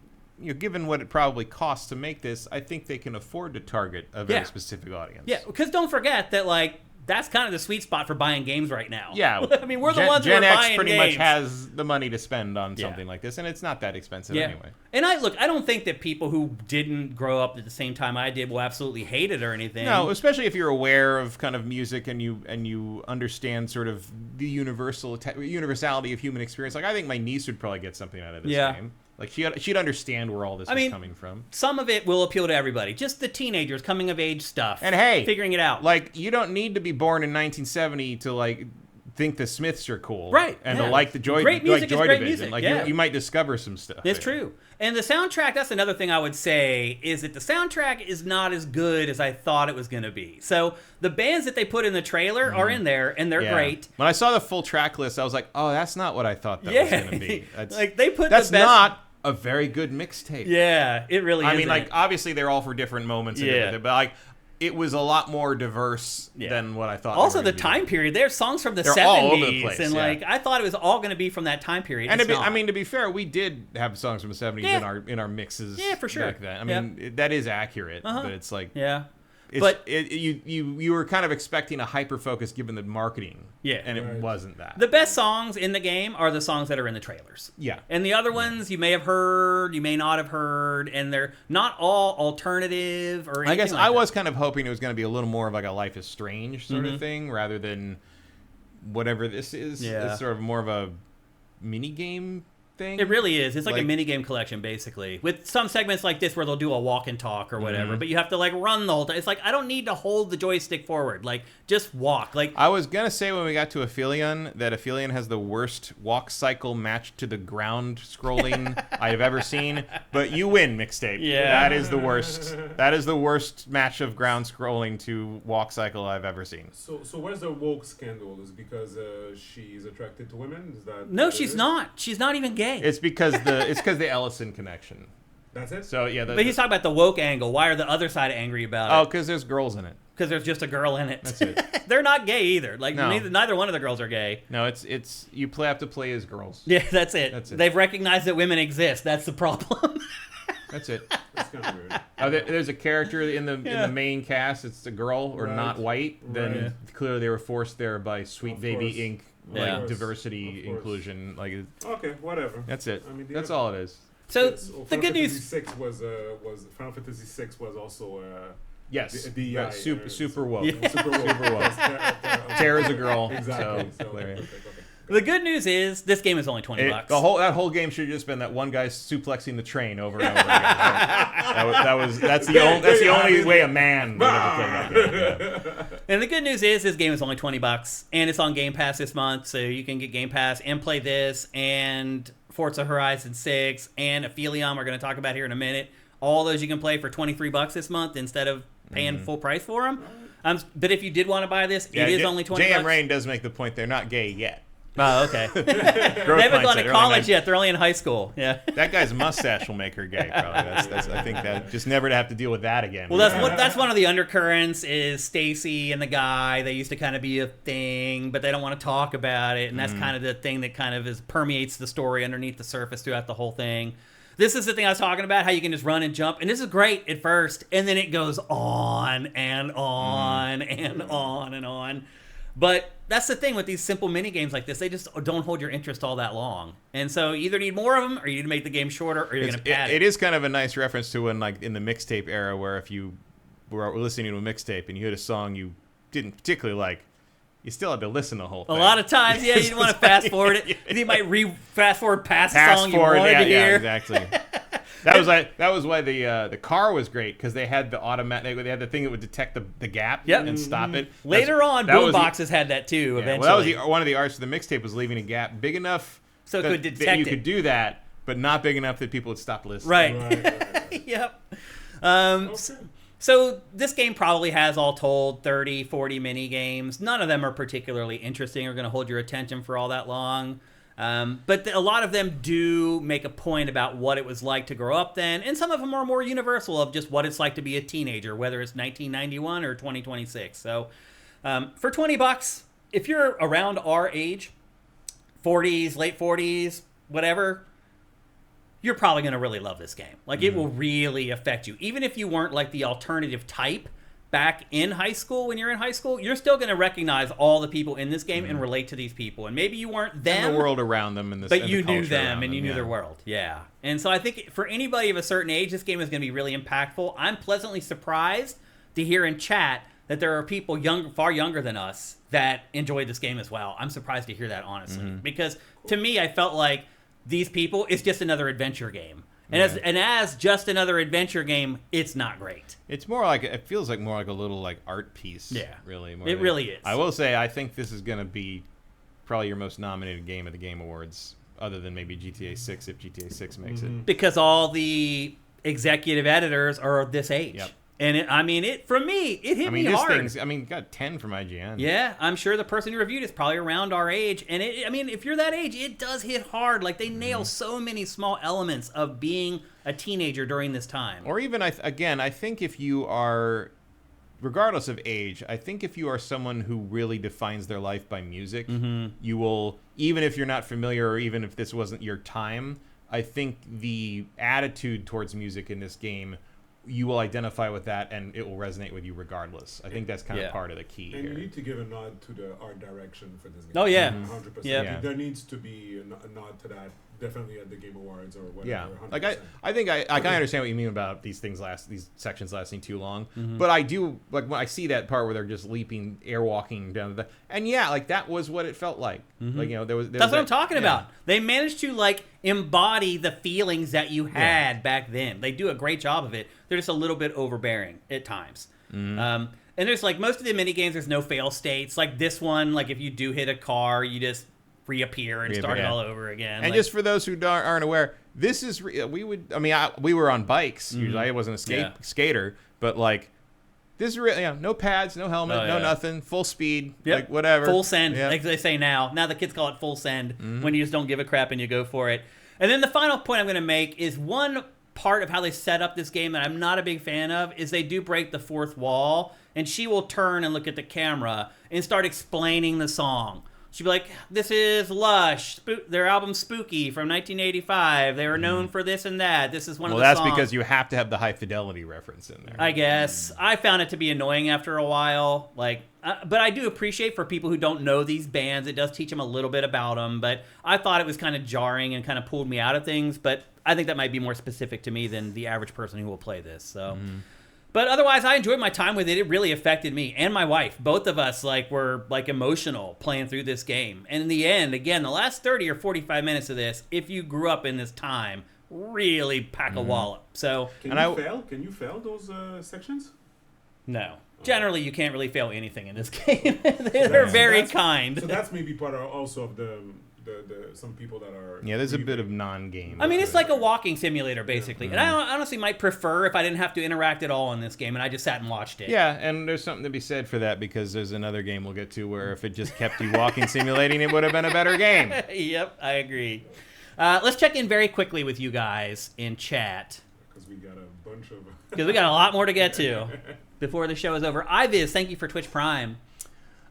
given what it probably costs to make this, I think they can afford to target a very specific audience. Yeah, because don't forget that, like, that's kind of the sweet spot for buying games right now. Yeah. I mean, we're the ones who are Gen X buying pretty games. much has the money to spend on something like this, and it's not that expensive anyway. And I don't think that people who didn't grow up at the same time I did will absolutely hate it or anything. No, especially if you're aware of kind of music and you understand sort of the universality of human experience. Like, I think my niece would probably get something out of this game. Like, she'd understand where all this is coming from. Some of it will appeal to everybody. Just the teenagers, coming of age stuff. And hey, figuring it out. Like, you don't need to be born in 1970 to, like, think the Smiths are cool. Right. And to like the Joy Division. Like, you might discover some stuff. It's true. And the soundtrack, that's another thing I would say, is that the soundtrack is not as good as I thought it was going to be. So the bands that they put in the trailer are in there, and they're great. When I saw the full track list, I was like, oh, that's not what I thought that was going to be. Like, they put that's the best... not a very good mixtape. Yeah, it really is. I mean, like, obviously they're all for different moments and everything, but like, it was a lot more diverse than what I thought. Also, the time period. There's songs from the 70s, all over the place, and like I thought it was all going to be from that time period. And I mean, to be fair, we did have songs from the 70s in our mixes. Yeah, for sure. Back then. I mean, that is accurate, but it's like but you were kind of expecting a hyper focus given the marketing, and it wasn't that. The best songs in the game are the songs that are in the trailers. Yeah, and the other ones you may have heard, you may not have heard, and they're not all alternative or anything. I guess like I that. was kind of hoping it was going to be a little more of like a Life is Strange sort of thing, rather than whatever this is. It's sort of more of a mini game thing. It really is. It's like a minigame collection, basically. With some segments like this where they'll do a walk and talk or whatever, but you have to like run the whole time. It's like, I don't need to hold the joystick forward. Like, just walk. Like, I was going to say when we got to Aphelion that Aphelion has the worst walk cycle matched to the ground scrolling I have ever seen. But you win, Mixtape. Yeah. That is the worst. That is the worst match of ground scrolling to walk cycle I've ever seen. So where's the woke scandal? Is because she's attracted to women? Is that no, she's not. She's not even gay. It's because the Ellison connection. That's it? So yeah, but he's talking about the woke angle. Why are the other side angry about it? Oh, because there's girls in it. Because there's just a girl in it. That's it. They're not gay either. Like No. neither one of the girls are gay. No, it's you have to play as girls. Yeah, that's it. That's it. They've recognized that women exist. That's the problem. That's it. That's kind of weird. There's a character in the main cast. It's a girl or Right. not white. Then Right. clearly they were forced there by Sweet Of Baby course. Inc. Yeah. Like Of course. diversity Of course. inclusion. Like Okay, whatever. that's it. I mean, That's all it is. So It's- the Final good news. Fantasy VI was Final Fantasy VI was also Yes. DEI, Right, super woke. Yeah. super woke. Super woke. Yes, Tara's a girl. Exactly. So, okay. The good news is this game is only $20. that whole game should have just been that one guy suplexing the train over and over again. That's the only way a man would ever play that game. Yeah. And the good news is this game is only $20, and it's on Game Pass this month, so you can get Game Pass and play this and Forza Horizon 6 and Aphelion. We're going to talk about here in a minute. All those you can play for $23 this month instead of paying full price for them. But if you did want to buy this, it is only $20. JM Rain does make the point they're not gay yet. Oh, okay. They Growth haven't gone mindset. to college yet. They're only in high school. Yeah. That guy's mustache will make her gay. Probably. I think that just never to have to deal with that again. Well, that's one of the undercurrents is Stacy and the guy. They used to kind of be a thing, but they don't want to talk about it, and that's kind of the thing that kind of permeates the story underneath the surface throughout the whole thing. This is the thing I was talking about, how you can just run and jump, and this is great at first, and then it goes on and on and on and on. But that's the thing with these simple mini games like this; they just don't hold your interest all that long. And so you either need more of them, or you need to make the game shorter, or you're going to pad it is kind of a nice reference to when, like, in the mixtape era, where if you were listening to a mixtape and you heard a song you didn't particularly like, you still had to listen to the whole thing. A lot of times, yeah, you didn't want to fast forward it. You might fast forward past the song you wanted to hear. Yeah, exactly. That was why the car was great, because they had the automatic. They had the thing that would detect the gap and stop it. Later on, boomboxes had that too. Eventually, well, that was one of the arts of the mixtape, was leaving a gap big enough so it could detect that you it. could do that, but not big enough that people would stop listening. Right. Yep. So this game probably has, all told, 30, 40 mini games. None of them are particularly interesting or going to hold your attention for all that long. But a lot of them do make a point about what it was like to grow up then, and some of them are more universal of just what it's like to be a teenager, whether it's 1991 or 2026. So for $20, if you're around our age, 40s, late 40s, whatever, you're probably going to really love this game. Like, it will really affect you. Even if you weren't like the alternative type back in high school, when you're in high school, you're still going to recognize all the people in this game and relate to these people. And maybe you weren't them. And the world around them. But you knew them and you knew their world. Yeah. And so I think for anybody of a certain age, this game is going to be really impactful. I'm pleasantly surprised to hear in chat that there are people far younger than us that enjoyed this game as well. I'm surprised to hear that, honestly. Because to me, I felt like these people, it's just another adventure game. And as just another adventure game, it's not great. It's more like, it feels like more like a little like art piece. Yeah. Really. It really is. I will say, I think this is going to be probably your most nominated game at the Game Awards, other than maybe GTA 6 if GTA 6 makes it. Because all the executive editors are this age. Yep. And for me, it hit me hard. Got 10 from IGN. Yeah, I'm sure the person who reviewed it's probably around our age. And if you're that age, it does hit hard. Like, they nail so many small elements of being a teenager during this time. Or even, I think if you are, regardless of age, I think if you are someone who really defines their life by music, you will, even if you're not familiar or even if this wasn't your time, I think the attitude towards music in this game, you will identify with that and it will resonate with you regardless. I think that's kind of part of the key and here. You need to give a nod to the art direction for this game. Oh, yeah. 100%. Yeah. There needs to be a nod to that definitely at the Game Awards or whatever. Yeah, 100%. like I think I kind of understand what you mean about these sections lasting too long. But I do like when I see that part where they're just leaping, airwalking down and yeah, like that was what it felt like. Like there was That's what I'm talking about. They managed to like embody the feelings that you had back then. They do a great job of it. They're just a little bit overbearing at times. And there's like most of the mini games, there's no fail states. Like this one, like if you do hit a car, you just reappear and start it all over again. And just for those who aren't aware, this is we were on bikes. Usually, I wasn't a skater, but like this is really no pads, no helmet, no nothing, full speed, like whatever, full send, like they say now. Now the kids call it full send when you just don't give a crap and you go for it. And then the final point I'm going to make is one part of how they set up this game that I'm not a big fan of is they do break the fourth wall, and she will turn and look at the camera and start explaining the song. She'd be like, this is Lush, their album Spooky from 1985. They were known for this and that. This is one of the songs. Well, that's because you have to have the high fidelity reference in there. I guess. I found it to be annoying after a while. Like, but I do appreciate for people who don't know these bands, it does teach them a little bit about them. But I thought it was kind of jarring and kind of pulled me out of things. But I think that might be more specific to me than the average person who will play this. So. But otherwise, I enjoyed my time with it. It really affected me and my wife. Both of us were emotional playing through this game. And in the end, again, the last 30 or 45 minutes of this, if you grew up in this time, really pack a wallop. So Can you fail those sections? No. Generally, you can't really fail anything in this game. They're very kind. So that's maybe part also of the some people that are there's a bit of non-game. I mean, it's like a walking simulator basically, and I honestly might prefer if I didn't have to interact at all in this game and I just sat and watched it. Yeah, and there's something to be said for that because there's another game we'll get to where if it just kept you walking simulating, it would have been a better game. Yep, I agree. Let's check in very quickly with you guys in chat because we got a bunch of because we got a lot more to get to before the show is over. Iviz, thank you for Twitch Prime.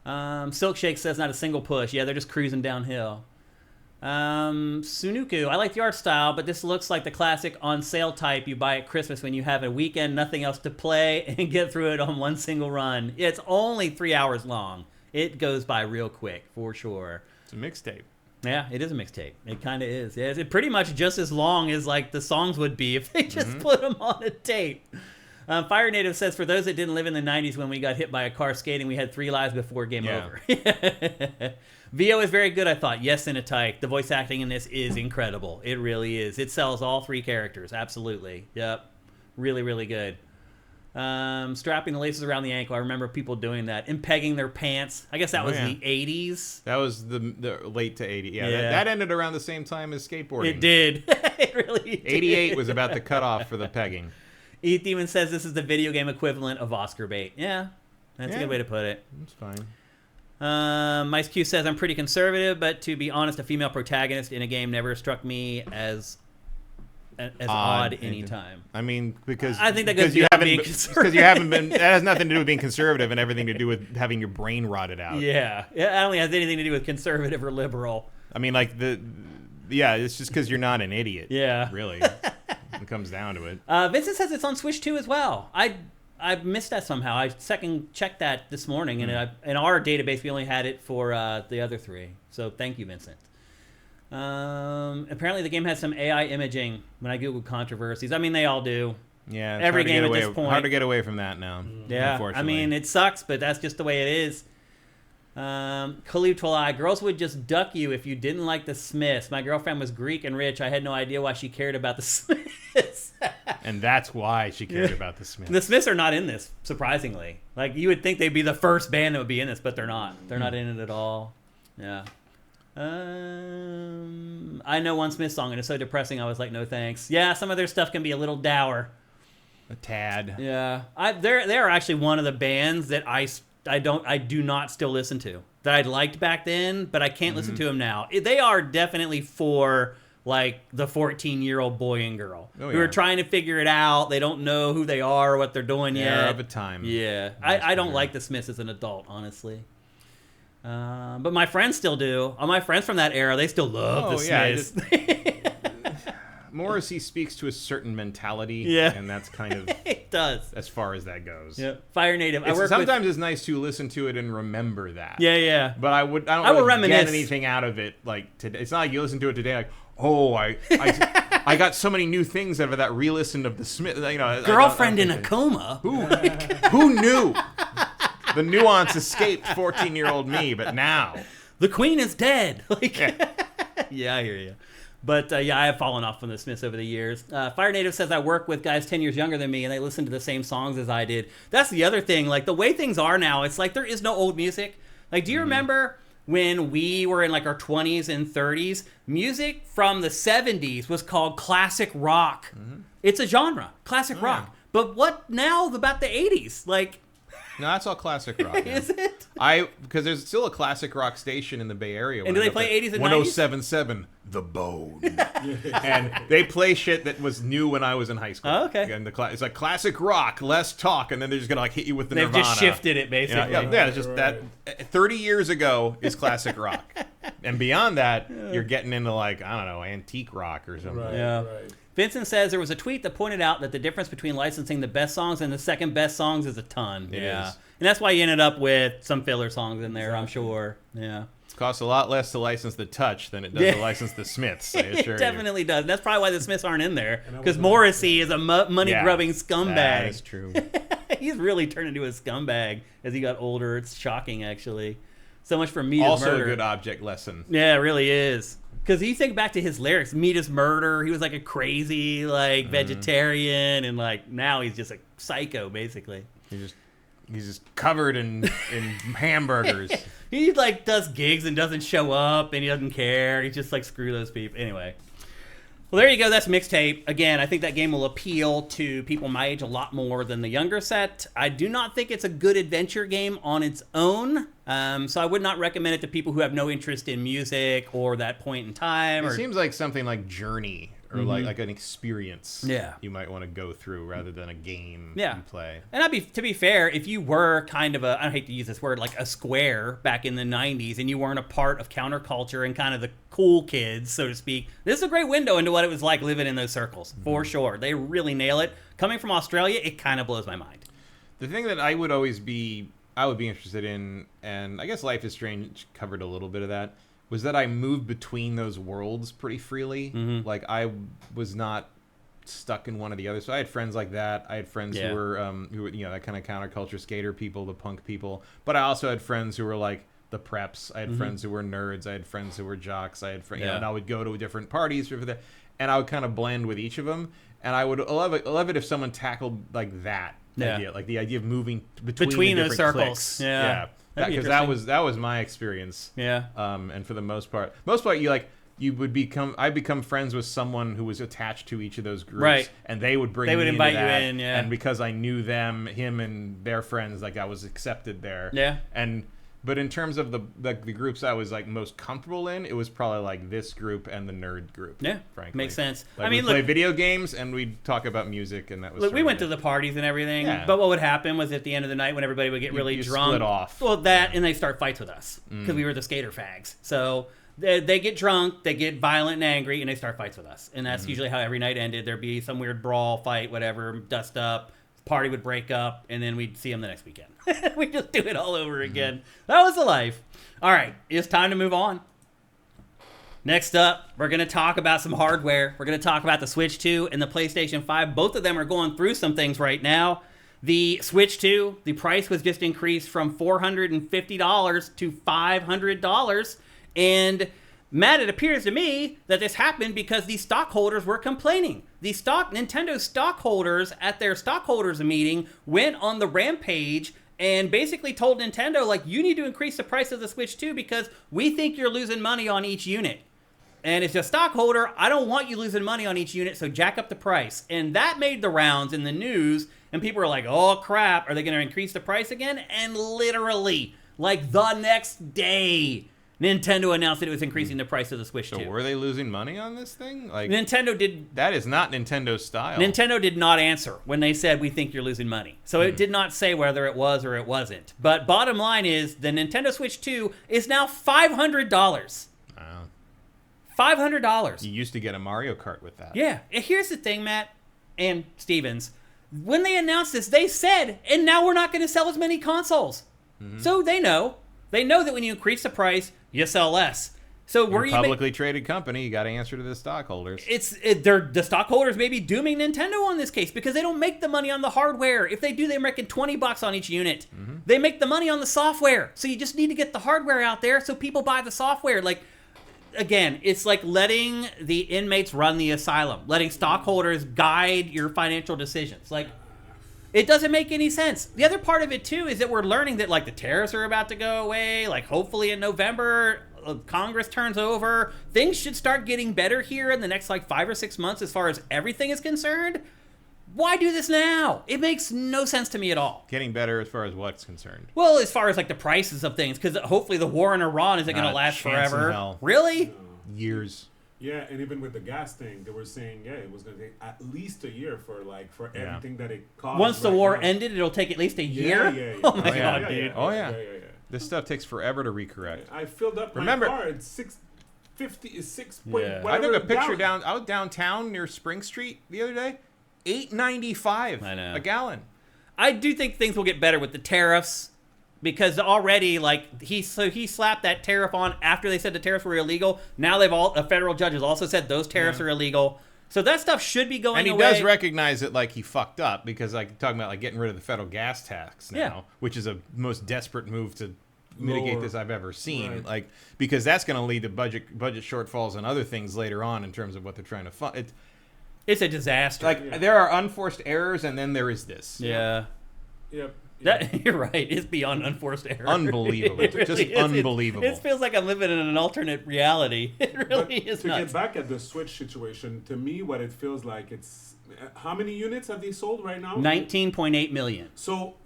Silkshake says not a single push. Yeah, they're just cruising downhill. Sunuku, I like the art style, but this looks like the classic on sale type you buy at Christmas when you have a weekend, nothing else to play, and get through it on one single run. It's only 3 hours long. It goes by real quick, for sure. It's a mixtape. Yeah, it is a mixtape. It kind of is. Yeah, it's pretty much just as long as like the songs would be if they just put them on a tape. Fire Native says, for those that didn't live in the 90s when we got hit by a car skating, we had 3 lives before game over. VO is very good, I thought. Yes, in a type. The voice acting in this is incredible. It really is. It sells all 3 characters. Absolutely. Yep. Really, really good. Strapping the laces around the ankle. I remember people doing that. And pegging their pants. I guess that was the 80s. That was the late to 80. Yeah. That ended around the same time as skateboarding. It did. It really did. 88 was about the cutoff for the pegging. Heath Demon says this is the video game equivalent of Oscar bait. Yeah. That's a good way to put it. That's fine. Mice Q says, I'm pretty conservative, but to be honest, a female protagonist in a game never struck me as odd anytime. I mean, because I think that goes beyond being conservative. Because you haven't been. That has nothing to do with being conservative and everything to do with having your brain rotted out. Yeah, it only has anything to do with conservative or liberal. I mean, like it's just because you're not an idiot. Yeah, really, it comes down to it. Vincent says it's on Switch 2 as well. I missed that somehow. I second checked that this morning, and in our database we only had it for the other 3. So thank you, Vincent. Apparently the game has some AI imaging when I Googled controversies. I mean, they all do. Yeah, every game at this point. Hard to get away from that now. Yeah, I mean, it sucks, but that's just the way it is. Khalid Twilai, girls would just duck you if you didn't like the Smiths. My girlfriend was Greek and rich. I had no idea why she cared about the Smiths. And that's why she cared about the Smiths. The Smiths are not in this, surprisingly. Like, you would think they'd be the first band that would be in this, but they're not. They're not in it at all. Yeah. I know one Smith song, and it's so depressing, I was like, no thanks. Yeah, some of their stuff can be a little dour. A tad. Yeah. They're actually one of the bands that I do not still listen to, that I liked back then, but I can't listen to them now. They are definitely for like the 14-year-old boy and girl who are trying to figure it out. They don't know who they are or what they're doing yet. They're of a time. Yeah. I don't like the Smiths as an adult, honestly. But my friends still do. All my friends from that era, they still love the Smiths. Morrissey speaks to a certain mentality. Yeah. And that's kind of It does. as far as that goes. Yeah. Fire Native. Sometimes it's nice to listen to it and remember that. Yeah. But I don't I will really reminisce. get anything out of it like today. It's not like you listen to it today like, oh, I got so many new things out of that re-listen of the Smith. You know, Girlfriend in a coma. Who knew? The nuance escaped 14-year-old me, but now The Queen is dead. Like, yeah, I hear you. But yeah, I have fallen off from the Smiths over the years. Fire Native says I work with guys 10 years younger than me, and they listen to the same songs as I did. That's the other thing. Like the way things are now, it's like there is no old music. Like, do you remember when we were in like our 20s and 30s? Music from the 70s was called classic rock. It's a genre, classic rock. But what now about the 80s? Like, no, that's all classic rock. Now. is it? Because there's still a classic rock station in the Bay Area. And do they play 80s and 90s? 107.7 The Bone. And they play shit that was new when I was in high school. Oh, okay. And it's like classic rock, less talk, and then they're just gonna like hit you with the They've Nirvana. just shifted it basically. Yeah, it's just that 30 years ago is classic rock. And beyond that, you're getting into like, I don't know, antique rock or something. Right, Yeah. right. Vincent says there was a tweet that pointed out that the difference between licensing the best songs and the second best songs is a ton. It Yeah. is. And that's why you ended up with some filler songs in there, I'm sure. Yeah. It costs a lot less to license the Touch than it does to license the Smiths. I assure It definitely does. And that's probably why the Smiths aren't in there. And I Because was- Morrissey is a money-grubbing scumbag. That is true. He's really turned into a scumbag as he got older. It's shocking, actually. So much for Meat is Also Murder. a good object lesson. Yeah, it really is. Because you think back to his lyrics, Meat is Murder. He was like a crazy, like, vegetarian. And, like, now he's just a psycho, basically. He's just covered in hamburgers. He, like, does gigs and doesn't show up. And he doesn't care. He's just like, screw those people. Anyway. Well, there you go. That's Mixtape. Again, I think that game will appeal to people my age a lot more than the younger set. I do not think it's a good adventure game on its own. So I would not recommend it to people who have no interest in music or that point in time. It Or seems like something like Journey or like an experience Yeah. you might want to go through rather than a game Yeah. you play. And to be fair, if you were kind of I hate to use this word, like a square back in the 90s and you weren't a part of counterculture and kind of the cool kids, so to speak, this is a great window into what it was like living in those circles, for sure. They really nail it. Coming from Australia, it kind of blows my mind. The thing that I would be interested in, and I guess Life is Strange covered a little bit of that, was that I moved between those worlds pretty freely. Like, I was not stuck in one or the other. So I had friends like that. I had friends who were, that kind of counterculture skater people, the punk people. But I also had friends who were like the preps. I had friends who were nerds. I had friends who were jocks. I had friends, and I would go to different parties for that, and I would kind of blend with each of them. And I would love it if someone tackled like that idea, like the idea of moving between the those different circles. cliques. Yeah. That'd be Because that was my experience. Yeah. And for the most part, I become friends with someone who was attached to each of those groups, Right. and they would bring They would me invite into you that, in, yeah. And because I knew him and their friends, like I was accepted there. Yeah. But in terms of the groups I was like most comfortable in, it was probably like this group and the nerd group. Yeah, frankly, makes sense. Like, I mean, we play look, video games and we'd talk about music, and that was. look, we sort went of to it. the parties and everything, Yeah. but what would happen was at the end of the night when everybody would get really you drunk, split off. Well, and they start fights with us because we were the skater fags. So they get drunk, they get violent and angry, and they start fights with us. And that's usually how every night ended. There'd be some weird brawl, fight, whatever, dust up. Party would break up, and then we'd see them the next weekend. We'd just do it all over again. That was the life. All right, it's time to move on. Next up, we're going to talk about some hardware. We're going to talk about the Switch 2 and the PlayStation 5. Both of them are going through some things right now. The Switch 2, the price was just increased from $450 to $500. And Matt, it appears to me that this happened because the stockholders were complaining. The Nintendo stockholders at their stockholders meeting went on the rampage and basically told Nintendo, like, you need to increase the price of the Switch 2 because we think you're losing money on each unit. And as a stockholder, I don't want you losing money on each unit, so jack up the price. And that made the rounds in the news, and people were like, oh, crap, are they going to increase the price again? And literally, like the next day, Nintendo announced that it was increasing the price of the Switch 2. So were they losing money on this thing? Like, Nintendo did. that is not Nintendo style. Nintendo did not answer when they said, we think you're losing money. So it did not say whether it was or it wasn't. But bottom line is, the Nintendo Switch 2 is now $500. Wow. $500. You used to get a Mario Kart with that. Yeah. And here's the thing, Matt and Stevens. When they announced this, they said, and now we're not going to sell as many consoles. So they know. They know that when you increase the price, you sell less. So You're a publicly traded company. You got to answer to the stockholders. The stockholders may be dooming Nintendo on this case because they don't make the money on the hardware. If they do, they're making $20 on each unit. They make the money on the software. So you just need to get the hardware out there so people buy the software. Like, again, it's like letting the inmates run the asylum, letting stockholders guide your financial decisions. Like, it doesn't make any sense. The other part of it, too, is that we're learning that, like, the tariffs are about to go away. Like, hopefully in November, Congress turns over. Things should start getting better here in the next, like, 5 or 6 months as far as everything is concerned. Why do this now? It makes no sense to me at all. Getting better as far as what's concerned? Well, as far as, like, the prices of things, because hopefully the war in Iran isn't going to last forever. Hell. Really? Years. Yeah, and even with the gas thing, they were saying, it was going to take at least a year for everything that it costs. Once the war ended, it'll take at least a year? Yeah. Oh, my God, dude. Yeah. This stuff takes forever to recorrect. I filled up my car at 650, 6 point whatever. I took a picture gallon. I was downtown near Spring Street the other day. $8.95 a gallon. I do think things will get better with the tariffs. Because already, like, he slapped that tariff on after they said the tariffs were illegal. Now a federal judge has also said those tariffs are illegal. So that stuff should be going away. And he does recognize that, like, he fucked up because, like, talking about, like, getting rid of the federal gas tax now, which is a most desperate move to mitigate this I've ever seen. Right. Like, because that's going to lead to budget shortfalls and other things later on in terms of what they're trying to fund. It's a disaster. Like, there are unforced errors, and then there is this. Yeah. Yep. You're right. It's beyond unforced error. Unbelievable. It really Just is. unbelievable. It feels like I'm living in an alternate reality. It really is to nuts. get back at the Switch situation, to me, what it feels like, it's how many units have they sold right now? 19.8 million. So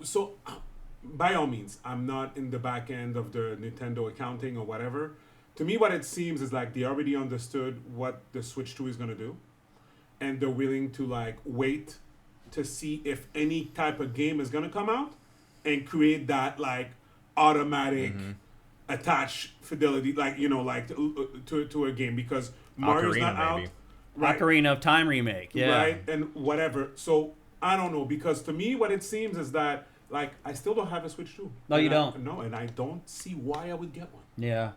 by all means, I'm not in the back end of the Nintendo accounting or whatever. To me, what it seems is like they already understood what the Switch 2 is going to do, and they're willing to like wait to see if any type of game is going to come out and create that like automatic attached fidelity, like, you know, like to a game, because Mario's Ocarina, not out. maybe. Right? Ocarina of Time remake. Yeah. Right, and whatever. So I don't know, because to me, what it seems is that like I still don't have a Switch 2. No, you don't. No, and I don't see why I would get one. Yeah.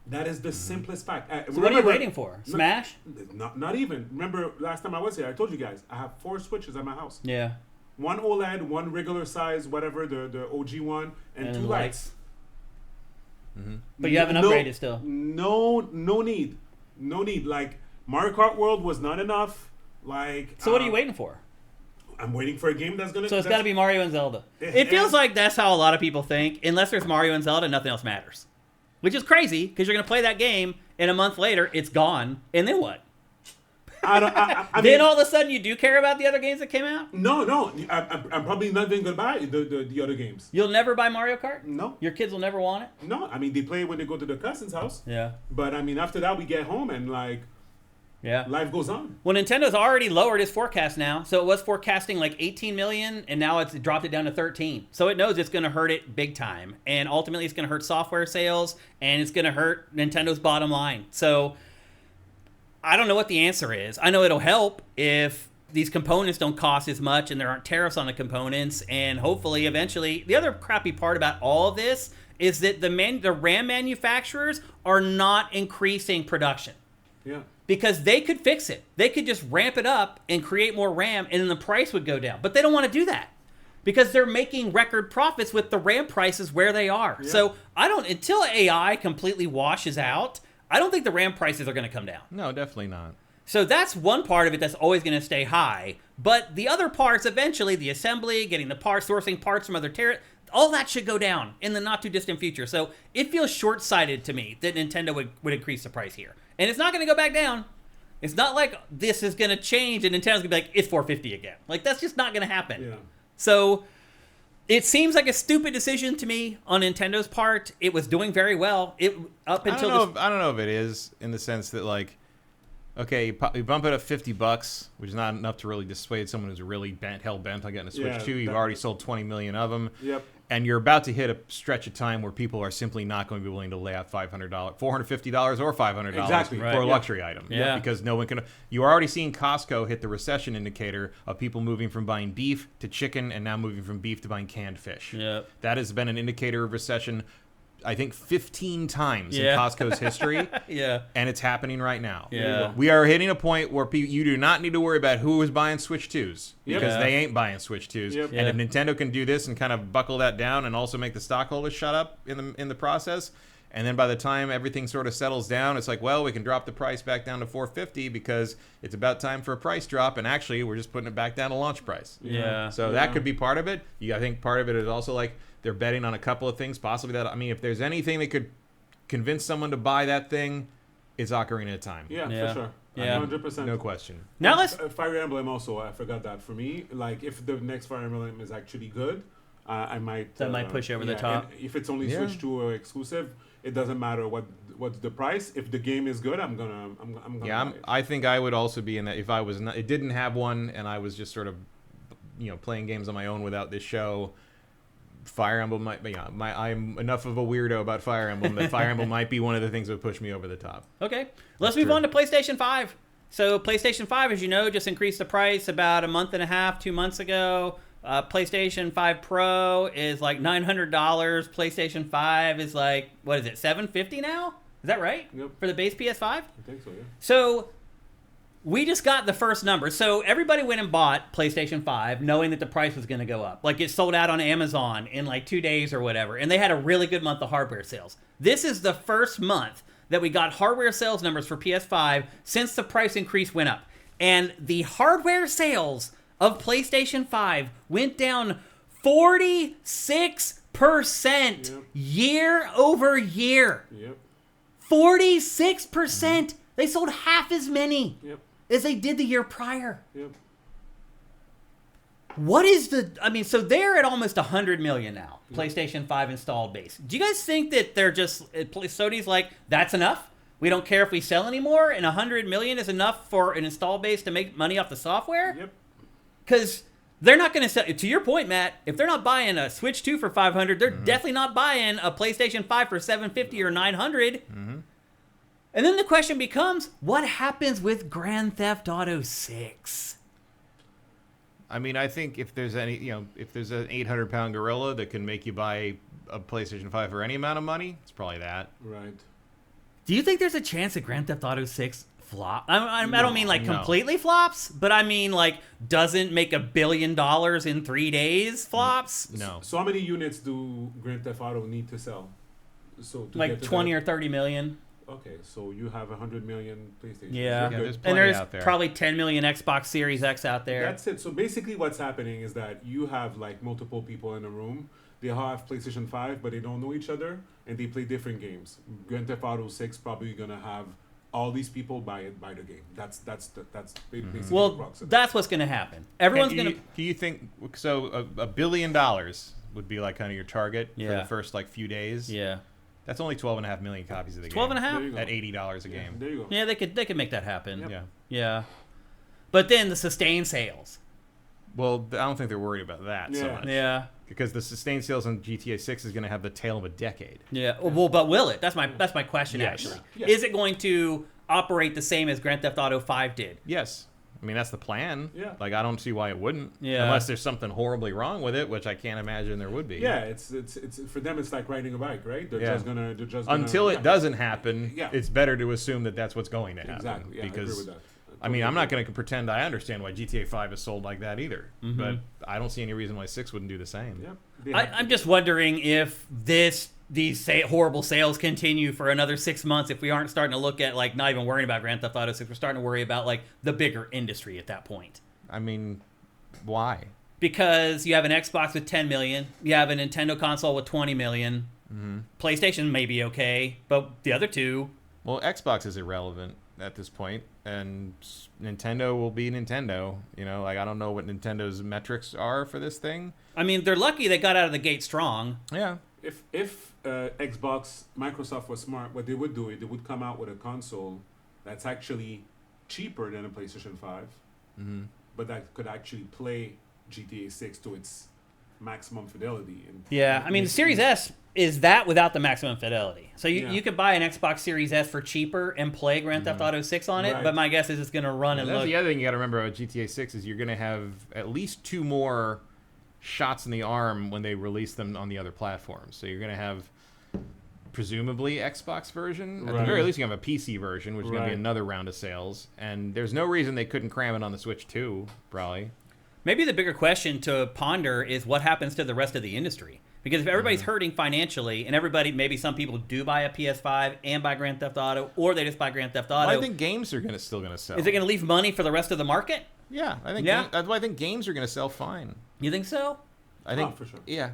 That is the simplest fact. So what are you waiting for? Smash? Not even. Remember last time I was here, I told you guys I have 4 Switches at my house. Yeah. One OLED, one regular size, whatever, the OG one, and 2 lights. But you haven't upgraded still. No need. Like Mario Kart World was not enough. Like. So what are you waiting for? I'm waiting for a game that's gonna. So it's got to be Mario and Zelda. It feels like that's how a lot of people think. Unless there's Mario and Zelda, nothing else matters. Which is crazy, because you're going to play that game, and a month later, it's gone. And then what? I then mean, all of a sudden, you do care about the other games that came out? No. I'm probably not even going to buy the other games. You'll never buy Mario Kart? No. Your kids will never want it? No. I mean, they play when they go to the cousin's house. Yeah. But, I mean, after that, we get home, and, like, life goes on. Well, Nintendo's already lowered its forecast now. So it was forecasting like 18 million, and now it's dropped it down to 13. So it knows it's going to hurt it big time. And ultimately, it's going to hurt software sales, and it's going to hurt Nintendo's bottom line. So I don't know what the answer is. I know it'll help if these components don't cost as much and there aren't tariffs on the components. And hopefully, eventually, the other crappy part about all of this is that the RAM manufacturers are not increasing production. Yeah. Because they could fix it. They could just ramp it up and create more RAM, and then the price would go down. But they don't want to do that because they're making record profits with the RAM prices where they are. Yeah. So until AI completely washes out, I don't think the RAM prices are going to come down. No, definitely not. So that's one part of it that's always going to stay high. But the other parts, eventually, the assembly, getting the parts, sourcing parts from other all that should go down in the not too distant future. So it feels short-sighted to me that Nintendo would increase the price here. And it's not going to go back down. It's not like this is going to change and Nintendo's going to be like, it's $450 again. Like, that's just not going to happen. Yeah. So it seems like a stupid decision to me on Nintendo's part. It was doing very well I don't know if it is, in the sense that, like, okay, you bump it up $50, which is not enough to really dissuade someone who's really hell-bent on getting a Switch 2. You've already sold 20 million of them. Yep. And you're about to hit a stretch of time where people are simply not going to be willing to lay out $450 or $500 Exactly. for Right. a luxury item. Yeah. Because no one can. You're already seeing Costco hit the recession indicator of people moving from buying beef to chicken and now moving from beef to buying canned fish. Yep. That has been an indicator of recession, I think, 15 times in Yeah. Costco's history. Yeah. And it's happening right now. Yeah. We are hitting a point where you do not need to worry about who is buying Switch 2s Yep. because Yeah. they ain't buying Switch 2s. Yep. And if Nintendo can do this and kind of buckle that down and also make the stockholders shut up in the process, and then by the time everything sort of settles down, it's like, well, we can drop the price back down to $450 because it's about time for a price drop, and actually we're just putting it back down to launch price. Yeah. So that could be part of it. I think part of it is also like they're betting on a couple of things, possibly that. I mean, if there's anything that could convince someone to buy that thing, it's Ocarina of Time. Yeah, Yeah. for sure. Yeah. 100%. No question. Now let's. Fire Emblem also, I forgot that. For me, like, if the next Fire Emblem is actually good, I might... That might push over the top. And if it's only Switch 2 exclusive, it doesn't matter what's the price. If the game is good, I'm gonna Yeah, buy it. I think I would also be in that if I was not, it didn't have one, and I was just sort of, playing games on my own without this show. Fire Emblem might be. Yeah, I'm enough of a weirdo about Fire Emblem that Fire Emblem might be one of the things that would push me over the top. Okay. Let's move true. on to PlayStation 5. So PlayStation 5, as you know, just increased the price about a month and a half, 2 months ago. PlayStation 5 Pro is like $900. PlayStation 5 is like, what is it, $750 now? Is that right? Yep. For the base PS5? I think so, yeah. So we just got the first number. So everybody went and bought PlayStation 5 knowing that the price was going to go up. Like it sold out on Amazon in like 2 days or whatever. And they had a really good month of hardware sales. This is the first month that we got hardware sales numbers for PS5 since the price increase went up. And the hardware sales of PlayStation 5 went down 46% year over year. Yep. 46%. They sold half as many Yep. as they did the year prior. Yep. What is so they're at almost 100 million now, PlayStation 5 installed base. Do you guys think that they're just, Sony's like, that's enough? We don't care if we sell anymore, and 100 million is enough for an install base to make money off the software? Yep. Because they're not going to sell, to your point, Matt, if they're not buying a Switch 2 for 500, they're definitely not buying a PlayStation 5 for 750 or 900. And then the question becomes, what happens with Grand Theft Auto 6? I mean, I think if there's if there's an 800-pound gorilla that can make you buy a PlayStation 5 for any amount of money, it's probably that. Right. Do you think there's a chance that Grand Theft Auto 6 flop? I don't mean like No. completely flops, but I mean like doesn't make $1 billion in 3 days flops? No. So how many units do Grand Theft Auto need to sell? So to Like get to 20 that- or 30 million? Okay, so you have 100 million PlayStation. Yeah. Yeah, Good. there's And plenty there's out there. probably 10 million Xbox Series X out there. That's it. So basically what's happening is that you have like multiple people in a room. They all have PlayStation 5, but they don't know each other, and they play different games. Grand Theft Auto 6 probably gonna have all these people buy the game. That's basically the Well, crux of it. that's what's going to happen. Everyone's do going you, to... do you think so? $1 billion would be like kind of your target for Yeah. the first like few days. Yeah. That's only 12.5 million copies of the 12 game. and a half? There you go. At $80 a Yeah, game. there you go. Yeah, they could make that happen. Yep. Yeah. Yeah. But then the sustained sales. Well, I don't think they're worried about that so Yeah. much. Yeah. Because the sustained sales on GTA 6 is going to have the tail of a decade. Yeah. Well, but will it? That's my question Yes. actually. Yes. Is it going to operate the same as Grand Theft Auto 5 did? Yes. I mean, that's the plan. Yeah. Like, I don't see why it wouldn't. Yeah. Unless there's something horribly wrong with it, which I can't imagine there would be. Yeah, it's for them. It's like riding a bike, right? They're Yeah. just gonna Until it doesn't happen, Yeah. it's better to assume that that's what's going to happen. Exactly. Yeah, because, I agree with that. I mean, I'm not going to pretend I understand why GTA 5 is sold like that either. Mm-hmm. But I don't see any reason why 6 wouldn't do the same. Yeah. They have I'm to. just wondering if these horrible sales continue for another 6 months. If we aren't starting to look at like not even worrying about Grand Theft Auto 6, we're starting to worry about like the bigger industry at that point. I mean, why? Because you have an Xbox with 10 million, you have a Nintendo console with 20 million. PlayStation may be okay, but the other two, Well, Xbox is irrelevant at this point, and Nintendo will be Nintendo. You know, like I don't know what Nintendo's metrics are for this thing. I mean, they're lucky they got out of the gate strong. Yeah. If Xbox, Microsoft was smart, what they would do is they would come out with a console that's actually cheaper than a PlayStation 5, but that could actually play GTA 6 to its maximum fidelity. And Yeah, I mean, the Series S is that without the maximum fidelity. So you could buy an Xbox Series S for cheaper and play Grand Theft Auto 6 on it, Right. but my guess is it's going to run and That's look... the other thing you got to remember about GTA 6 is you're going to have at least 2 more shots in the arm when they release them on the other platforms. So you're going to have presumably Xbox version. At the very least, you have a PC version, which is going to be another round of sales. And there's no reason they couldn't cram it on the Switch too, probably. Maybe the bigger question to ponder is what happens to the rest of the industry. Because if everybody's hurting financially, and maybe some people do buy a PS5 and buy Grand Theft Auto, or they just buy Grand Theft Auto. Well, I think games are still going to sell. Is it going to leave money for the rest of the market? Yeah, I think that's why I think games are going to sell fine. You think so? I think for sure. Yeah,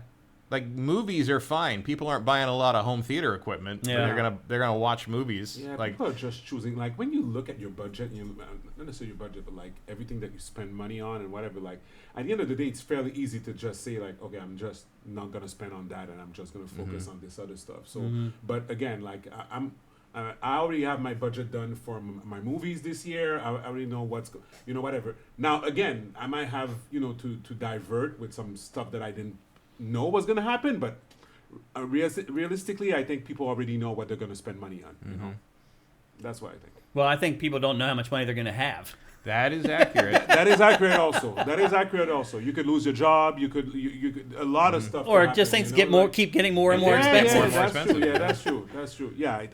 like movies are fine. People aren't buying a lot of home theater equipment. Yeah. But they're gonna watch movies. Yeah, like people are just choosing. Like when you look at your budget, not necessarily your budget, but like everything that you spend money on and whatever. Like at the end of the day, it's fairly easy to just say like, okay, I'm just not gonna spend on that, and I'm just gonna focus on this other stuff. So, but again, like I already have my budget done for my movies this year. I already know whatever. Now again, I might have to divert with some stuff that I didn't know was gonna happen, but realistically, I think people already know what they're gonna spend money on. You know, that's what I think. Well, I think people don't know how much money they're going to have. that is accurate. That is accurate also. You could lose your job. You could a lot of stuff. Or could just happen, things keep getting more and more expensive. More that's expensive, true. Yeah, yeah. that's true. Yeah,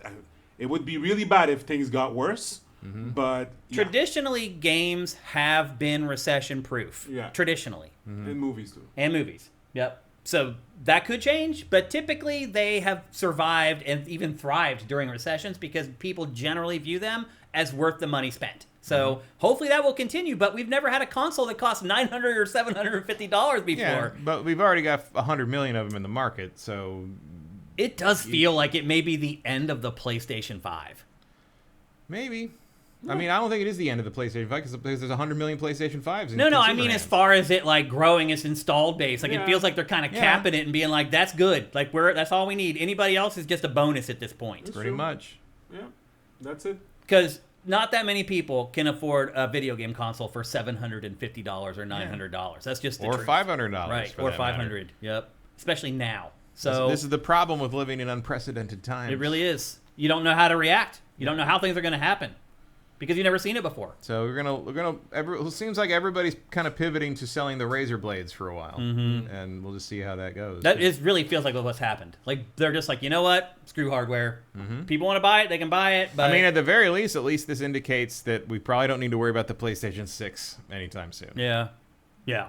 it would be really bad if things got worse. But Traditionally, games have been recession-proof. Yeah. Traditionally. in movies too. And movies. Yep. So that could change, but typically they have survived and even thrived during recessions because people generally view them as worth the money spent. So hopefully that will continue, but we've never had a console that costs $900 or $750 before. Yeah, but we've already got 100 million of them in the market, so It does feel like it may be the end of the PlayStation 5. maybe. I mean, I don't think it is the end of the PlayStation 5 because there's 100 million PlayStation 5s. In No, I consumer mean hands. as far as it like growing its installed base, like it Yeah. feels like they're kind of Yeah. capping it and being like, "That's good. Like that's all we need. Anybody else is just a bonus at this point." Pretty True. much. Yeah, that's it. Because not that many people can afford a video game console for $750 or $900. That's just the Or truth. $500. right? for Or that matter. $500. Yep. Especially now. So This is the problem with living in unprecedented times. it really is. You don't know how to react. You don't know how things are going to happen because you've never seen it before. So it seems like everybody's kind of pivoting to selling the razor blades for a while, and we'll just see how that goes. That really feels like what's happened. Like they're just like, you know what? Screw hardware. People want to buy it, they can buy it. But I mean, at the very least, this indicates that we probably don't need to worry about the PlayStation 6 anytime soon. yeah,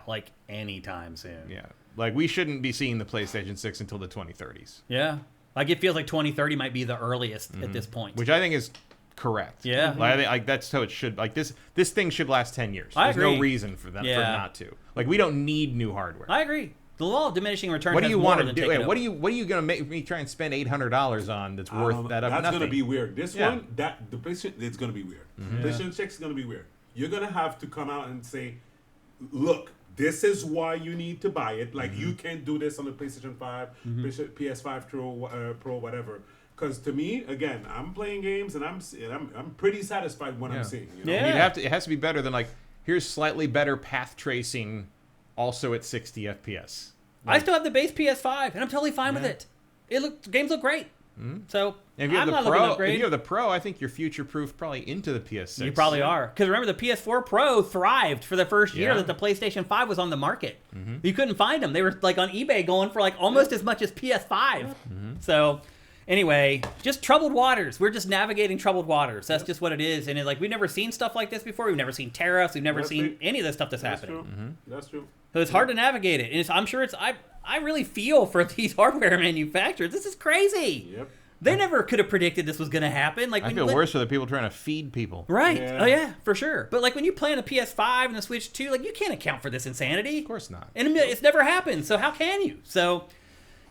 like anytime soon. Yeah. Like, we shouldn't be seeing the PlayStation 6 until the 2030s. Yeah. Like it feels like 2030 might be the earliest at this point. Which I think is correct. Yeah. Like that's how it should. Like, this thing should last 10 years. I There's agree. no reason for them for Yeah. not to. Like, we don't need new hardware. I agree. The law of diminishing returns. What do has you more want to than do? taken Yeah, what over. are you going to make me try and spend $800 on that's worth that up That's nothing? gonna be weird. This Yeah. one, the PlayStation, it's gonna be weird. PlayStation 6 is gonna be weird. You're gonna have to come out and say, look, this is why you need to buy it. Like you can't do this on the PlayStation 5, PS5 Pro, whatever. Because to me, again, I'm playing games and I'm pretty satisfied with what I'm seeing. You know? Yeah. It has to be better than like, here's slightly better path tracing, also at 60 FPS. I still have the base PS5, and I'm totally fine with it. Games look great. So And if you have I'm not the looking to Pro, upgrade. if you have the Pro, I think you're future-proof probably into the PS6. You probably are. Because remember, the PS4 Pro thrived for the first year Yeah. that the PlayStation 5 was on the market. You couldn't find them. They were like on eBay going for like almost as much as PS5. So anyway, just troubled waters. We're just navigating troubled waters. That's just what it is. And we've never seen stuff like this before. We've never seen tariffs. We've never That's seen true. any of the stuff that's That's happening. true. That's true. So it's hard to navigate it. And I'm sure I really feel for these hardware manufacturers. This is crazy. Yep. They never could have predicted this was going to happen. Like I feel worse for the people trying to feed people. Right. Yeah. Oh, yeah, for sure. But, like, when you play on the PS5 and the Switch 2, like, you can't account for this insanity. Of course not. And it's never happened, so how can you? So,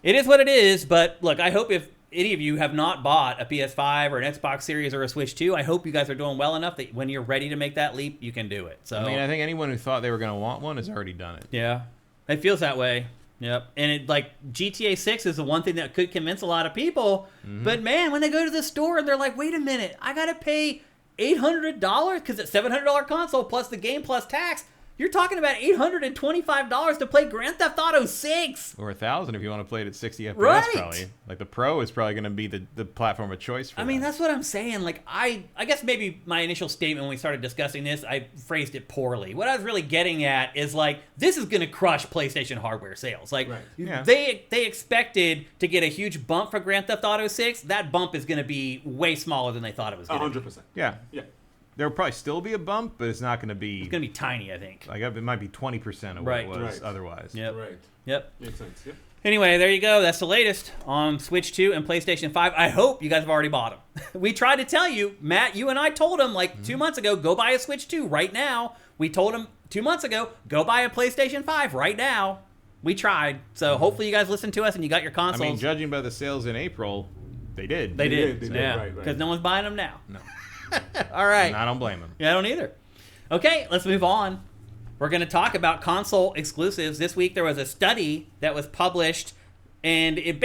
it is what it is, but, look, I hope if any of you have not bought a PS5 or an Xbox Series or a Switch 2, I hope you guys are doing well enough that when you're ready to make that leap, you can do it. So, I mean, I think anyone who thought they were going to want one has already done it. yeah, it feels that way. Yep. And GTA 6 is the one thing that could convince a lot of people. But man, when they go to the store and they're like, wait a minute, I got to pay $800 because it's $700 console plus the game plus tax. You're talking about $825 to play Grand Theft Auto 6. Or $1,000 if you want to play it at 60 FPS, Right. probably. Like, the Pro is probably going to be the platform of choice for I mean, that. that's what I'm saying. Like, I guess maybe my initial statement when we started discussing this, I phrased it poorly. What I was really getting at is, like, this is going to crush PlayStation hardware sales. Like, Right. Yeah. they expected to get a huge bump for Grand Theft Auto 6. That bump is going to be way smaller than they thought it was going to be. 100%. Yeah. Yeah. There will probably still be a bump, but it's not going to be... It's going to be tiny, I think. Like, it might be 20% of what Right. it was Right. otherwise. Yep. Right. Yep. Makes sense. Yeah. Anyway, there you go. That's the latest on Switch 2 and PlayStation 5. I hope you guys have already bought them. We tried to tell you, Matt, you and I told him like 2 months ago, go buy a Switch 2 right now. We told him 2 months ago, go buy a PlayStation 5 right now. We tried. So hopefully you guys listened to us and you got your I consoles. mean, judging by the sales in April, they did. They did. They did, Yeah. right, right. Because no one's buying them now. No. All right. And I don't blame them. Yeah, I don't either. Okay, let's move on. We're going to talk about console exclusives. This week there was a study that was published, and it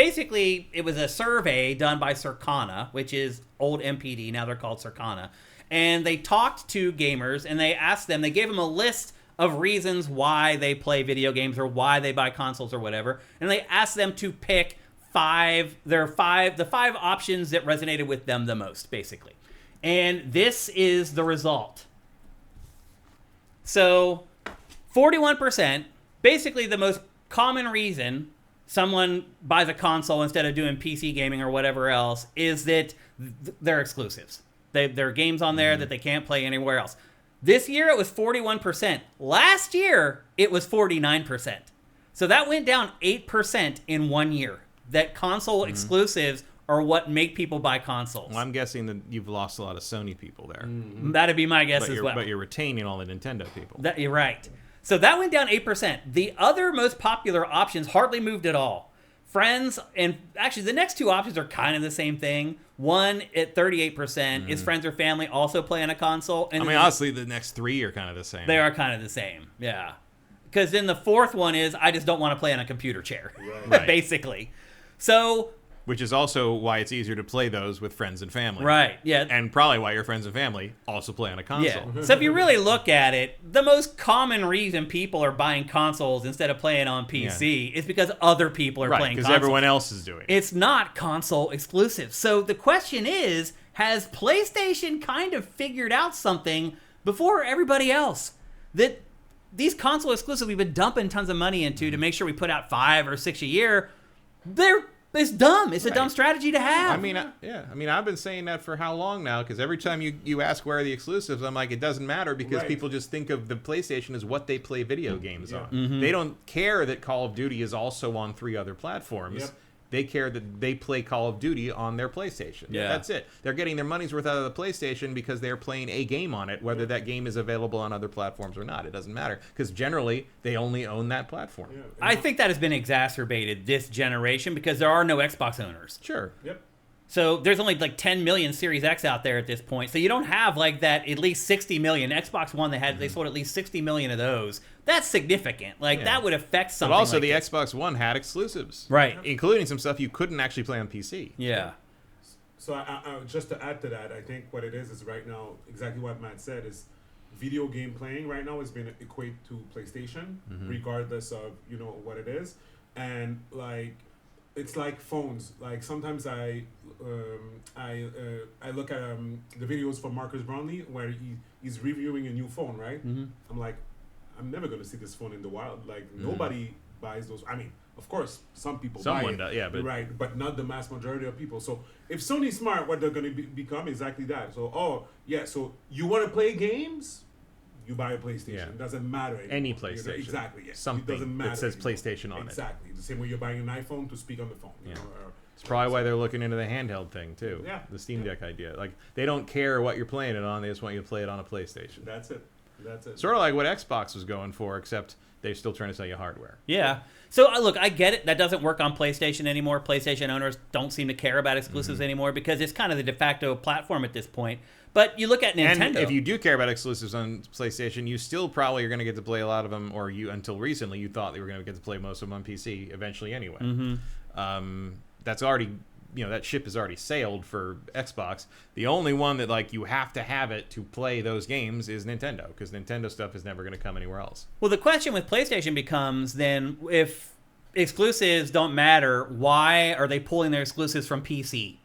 was a survey done by Circana, which is old MPD. Now they're called Circana. And they talked to gamers, and they asked them, they gave them a list of reasons why they play video games or why they buy consoles or whatever. And they asked them to pick the five options that resonated with them the most, basically. And this is the result. So, 41%, basically the most common reason someone buys a console instead of doing PC gaming or whatever else is that they're exclusives. There are games on there that they can't play anywhere else. This year it was 41%. Last year it was 49%. So that went down 8% in 1 year. That console exclusives are what make people buy consoles. Well, I'm guessing that you've lost a lot of Sony people there. That'd be my guess But as you're, well. but you're retaining all the Nintendo people. You're right. So that went down 8%. The other most popular options hardly moved at all. Friends, and actually the next two options are kind of the same thing. One at 38% is friends or family also playing a console. And I mean, honestly, the next three are kind of the same. they are kind of the same. Yeah. Because then the fourth one is I just don't want to play on a computer chair, Right. basically. So... Which is also why it's easier to play those with friends and family. Right, yeah. And probably why your friends and family also play on a console. Yeah. So if you really look at it, the most common reason people are buying consoles instead of playing on PC is because other people are Right, playing because consoles. everyone else is doing it. It's not console exclusive. So the question is, has PlayStation kind of figured out something before everybody else? That these console exclusives we've been dumping tons of money into to make sure we put out 5 or 6 a year, it's dumb. It's a dumb strategy to have. I mean, I've been saying that for how long now? Because every time you ask where are the exclusives, I'm like, it doesn't matter because Right. people just think of the PlayStation as what they play video games on. Mm-hmm. They don't care that Call of Duty is also on 3 other platforms. Yep. They care that they play Call of Duty on their PlayStation. Yeah. That's it. They're getting their money's worth out of the PlayStation because they're playing a game on it, whether that game is available on other platforms or not. It doesn't matter because generally they only own that platform. Yeah. I think that has been exacerbated this generation because there are no Xbox owners. Sure. Yep. So there's only like 10 million Series X out there at this point. So you don't have like that at least 60 million. Xbox One, they sold at least 60 million of those. That's significant. Like Yeah. that would affect something. But also like the this. Xbox One had exclusives. Right. Including some stuff you couldn't actually play on PC. Yeah. So just to add to that, I think what it is right now, exactly what Matt said, is video game playing right now has been equated to PlayStation, regardless of, what it is. And like, it's like phones. Like sometimes I look at the videos from Marcus Brownlee where he's reviewing a new phone, right? I'm like, I'm never gonna see this phone in the wild. Like nobody buys those. I mean, of course, some people buy Someone it, does, yeah, but right, but not the mass majority of people. So if Sony's smart, what they're gonna become exactly that. So so you want to play games? You buy a PlayStation. Yeah. It doesn't matter anymore. Any PlayStation. Exactly. Yeah. Something it doesn't matter that says anymore. PlayStation on it. Exactly. The same way you're buying an iPhone to speak on the phone. You know, or, It's probably why they're looking into the handheld thing too. Yeah. The Steam Deck idea. Like they don't care what you're playing it on, they just want you to play it on a PlayStation. That's it. That's it. Sort of like what Xbox was going for, except they're still trying to sell you hardware. Yeah. So look, I get it. That doesn't work on PlayStation anymore. PlayStation owners don't seem to care about exclusives anymore because it's kind of the de facto platform at this point. But you look at Nintendo. And if you do care about exclusives on PlayStation, you still probably are going to get to play a lot of them, or until recently you thought they were going to get to play most of them on PC eventually anyway. That's already that ship has already sailed for Xbox. The only one that like you have to have it to play those games is Nintendo, because Nintendo stuff is never going to come anywhere else. Well, the question with PlayStation becomes then, if exclusives don't matter, why are they pulling their exclusives from PC?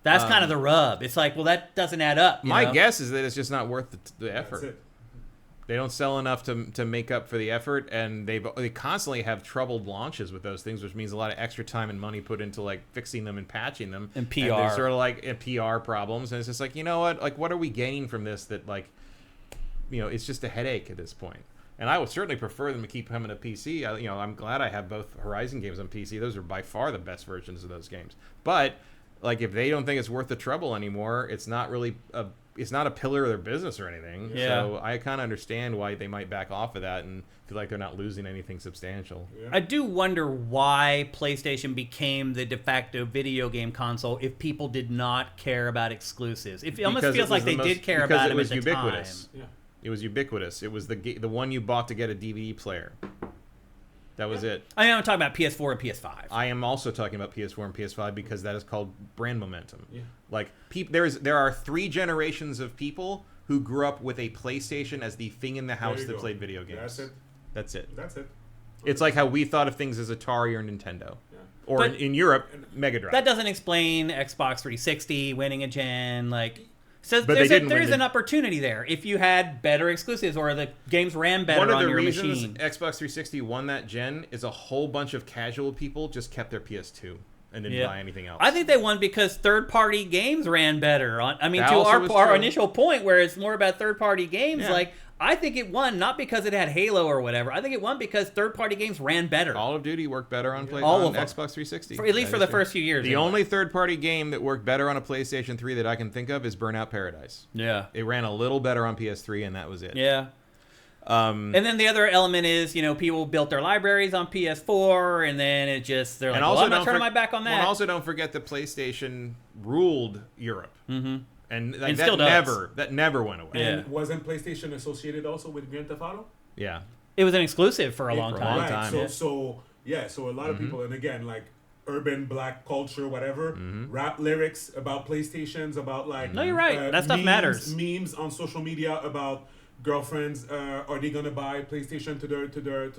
That's kind of the rub. It's like, well, that doesn't add up. My guess is that it's just not worth the effort. That's it. They don't sell enough to make up for the effort, and they constantly have troubled launches with those things, which means a lot of extra time and money put into like fixing them and patching them. And PR. And there's sort of like PR problems, and it's just like, you know what? Like, what are we gaining from this? That like, it's just a headache at this point. And I would certainly prefer them to keep coming to PC. I'm glad I have both Horizon games on PC. Those are by far the best versions of those games. But like, if they don't think it's worth the trouble anymore, it's not really it's not a pillar of their business or anything. Yeah. So I kind of understand why they might back off of that and feel like they're not losing anything substantial. Yeah. I do wonder why PlayStation became the de facto video game console if people did not care about exclusives. It almost Because feels it was like they did care because about it them was at the ubiquitous. time. Yeah. It was ubiquitous. It was the one you bought to get a DVD player. That was it. I mean, I'm talking about PS4 and PS5. I am also talking about PS4 and PS5 because that is called brand momentum. Yeah. Like there are 3 generations of people who grew up with a PlayStation as the thing in the house There you that go. played video games. That's it. That's it. That's it. It's like how we thought of things as Atari or Nintendo. Yeah. Or But- in Europe, Mega Drive. That doesn't explain Xbox 360 winning a gen. So But they didn't there win is the- an opportunity there if you had better exclusives or the games ran better One of on the your reasons machine. Xbox 360 won that gen is a whole bunch of casual people just kept their PS2 and didn't Yeah. buy anything else. I think they won because third-party games ran better. That to also was our true. initial point where it's more about third-party games, Yeah. I think it won not because it had Halo or whatever. I think it won because third-party games ran better. Call of Duty worked better on, All on of them. Xbox 360. At least for the first few years. The anyway. only third-party game that worked better on a PlayStation 3 that I can think of is Burnout Paradise. Yeah. It ran a little better on PS3, and that was it. Yeah. And then the other element is, people built their libraries on PS4, and then they're like, well, I'm not turning my back on that. And also don't forget that PlayStation ruled Europe. Mm-hmm. And, And still does. that never went away. Yeah. And wasn't PlayStation associated also with Grand Theft Auto? Yeah. It was an exclusive for a long for a time. long time. Right. So a lot of people, and again, like urban black culture, whatever, rap lyrics about PlayStations, about like No, you're right. That stuff matters. Memes on social media about girlfriends. Are they gonna buy PlayStation to their girlfriends?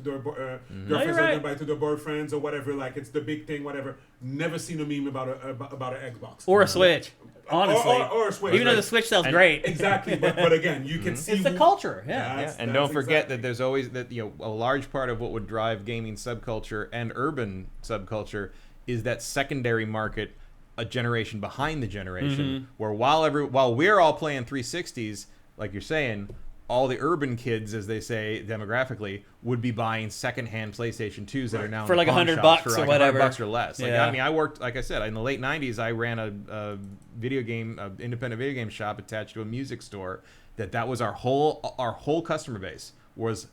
you're Are right. gonna buy to their boyfriends or whatever? Like it's the big thing, whatever. Never seen a meme about an Xbox Or a Switch, honestly. or a Switch. Even though right. the Switch sells great. Exactly, but again, you can see It's the culture, yeah. That's- And that's don't forget exactly- that there's always that a large part of what would drive gaming subculture and urban subculture is that secondary market, a generation behind the generation, where while we're all playing 360s, like you're saying, all the urban kids, as they say demographically, would be buying secondhand PlayStation 2s that are now For in like pawn $100 shops for or like whatever. $100 or less. Like, Yeah. I mean, I worked, like I said, in the late 90s, I ran a independent video game shop attached to a music store. That was our whole customer base was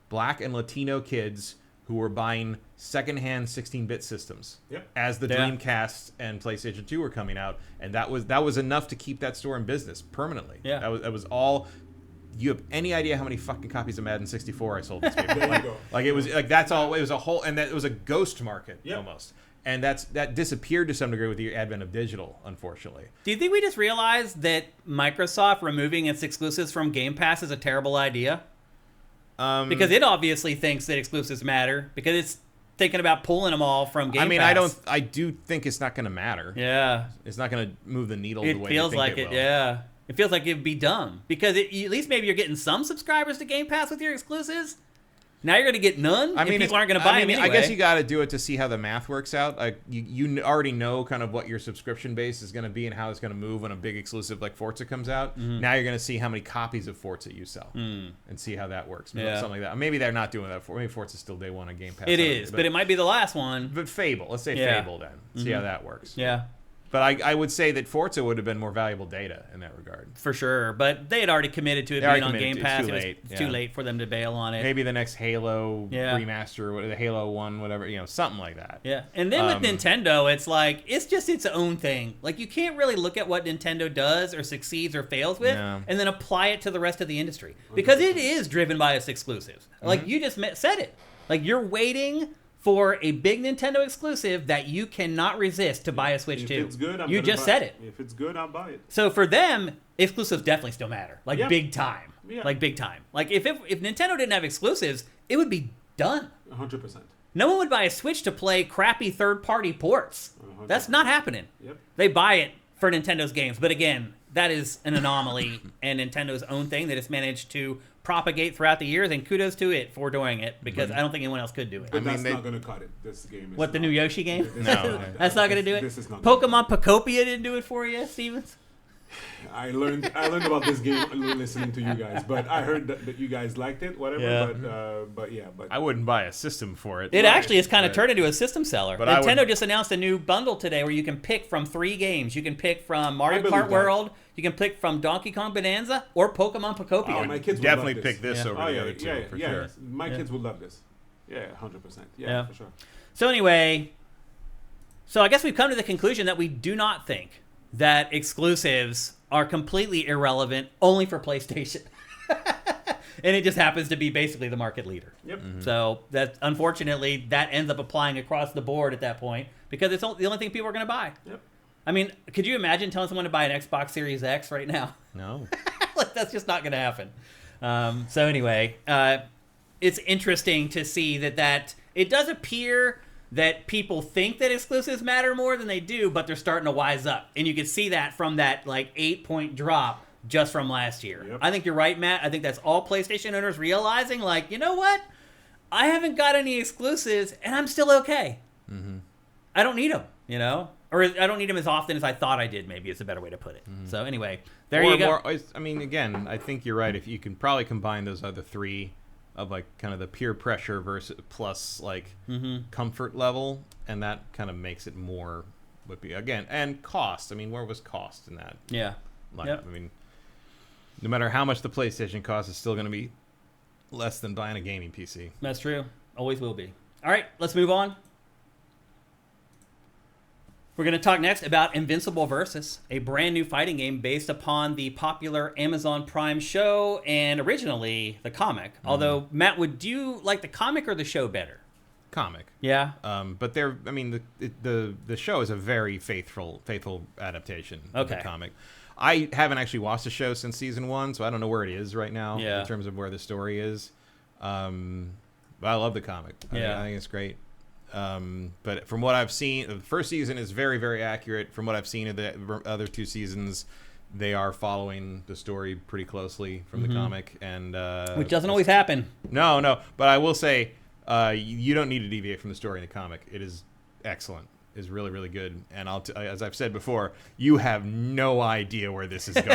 Black and Latino kids who were buying secondhand 16-bit systems Yep. as the Yeah. Dreamcast and PlayStation 2 were coming out, and that was enough to keep that store in business permanently. Yeah. That was all. You have any idea how many fucking copies of Madden 64 I sold this week? There you go. Like it was like that's all. It was a whole, and that it was a ghost market Yep. almost, and that disappeared to some degree with the advent of digital, unfortunately. Do you think we just realized that Microsoft removing its exclusives from Game Pass is a terrible idea? Because it obviously thinks that exclusives matter because it's thinking about pulling them all from Game Pass. I do think it's not going to matter. Yeah. It's not going to move the needle the It way feels they think like it it, will. yeah. It feels like it'd be dumb because at least maybe you're getting some subscribers to Game Pass with your exclusives. Now you're going to get none. I mean, and people aren't going to buy them anyway. I guess you got to do it to see how the math works out. Like you already know kind of what your subscription base is going to be and how it's going to move when a big exclusive like Forza comes out. Now you're going to see how many copies of Forza you sell and see how that works. Yeah. Something like that. Maybe they're not doing that. Maybe Forza's still day one on Game Pass. It is, but it might be the last one. But Fable, let's say Yeah. Fable then. See how that works. Yeah, But I would say that Forza would have been more valuable data in that regard. for sure. But they had already committed to it They being already on Game committed to it. Pass. It's too It was late. it's too Yeah. late for them to bail on it. Maybe the next Halo Yeah. remaster, or the Halo 1, whatever, something like that. Yeah, and then with Nintendo, it's like it's just its own thing. Like you can't really look at what Nintendo does or succeeds or fails with, No. and then apply it to the rest of the industry because it is driven by its exclusives. Like you just said it. Like you're waiting for a big Nintendo exclusive that you cannot resist to buy a Switch to. If it's good, you just said it. If it's good, I'll buy it. So for them, exclusives definitely still matter. Like Yeah. big time. Yeah. Like big time. Like if Nintendo didn't have exclusives, it would be done. 100%. No one would buy a Switch to play crappy third-party ports. That's not happening. Yep. They buy it for Nintendo's games. But again, that is an anomaly and Nintendo's own thing that it's managed to propagate throughout the years, and kudos to it for doing it, because I don't think anyone else could do it. But that's not going to cut it. This game is What, the not. new Yoshi game? No. That's not going to do it? This is not gonna Pokemon Pocopia didn't do it for you, Stevens? I learned about this game listening to you guys, but I heard that you guys liked it, whatever. Yeah. But I wouldn't buy a system for it. It actually has kind of But- turned into a system seller. But I Nintendo would- just announced a new bundle today where you can pick from 3 games. You can pick from Mario believe Kart that. World, you can pick from Donkey Kong Bonanza, or Pokemon Pocopia. Oh, my kids would definitely love this. pick this Yeah. over Oh the yeah, other two yeah, for yeah. sure. My Yeah. kids would love this. Yeah, 100%. Yeah. Yeah, for sure. So anyway, so I guess we've come to the conclusion that we do not think that exclusives are completely irrelevant only for PlayStation. And it just happens to be basically the market leader. Yep. So that, unfortunately, that ends up applying across the board at that point, because it's the only thing people are going to buy. Yep. I mean, could you imagine telling someone to buy an Xbox Series X right now? No. Like, that's just not going to happen. So anyway, it's interesting to see that it does appear that people think that exclusives matter more than they do, but they're starting to wise up. And you can see that from that, like, 8-point drop just from last year. Yep. I think you're right, Matt. I think that's all PlayStation owners realizing, like, you know what? I haven't got any exclusives, and I'm still okay. Mm-hmm. I don't need them, you know? Or I don't need them as often as I thought I did, maybe is a better way to put it. Mm-hmm. So anyway, there you go. I mean, again, I think you're right. If you can probably combine those other 3 of, like, kind of the peer pressure versus plus, like, comfort level, and that kind of makes it more, would be, again, and cost. I mean, where was cost in that? Yeah. Like, Yep. I mean, no matter how much the PlayStation costs, it's still going to be less than buying a gaming PC. That's true. Always will be. All right, let's move on. We're going to talk next about Invincible Versus, a brand new fighting game based upon the popular Amazon Prime show and originally the comic. Although, Matt, would you like the comic or the show better? Comic. Yeah? But they're, I mean, the show is a very faithful adaptation of the Okay. comic. I haven't actually watched the show since season 1, so I don't know where it is right now Yeah. in terms of where the story is. But I love the comic. Yeah. I think it's great. But from what I've seen, the first season is very, very accurate. From what I've seen of the other 2 seasons, they are following the story pretty closely from the comic, and Which doesn't always happen. No. But I will say, you don't need to deviate from the story in the comic. It is excellent. Is really, really good. And as I've said before, you have no idea where this is going.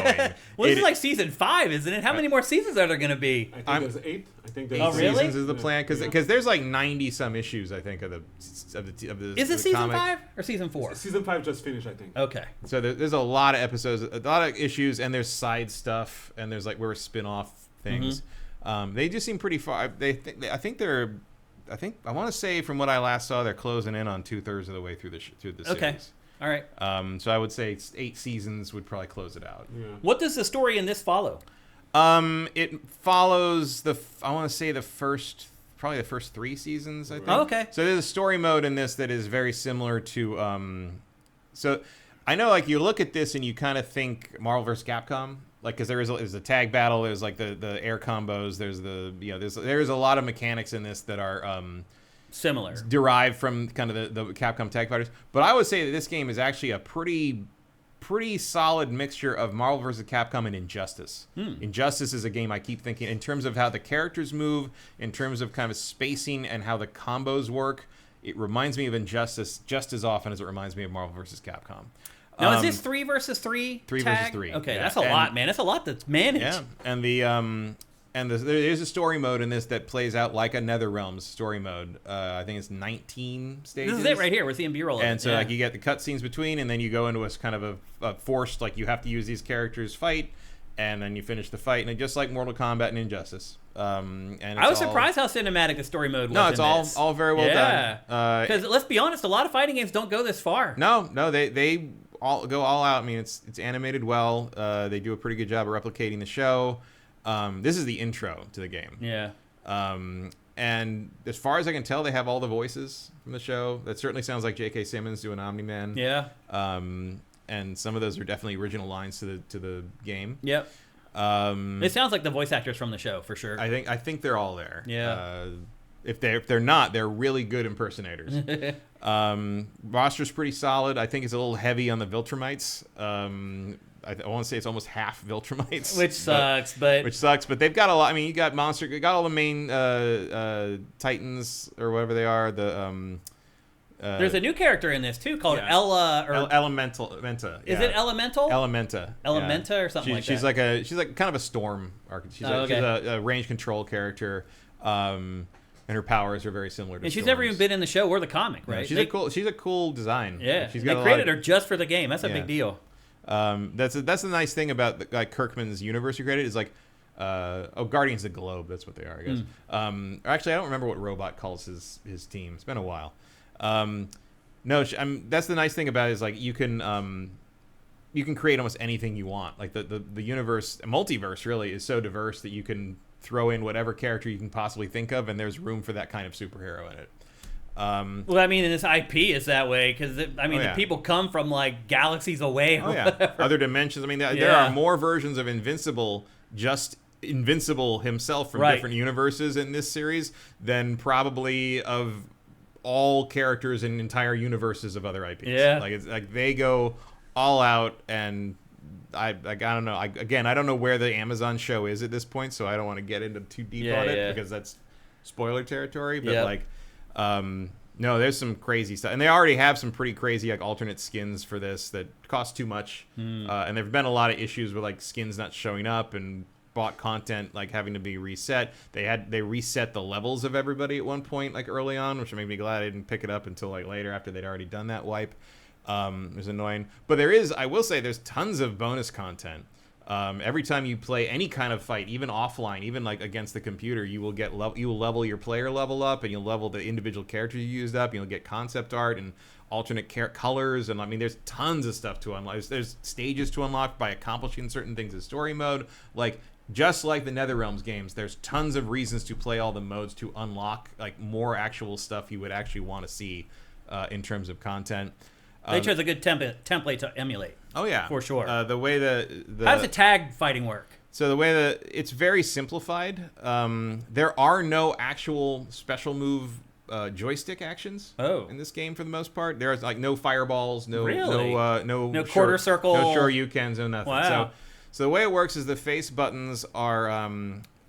Well, this is like season 5, isn't it? How many more seasons are there going to be? I think there's 8. I think there's Oh, really? seasons is the plan, Yeah. because there's like 90 some issues, I think, of the Is it the season comic. 5 or season 4? Season 5 just finished, I think. Okay. So there's a lot of episodes, a lot of issues, and there's side stuff, and there's like spin-off things. They just seem pretty far. I want to say from what I last saw, they're closing in on 2/3 of the way through the series. Okay. All right. So I would say 8 seasons would probably close it out. Yeah. What does the story in this follow? It follows I want to say probably the first 3 seasons, I think. Oh, okay. So there's a story mode in this that is very similar to, so I know, like, you look at this and you kind of think Marvel vs. Capcom, like, because there's a tag battle, there's like the air combos, there's there's a lot of mechanics in this that are Similar. derived from kind of the Capcom tag fighters. But I would say that this game is actually a pretty solid mixture of Marvel vs. Capcom and Injustice. Injustice is a game I keep thinking in terms of how the characters move, in terms of kind of spacing and how the combos work. It reminds me of Injustice just as often as it reminds me of Marvel vs. Capcom. Now, is this 3 versus 3? 3 tag? versus 3. Okay, Yeah. that's a lot, man. That's a lot that's managed. Yeah, and there's a story mode in this that plays out like a NetherRealms story mode. I think it's 19 stages. This is it right here. We're seeing B-roll of it. And so, Yeah. like, you get the cutscenes between, and then you go into a kind of a forced, like, you have to use these characters fight, and then you finish the fight, and it's just like Mortal Kombat and Injustice. And I was surprised how cinematic the story mode was. No, it's in this. all very well Yeah. done. Because let's be honest, a lot of fighting games don't go this far. No, they all go all out. I mean, it's animated well. They do a pretty good job of replicating the show. This is the intro to the game. Yeah. And as far as I can tell, they have all the voices from the show. That certainly sounds like J.K. Simmons doing Omni-Man. Yeah. And some of those are definitely original lines to the game. Yep. It sounds like the voice actors from the show for sure. I think they're all there. Yeah. If they're not, they're really good impersonators. Roster's pretty solid. I think it's a little heavy on the Viltrumites. I want to say it's almost half Viltrumites, which sucks. But they've got a lot. I mean, you got all the main Titans or whatever they are. There's a new character in this too called Elementa. Is it Elemental? Elementa or something like she's that. She's like kind of a storm archetype. She's a range control character. And her powers are very similar to And she's Storm's. never even been in the show or the comic, right? She's a cool design. Yeah, she's they created her just for the game. That's a big deal. That's the nice thing about Kirkman's universe he created is Guardians of the Globe. That's what they are, I guess. Actually, I don't remember what Robot calls his team. It's been a while. That's the nice thing about it is you can create almost anything you want. Like the universe, multiverse really is so diverse that you can throw in whatever character you can possibly think of, and there's room for that kind of superhero in it. Well, I mean, this IP is that way because the people come from galaxies away. Other dimensions. I mean, there are more versions of Invincible, just Invincible himself from different universes in this series than probably of all characters in entire universes of other IPs. Yeah, it's they go all out, and I don't know. I don't know where the Amazon show is at this point, so I don't want to get into too deep on it because that's spoiler territory. But no, there's some crazy stuff, and they already have some pretty crazy alternate skins for this that cost too much. And there've been a lot of issues with skins not showing up and bought content having to be reset. They reset the levels of everybody at one point early on, which made me glad I didn't pick it up until later after they'd already done that wipe. It was annoying, but I will say there's tons of bonus content. Every time you play any kind of fight, even offline, even against the computer, you will level your player level up, and you'll level the individual characters you used up. You'll get concept art and alternate colors, and there's tons of stuff to unlock. There's stages to unlock by accomplishing certain things in story mode. Just like the NetherRealms games, there's tons of reasons to play all the modes to unlock more actual stuff you would actually want to see in terms of content. They chose a good template to emulate. Oh yeah, for sure. The way the how does the tag fighting work? So the way that it's very simplified. There are no actual special move joystick actions in this game for the most part. There's no fireballs, no quarter circle, no shoryukens, no nothing. Wow. So the way it works is the face buttons are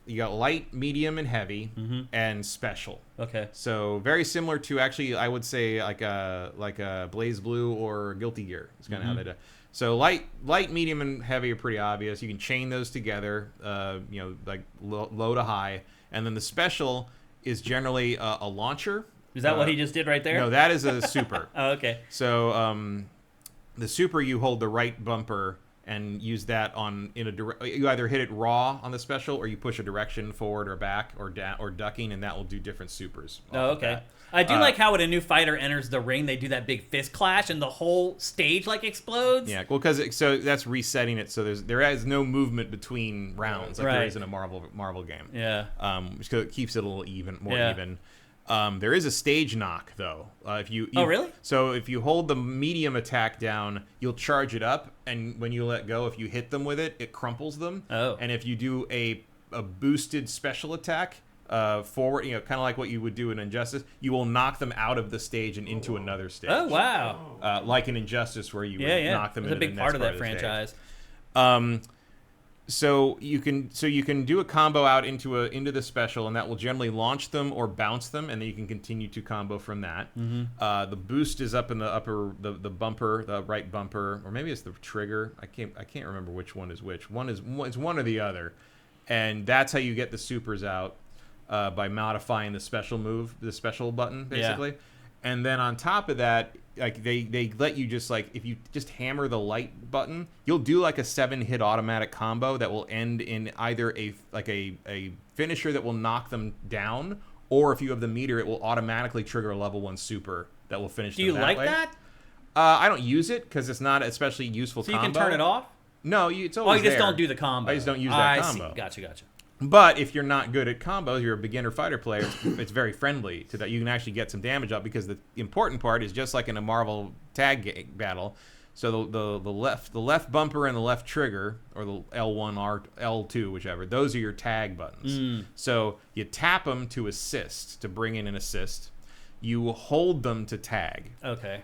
you got light, medium, and heavy, and special. Okay. So very similar to actually, I would say like a Blaze Blue or Guilty Gear. It's kind of how they do. So light, medium, and heavy are pretty obvious. You can chain those together, low to high, and then the special is generally a launcher. Is that what he just did right there? No, that is a super. Oh, okay. So the super, you hold the right bumper and use that you either hit it raw on the special, or you push a direction forward or back or ducking, and that will do different supers. Oh, okay. I do like how when a new fighter enters the ring, they do that big fist clash and the whole stage explodes. Yeah, well, so that's resetting it. So there is no movement between rounds there is in a Marvel game. Yeah. So it keeps it a little more even. There is a stage knock though. Oh, really? So if you hold the medium attack down, you'll charge it up, and when you let go, if you hit them with it, it crumples them. Oh. And if you do a boosted special attack forward, kind of like what you would do in Injustice, you will knock them out of the stage and into another stage. Oh, wow. Like in Injustice, where you would knock them into the next part of the stage. It's a big part of that franchise. So you can do a combo out into the special, and that will generally launch them or bounce them, and then you can continue to combo from that. The boost is up in the upper the bumper, the right bumper, or maybe it's the trigger. I can't remember which one is which. It's one or the other, and that's how you get the supers out by modifying the special move, the special button basically. Yeah. And then on top of that, they let you just if you just hammer the light button, you'll do a 7-hit automatic combo that will end in either a finisher that will knock them down, or if you have the meter, it will automatically trigger a level 1 super that will finish them that way. Do you like that? I don't use it because it's not especially useful. So you can turn it off? No, it's always there. Oh, you just there. don't do the combo. I just don't use that combo. I see. Gotcha. But if you're not good at combos, you're a beginner fighter player, it's very friendly to that. You can actually get some damage up because the important part is just like in a Marvel tag battle. So the left bumper and the left trigger, or the L1 or L2, whichever, those are your tag buttons. So you tap them to assist, to bring in an assist. You hold them to tag. Okay.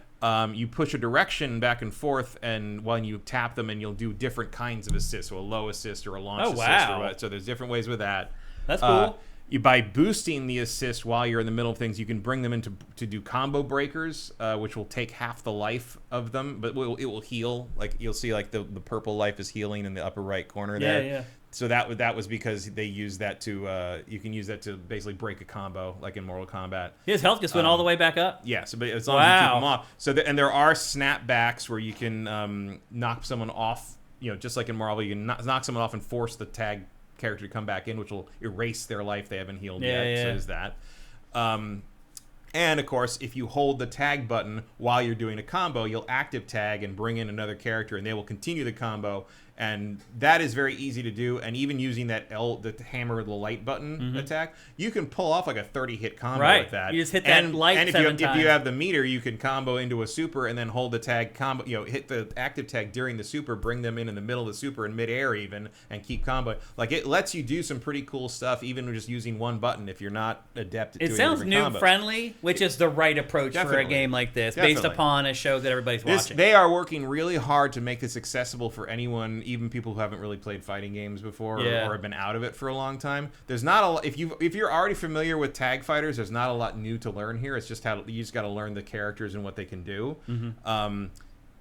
You push a direction back and forth, and when you tap them, and you'll do different kinds of assists, so a low assist or a launch assist. Wow. So there's different ways with that. That's cool. By boosting the assist while you're in the middle of things, you can bring them to do combo breakers, which will take half the life of them, but it will heal. Like you'll see, like the purple life is healing in the upper right corner there. Yeah. So that was because they used that to you can use that to basically break a combo, like in Mortal Kombat. His health just went all the way back up. Yeah, so but as long as you keep them off. So and there are snapbacks where you can knock someone off. Just like in Marvel, you can knock someone off and force the tag character to come back in, which will erase their life they haven't healed yet. So there's that. And of course, if you hold the tag button while you're doing a combo, you'll active tag and bring in another character, and they will continue the combo. And that is very easy to do. And even using that the hammer, the light button attack, you can pull off like a 30-hit combo with that. You just hit that light and if 7 times. If you have the meter, you can combo into a super and then hold the tag combo. Hit the active tag during the super, bring them in the middle of the super in midair even, and keep combo. Like it lets you do some pretty cool stuff, even just using one button if you're not adept at doing different combos. It sounds noob friendly, which is the right approach for a game like this, based upon a show that everybody's watching. They are working really hard to make this accessible for anyone, even people who haven't really played fighting games before or have been out of it for a long time. There's not a lot, if you're already familiar with tag fighters, there's not a lot new to learn here. It's just you just got to learn the characters and what they can do.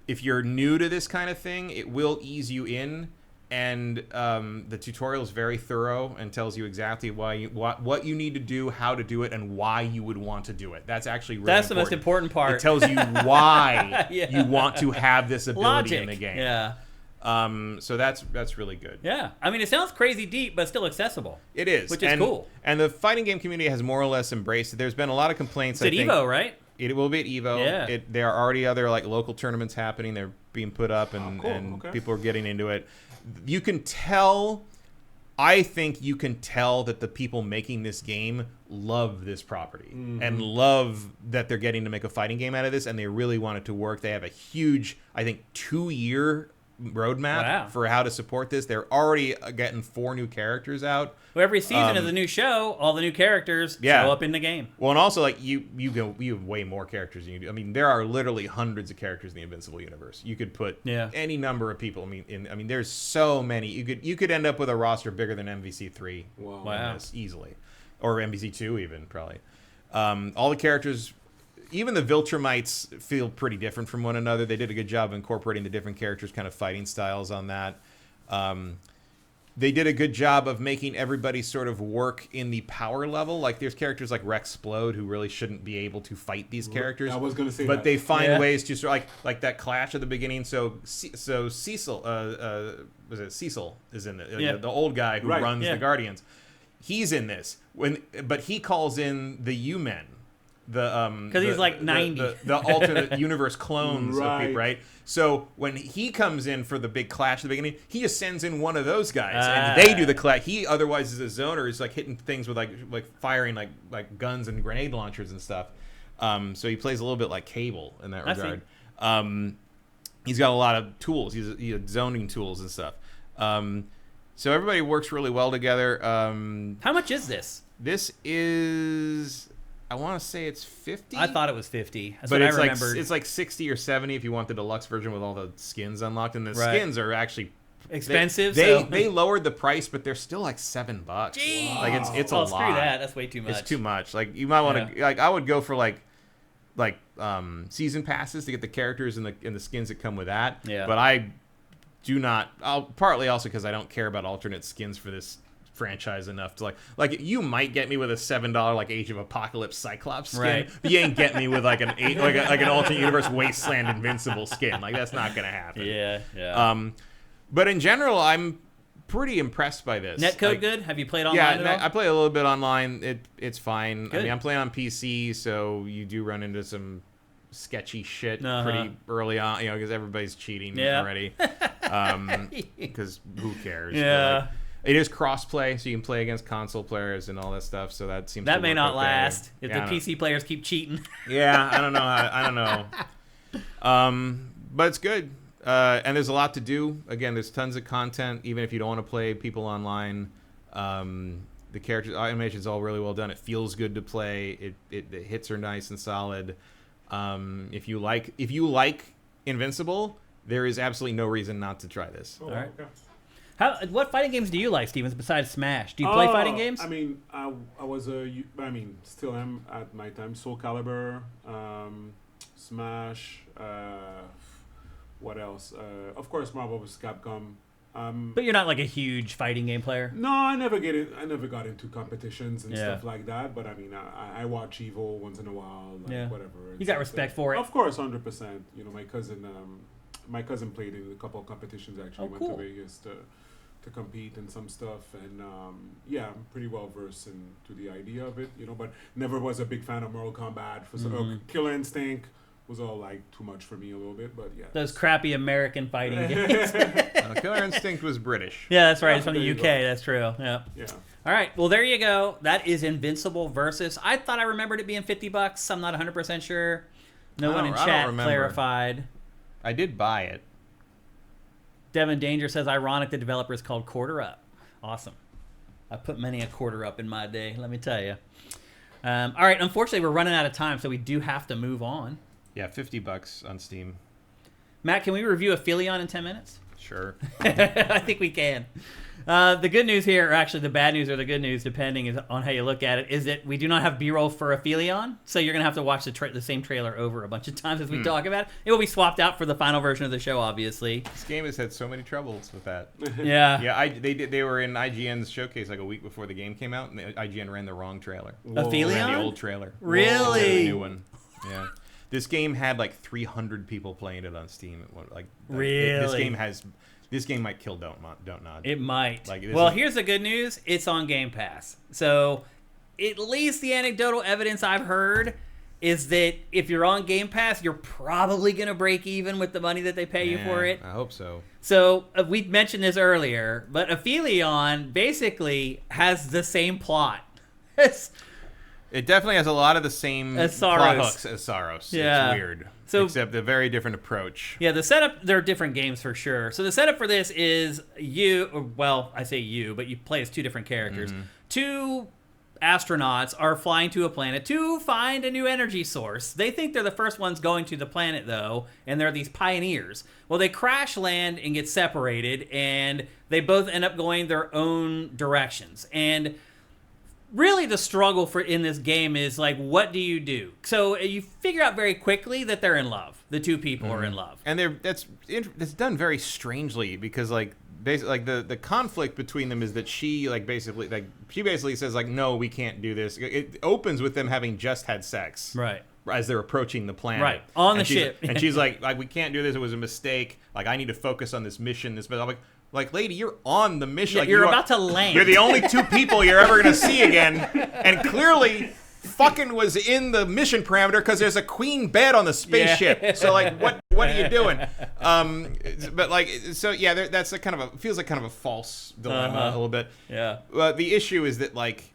If you're new to this kind of thing, it will ease you in, and the tutorial is very thorough and tells you exactly what you need to do, how to do it, and why you would want to do it. That's actually really the most important part. It tells you why you want to have this ability in the game. Yeah. So that's really good. Yeah. I mean, it sounds crazy deep, but still accessible. It is. Which is cool. And the fighting game community has more or less embraced it. There's been a lot of complaints. It's at EVO, right? It will be at EVO. Yeah. There are already other local tournaments happening. They're being put up, and people are getting into it. You can tell. I think you can tell that the people making this game love this property and love that they're getting to make a fighting game out of this, and they really want it to work. They have a huge, I think, 2-year roadmap for how to support this. They're already getting 4 new characters out. Well, every season of the new show, all the new characters show up in the game. Well, and also you have way more characters than you do. I mean, there are literally hundreds of characters in the Invincible universe. You could put any number of people. I mean, there's so many. You could end up with a roster bigger than MVC3. Wow. Easily, or MVC2 even probably. All the characters. Even the Viltrumites feel pretty different from one another. They did a good job of incorporating the different characters' kind of fighting styles on that. They did a good job of making everybody sort of work in the power level. Like there's characters like Rexplode who really shouldn't be able to fight these characters. I was going to say but that. They find ways to sort of like that clash at the beginning. So Cecil, was it Cecil is in it? The old guy who runs the Guardians. He's in this but he calls in the U-Men. Because he's like 90. The alternate universe clones of people, right? So when he comes in for the big clash at the beginning, he just sends in one of those guys, and they do the clash. He otherwise is a zoner. He's like hitting things with like firing like guns and grenade launchers and stuff. So he plays a little bit like Cable in that regard. He's got a lot of tools. He has zoning tools and stuff. So everybody works really well together. How much is this? This is. I want to say it's 50. I thought it was 50. That's but what it's I remembered. It's like 60 or 70 if you want the deluxe version with all the skins unlocked, and the skins are actually expensive. They lowered the price, but they're still like $7. Jeez. Like it's a lot. Screw that. That's way too much. It's too much. Like you might want to I would go for like season passes to get the characters and the skins that come with that. Yeah. But I do not. Partly also because I don't care about alternate skins for this franchise enough to like you might get me with a $7 like Age of Apocalypse Cyclops skin, but you ain't getting me with like an alternate universe Wasteland Invincible skin. Like that's not gonna happen. Yeah. But in general, I'm pretty impressed by this. Netcode good? Have you played online at all? I play a little bit online. It's fine. Good. I mean, I'm playing on PC, so you do run into some sketchy shit pretty early on, because everybody's cheating already. Because who cares? Yeah. It is cross-play, so you can play against console players and all that stuff. So that seems That to may work not out last there. if the PC players keep cheating. Yeah, I don't know. I don't know. But it's good. And there's a lot to do. Again, there's tons of content, even if you don't want to play people online. The character animation is all really well done. It feels good to play. The hits are nice and solid. If you like Invincible, there is absolutely no reason not to try this. Oh, All right. okay. What fighting games do you like, Stevens, besides Smash? Do you play fighting games? I mean, I was still am at my time. Soul Calibur, Smash, what else? Of course, Marvel vs. Capcom. But you're not like a huge fighting game player. No, I never got into competitions and Yeah. stuff like that. But I mean, I watch Evo once in a while, like Yeah. whatever. You got respect for it. Of course, 100%. You know, my cousin played in a couple of competitions. Actually, Oh, went cool. to Vegas to compete and some stuff. And yeah, I'm pretty well versed into the idea of it. You know, but never was a big fan of Mortal Kombat. Killer Instinct was all like too much for me a little bit. But yeah, Those crappy American fighting games. Killer Instinct was British. Yeah, that's right. It's from There the you UK. go. That's true. Yeah. yeah. All right. Well, there you go. That is Invincible versus. I thought I remembered it being $50. I'm not 100% sure. No one in I don't chat remember. clarified. I did buy it. Devin Danger says, ironic the developer is called Quarter Up. Awesome. I put many a quarter up in my day, let me tell you. All right. Unfortunately, we're running out of time, so we do have to move on. Yeah, $50 on Steam. Matt, can we review Aphelion in 10 minutes? Sure. I think we can. The good news here, or actually the bad news or the good news, depending on how you look at it, is that we do not have B-roll for Aphelion, so you're going to have to watch the same trailer over a bunch of times as we talk about it. It will be swapped out for the final version of the show, obviously. This game has had so many troubles with that. Yeah. Yeah, they were in IGN's showcase like a week before the game came out, and IGN ran the wrong trailer. Aphelion? Ran the old trailer. Really? Instead of the new one. Yeah. This game had like 300 people playing it on Steam. Really? This game might kill Don't Nod. It might. Like, Well, here's the good news. It's on Game Pass. So at least the anecdotal evidence I've heard is that if you're on Game Pass, you're probably going to break even with the money that they pay you for it. I hope so. So we mentioned this earlier, but Aphelion basically has the same plot. It definitely has a lot of the same As plot Saros. hooks as Saros. Yeah. It's weird. So- Except a very different approach. Yeah, the setup, there are different games for sure. So the setup for this is I say you, but you play as two different characters. Two astronauts are flying to a planet to find a new energy source. They think they're the first ones going to the planet, though, and they're these pioneers. Well, they crash land and get separated, and they both end up going their own directions. And really the struggle in this game is like, what do you do? So you figure out very quickly that they're in love. The two people are in love. And that's done very strangely because basically the conflict between them is that she basically says like, no, we can't do this. It opens with them having just had sex. Right. As they're approaching the planet. Right. On the And she's- ship. And she's like, we can't do this. It was a mistake. Like, I need to focus on this mission. I'm like, lady, you're on the mission. Yeah, Like, you're about to land. You're the only two people you're ever going to see again. And clearly, fucking was in the mission parameter because there's a queen bed on the spaceship. Yeah. So, like, what are you doing? But, like, so, yeah, that's a kind of feels like kind of a false dilemma a little bit. Yeah. The issue is that, like,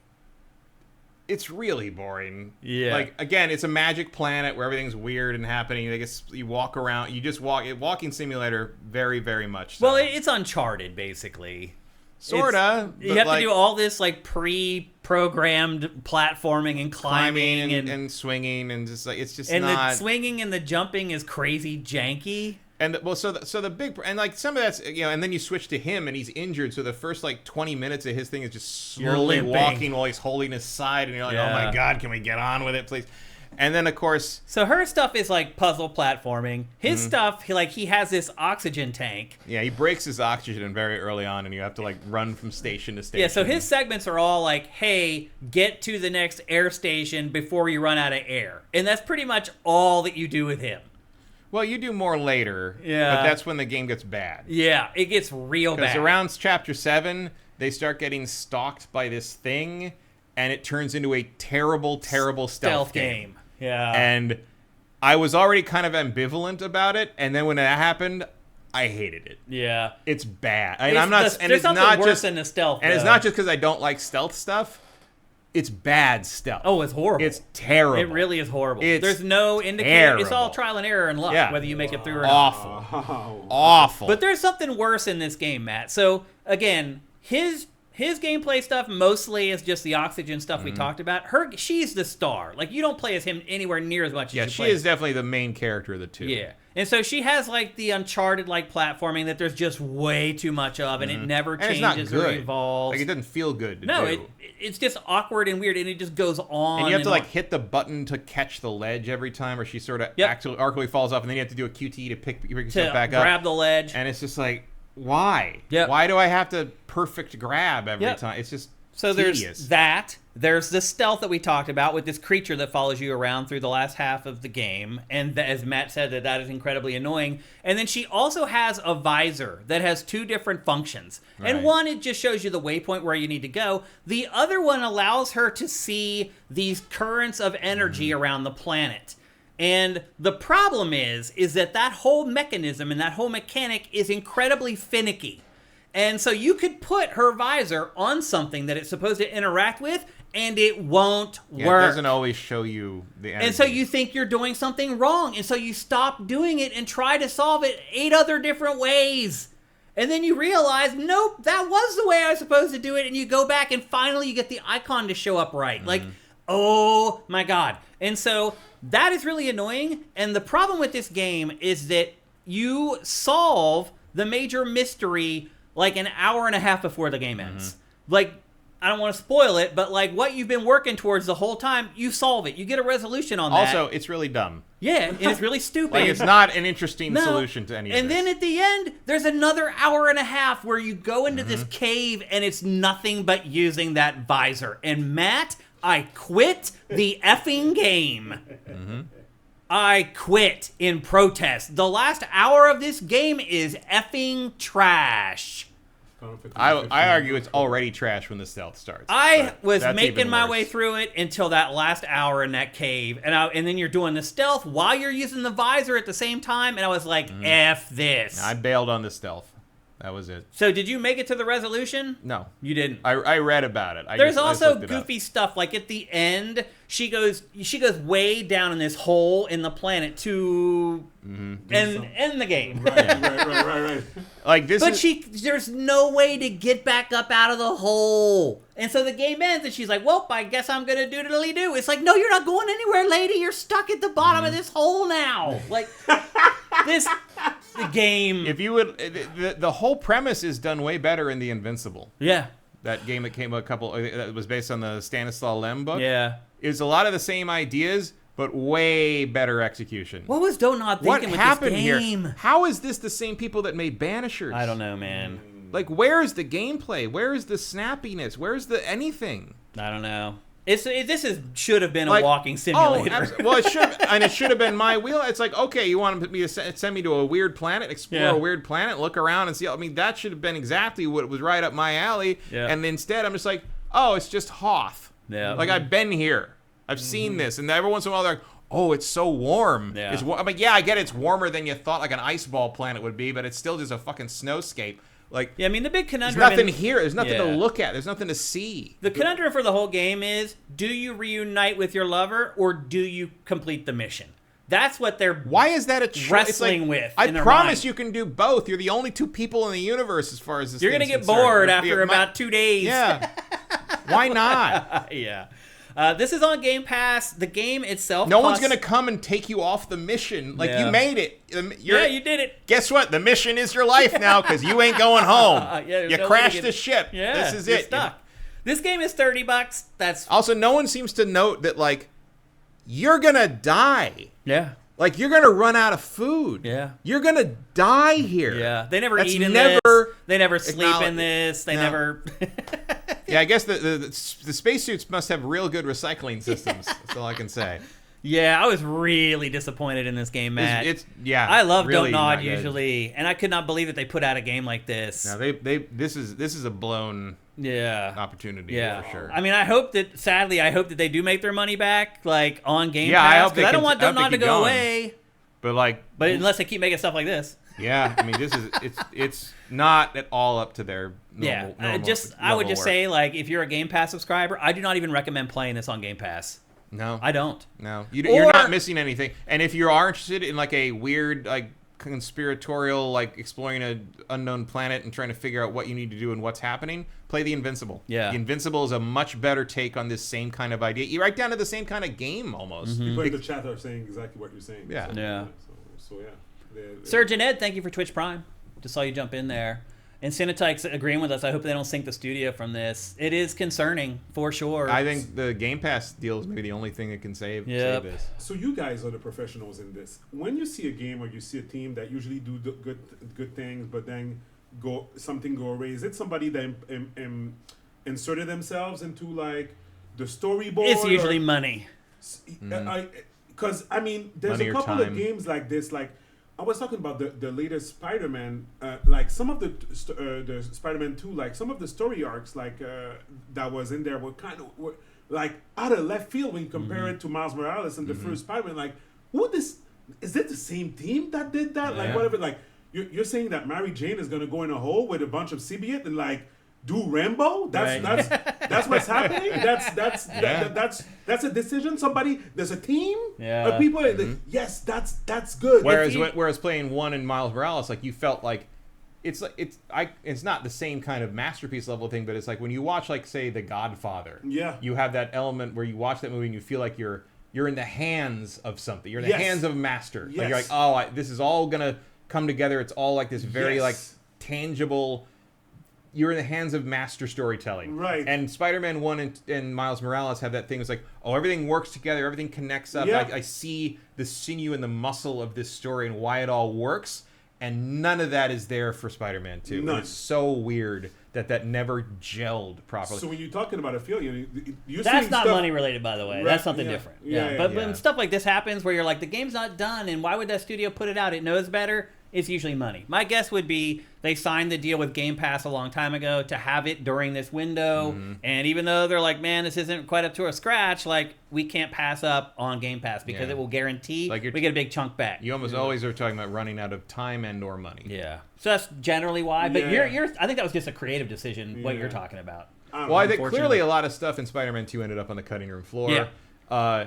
it's really boring. Yeah. Like, again, it's a magic planet where everything's weird and happening. I guess you walk around. You just walking simulator very, very much so. Well, it's Uncharted, basically. Sorta. You have to do all this, like, pre-programmed platforming and climbing. and swinging and just, like, it's just and not... the swinging and the jumping is crazy janky. And so the big and like some of that's and then you switch to him and he's injured, so the first like 20 minutes of his thing is just slowly walking while he's holding his side, and you're like, oh my god, can we get on with it, please? And then of course, so her stuff is like puzzle platforming. His stuff, he has this oxygen tank. Yeah, he breaks his oxygen very early on, and you have to like run from station to station. Yeah, so his segments are all like, hey, get to the next air station before you run out of air, and that's pretty much all that you do with him. Well, you do more later, yeah, but that's when the game gets bad. Yeah, it gets real bad. Because around Chapter 7, they start getting stalked by this thing, and it turns into a terrible, terrible stealth game. Yeah. And I was already kind of ambivalent about it, and then when that happened, I hated it. Yeah. It's bad. And I'm not. And There's it's something not worse just. than the stealth. And it's though. not just because I don't like stealth stuff. It's bad stealth. Oh, it's horrible. It's terrible. It really is horrible. It's There's no indicator. It's all terrible. trial and error and luck Yeah. whether you make it through or not. Awful. Wow. Awful. But there's something worse in this game, Matt. So again, his gameplay stuff mostly is just the oxygen stuff we talked about. She's the star. Like, you don't play as him anywhere near as much as yeah, you she play is definitely the main character of the two. Yeah. And so she has like the Uncharted like platforming that there's just way too much of, and it never And it's not changes or good. evolves. Like, it doesn't feel good to No, do. it's just awkward and weird, and it just goes on. And you have to on. like hit the button to catch the ledge every time, or she sort of Yep. actually arcly falls off, and then you have to do a QT to pick yourself to back grab up. the ledge. And it's just like, why? Yep. Why do I have to perfect grab every Yep. time? It's just So tedious. there's that. There's the stealth that we talked about with this creature that follows you around through the last half of the game. And as Matt said, that is incredibly annoying. And then she also has a visor that has two different functions. And Right. one, it just shows you the waypoint where you need to go. The other one allows her to see these currents of energy around the planet. And the problem is that whole mechanism and that whole mechanic is incredibly finicky. And so you could put her visor on something that it's supposed to interact with, and it won't Yeah, work. it doesn't always show you the energy. And so you think you're doing something wrong, and so you stop doing it and try to solve it 8 other different ways. And then you realize, nope, that was the way I was supposed to do it, and you go back and finally you get the icon to show up right. Like, oh my god. And so that is really annoying, and the problem with this game is that you solve the major mystery like an hour and a half before the game ends. Like, I don't want to spoil it, but like what you've been working towards the whole time, you solve it. You get a resolution on that. Also, it's really dumb. Yeah, and it's really stupid. Like, it's not an interesting No. solution to any of And this. then at the end, there's another hour and a half where you go into this cave and it's nothing but using that visor. And Matt, I quit the effing game. I quit in protest. The last hour of this game is effing trash. I argue it's already trash when the stealth starts. I but was that's making even my worse. way through it until that last hour in that cave, and then you're doing the stealth while you're using the visor at the same time, and I was like, F this. I bailed on the stealth. That was it. So did you make it to the resolution? No. You didn't. I read about it. There's I just also looked it up. goofy stuff, like at the end, she goes way down in this hole in the planet to end the game. Right. Like, this But is... there's no way to get back up out of the hole. And so the game ends, and she's like, well, I guess I'm going to do-diddly-do. It's like, no, you're not going anywhere, lady. You're stuck at the bottom of this hole now. Like, the game. If you would... The whole premise is done way better in the Invincible. Yeah. That game that came that was based on the Stanislaw Lem book. Yeah. Is a lot of the same ideas, but way better execution. What was Donut What thinking with happened this here? game? How is this the same people that made Banishers? I don't know, man. Like, where is the gameplay? Where is the snappiness? Where's the anything? I don't know. Should have been a Like, walking simulator. Well, it should have been my wheel. It's like, okay, you want me to send me to a weird planet, explore Yeah. a weird planet, look around and see. I mean, that should have been exactly what was right up my alley. Yeah. And instead, I'm just like, oh, it's just Hoth. Yeah. Like, I've been here. I've seen this. And every once in a while, they're like, oh, it's so warm. Yeah. I'm like, yeah, I get it's warmer than you thought like an ice ball planet would be, but it's still just a fucking snowscape. Like, Yeah, I mean, the big there's conundrum... nothing here. There's nothing to Yeah. look at. There's nothing to see. The conundrum for the whole game is, do you reunite with your lover, or do you complete the mission? That's what they're... Why is that a choice? Wrestling with I in their promise mind. you can do both. You're the only two people in the universe as far as this You're going to thing's get concerned. bored Yeah, after about 2 days. Yeah. Why not? Yeah. This is on Game Pass. The game itself No one's costs- going to come and take you off the mission. Like, Yeah. you made it. Yeah, you did it. Guess what? The mission is your life now because you ain't going home. Yeah, there's you no way to crashed get- the ship. Yeah, This is you're it. stuck. This game is $30. That's... Also, no one seems to note that, like, you're going to die. Yeah. Like, you're going to run out of food. Yeah. You're going to die here. Yeah. They never That's eat in never this. They never sleep in acknowledged. this. They No. never... Yeah, I guess the spacesuits must have real good recycling systems. That's all I can say. Yeah, I was really disappointed in this game, Matt. Yeah. I love really Don't not Nod good. usually, and I could not believe that they put out a game like this. No, this is a blown Yeah. opportunity Yeah, for sure. I mean, I hope that they do make their money back, like on Game Yeah, I Pass. hope they Because I don't can- want I hope Don't they Nod to keep go going. away. but like, But unless they keep making stuff like this. Yeah, I mean, it's not at all up to their normal, I would just work. say, like, if you're a Game Pass subscriber, I do not even recommend playing this on Game Pass. No, I don't. No, you're not missing anything. And if you are interested in like a weird, like conspiratorial, like exploring an unknown planet and trying to figure out what you need to do and what's happening, play the Invincible. Yeah, the Invincible is a much better take on this same kind of idea. You right down to the same kind of game almost. People in the chat are saying exactly what you're saying. Yeah, So yeah. Surgeon Ed, thank you for Twitch Prime. Just saw you jump in there. And Cinetike's agreeing with us. I hope they don't sink the studio from this. It is concerning, for sure. I think the Game Pass deal is maybe the only thing that can save this. So you guys are the professionals in this. When you see a game or you see a team that usually do good things, but then something go away, is it somebody that inserted themselves into like the storyboard? It's usually money. Because I mean, there's Money a or couple time. of games like this, like. I was talking about the latest Spider-Man, like some of the Spider-Man 2, like some of the story arcs, like that was in there were like out of left field when you compare it to Miles Morales and the first Spider-Man. Like, is it the same team that did that? Yeah. Like, whatever. Like, you're saying that Mary Jane is gonna go in a hole with a bunch of symbiote and like do Rambo? That's what's happening. That's a decision. There's a team of people. Yes, that's good. Whereas playing one in Miles Morales, like you felt like it's not the same kind of masterpiece level thing, but it's like when you watch, like, say, The Godfather. Yeah. You have that element where you watch that movie and you feel like you're in the hands of something. You're in the hands of a master. Yes. Like you're like, this is all gonna come together. It's all like this very like tangible. You're in the hands of master storytelling. Right. And Spider-Man 1 and Miles Morales have that thing. It's like, everything works together. Everything connects up. Yeah. I see the sinew and the muscle of this story and why it all works. And none of that is there for Spider-Man 2. None. And it's so weird that never gelled properly. So when you're talking about Aphelion, that's not money related, by the way. Right, That's something yeah. different. Yeah, But yeah. when stuff like this happens where you're like, the game's not done, and why would that studio put it out? It knows better. It's usually money. My guess would be they signed the deal with Game Pass a long time ago to have it during this window. And even though they're like, man, this isn't quite up to a scratch, like, we can't pass up on Game Pass because it will guarantee we get a big chunk back. You almost always are talking about running out of time and or money. Yeah. So that's generally why. But Yeah. you're I think that was just a creative decision, what you're talking about. Well, I think clearly a lot of stuff in Spider-Man 2 ended up on the cutting room floor. Yeah.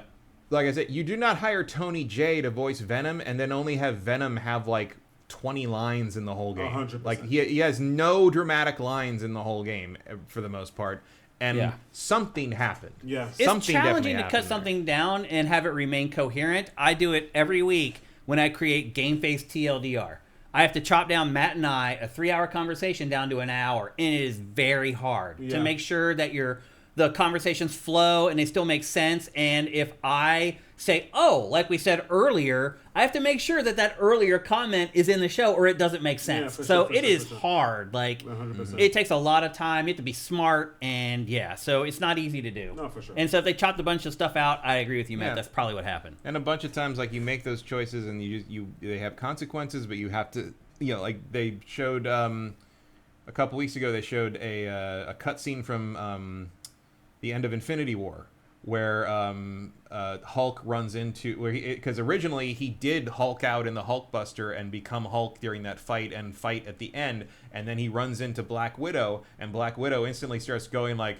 Like I said, you do not hire Tony Jay to voice Venom and then only have Venom have like 20 lines in the whole game. 100%. Like he has no dramatic lines in the whole game for the most part. And something happened. Yes. It's Something challenging to definitely cut happened something down and have it remain coherent. I do it every week when I create GameFace TLDR. I have to chop down Matt and I a 3-hour conversation down to an hour, and it is very hard to make sure that the conversations flow and they still make sense. And if I say, like we said earlier, I have to make sure that earlier comment is in the show or it doesn't make sense. It is hard. Like, 100%. it takes a lot of time. You have to be smart, and so it's not easy to do. No, for sure. And so if they chopped a bunch of stuff out, I agree with you, Matt. Yeah. That's probably what happened. And a bunch of times, like, you make those choices and they have consequences, but you have to, like they showed a couple weeks ago, they showed a cutscene from the end of Infinity War, where Hulk runs into because originally he did Hulk out in the Hulkbuster and become Hulk during that fight at the end, and then he runs into Black Widow, and Black Widow instantly starts going like,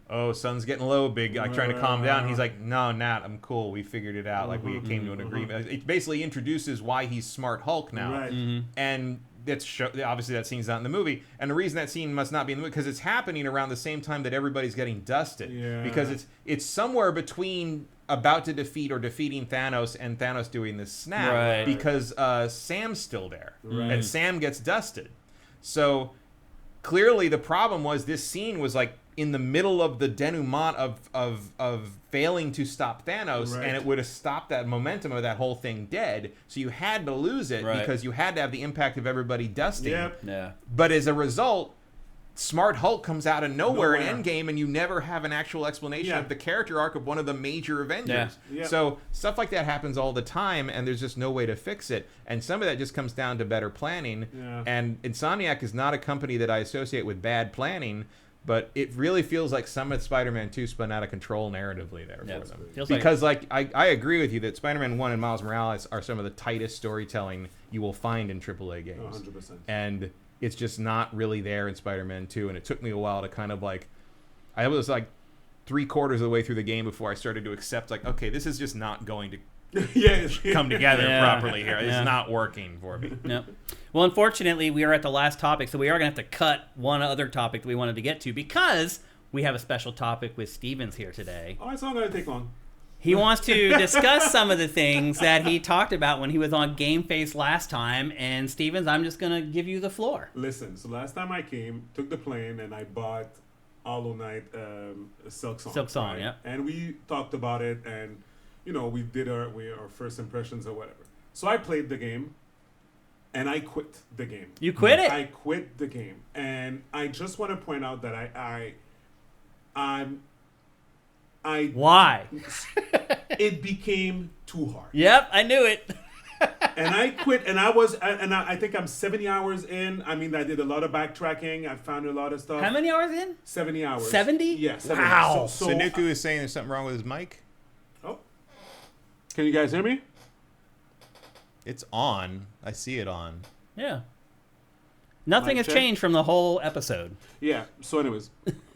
oh, sun's getting low, big guy, trying to calm down. He's like, no, Nat, I'm cool. We figured it out. Like, we came to an agreement. It basically introduces why he's Smart Hulk now. Right. And obviously that scene's not in the movie. And the reason that scene must not be in the movie, because it's happening around the same time that everybody's getting dusted. Yeah. Because it's somewhere between about to defeat or defeating Thanos and Thanos doing this snap. Right. Because Sam's still there. Right. And Sam gets dusted. So clearly the problem was this scene was like in the middle of the denouement of failing to stop Thanos, Right. and it would have stopped that momentum of that whole thing dead. So you had to lose it because you had to have the impact of everybody dusting. Yep. Yeah. But as a result, Smart Hulk comes out of nowhere in Endgame, and you never have an actual explanation of the character arc of one of the major Avengers. Yeah. So stuff like that happens all the time, and there's just no way to fix it. And some of that just comes down to better planning. Yeah. And Insomniac is not a company that I associate with bad planning, But it really feels like some of Spider-Man 2 spun out of control narratively there for them. Feels Because I agree with you that Spider-Man 1 and Miles Morales are some of the tightest storytelling you will find in AAA games. 100%. And it's just not really there in Spider-Man 2. And it took me a while to kind of like, I was like 3/4 of the way through the game before I started to accept like, okay, this is just not going to come together properly here. It's not working for me. No. Well, unfortunately, we are at the last topic, so we are going to have to cut one other topic that we wanted to get to because we have a special topic with Stevens here today. Oh, it's not going to take long. He wants to discuss some of the things that he talked about when he was on GameFace last time. And Stevens, I'm just going to give you the floor. Listen, so last time I came, took the plane, and I bought Hollow Knight Silk Song. Silk Song, right? yeah. And we talked about it, and we did our first impressions or whatever. So I played the game, and I quit the game. You quit it? I quit the game, and I just want to point out that I Why? it became too hard. Yep, I knew it. And I quit, and I think I'm 70 hours in. I mean, I did a lot of backtracking. I found a lot of stuff. How many hours in? 70 hours. 70? Yeah, 70. Wow. So Sanuku is saying there's something wrong with his mic. Oh. Can you guys hear me? It's on. I see it on. Yeah. Nothing has check. changed from the whole episode. Yeah. So anyways.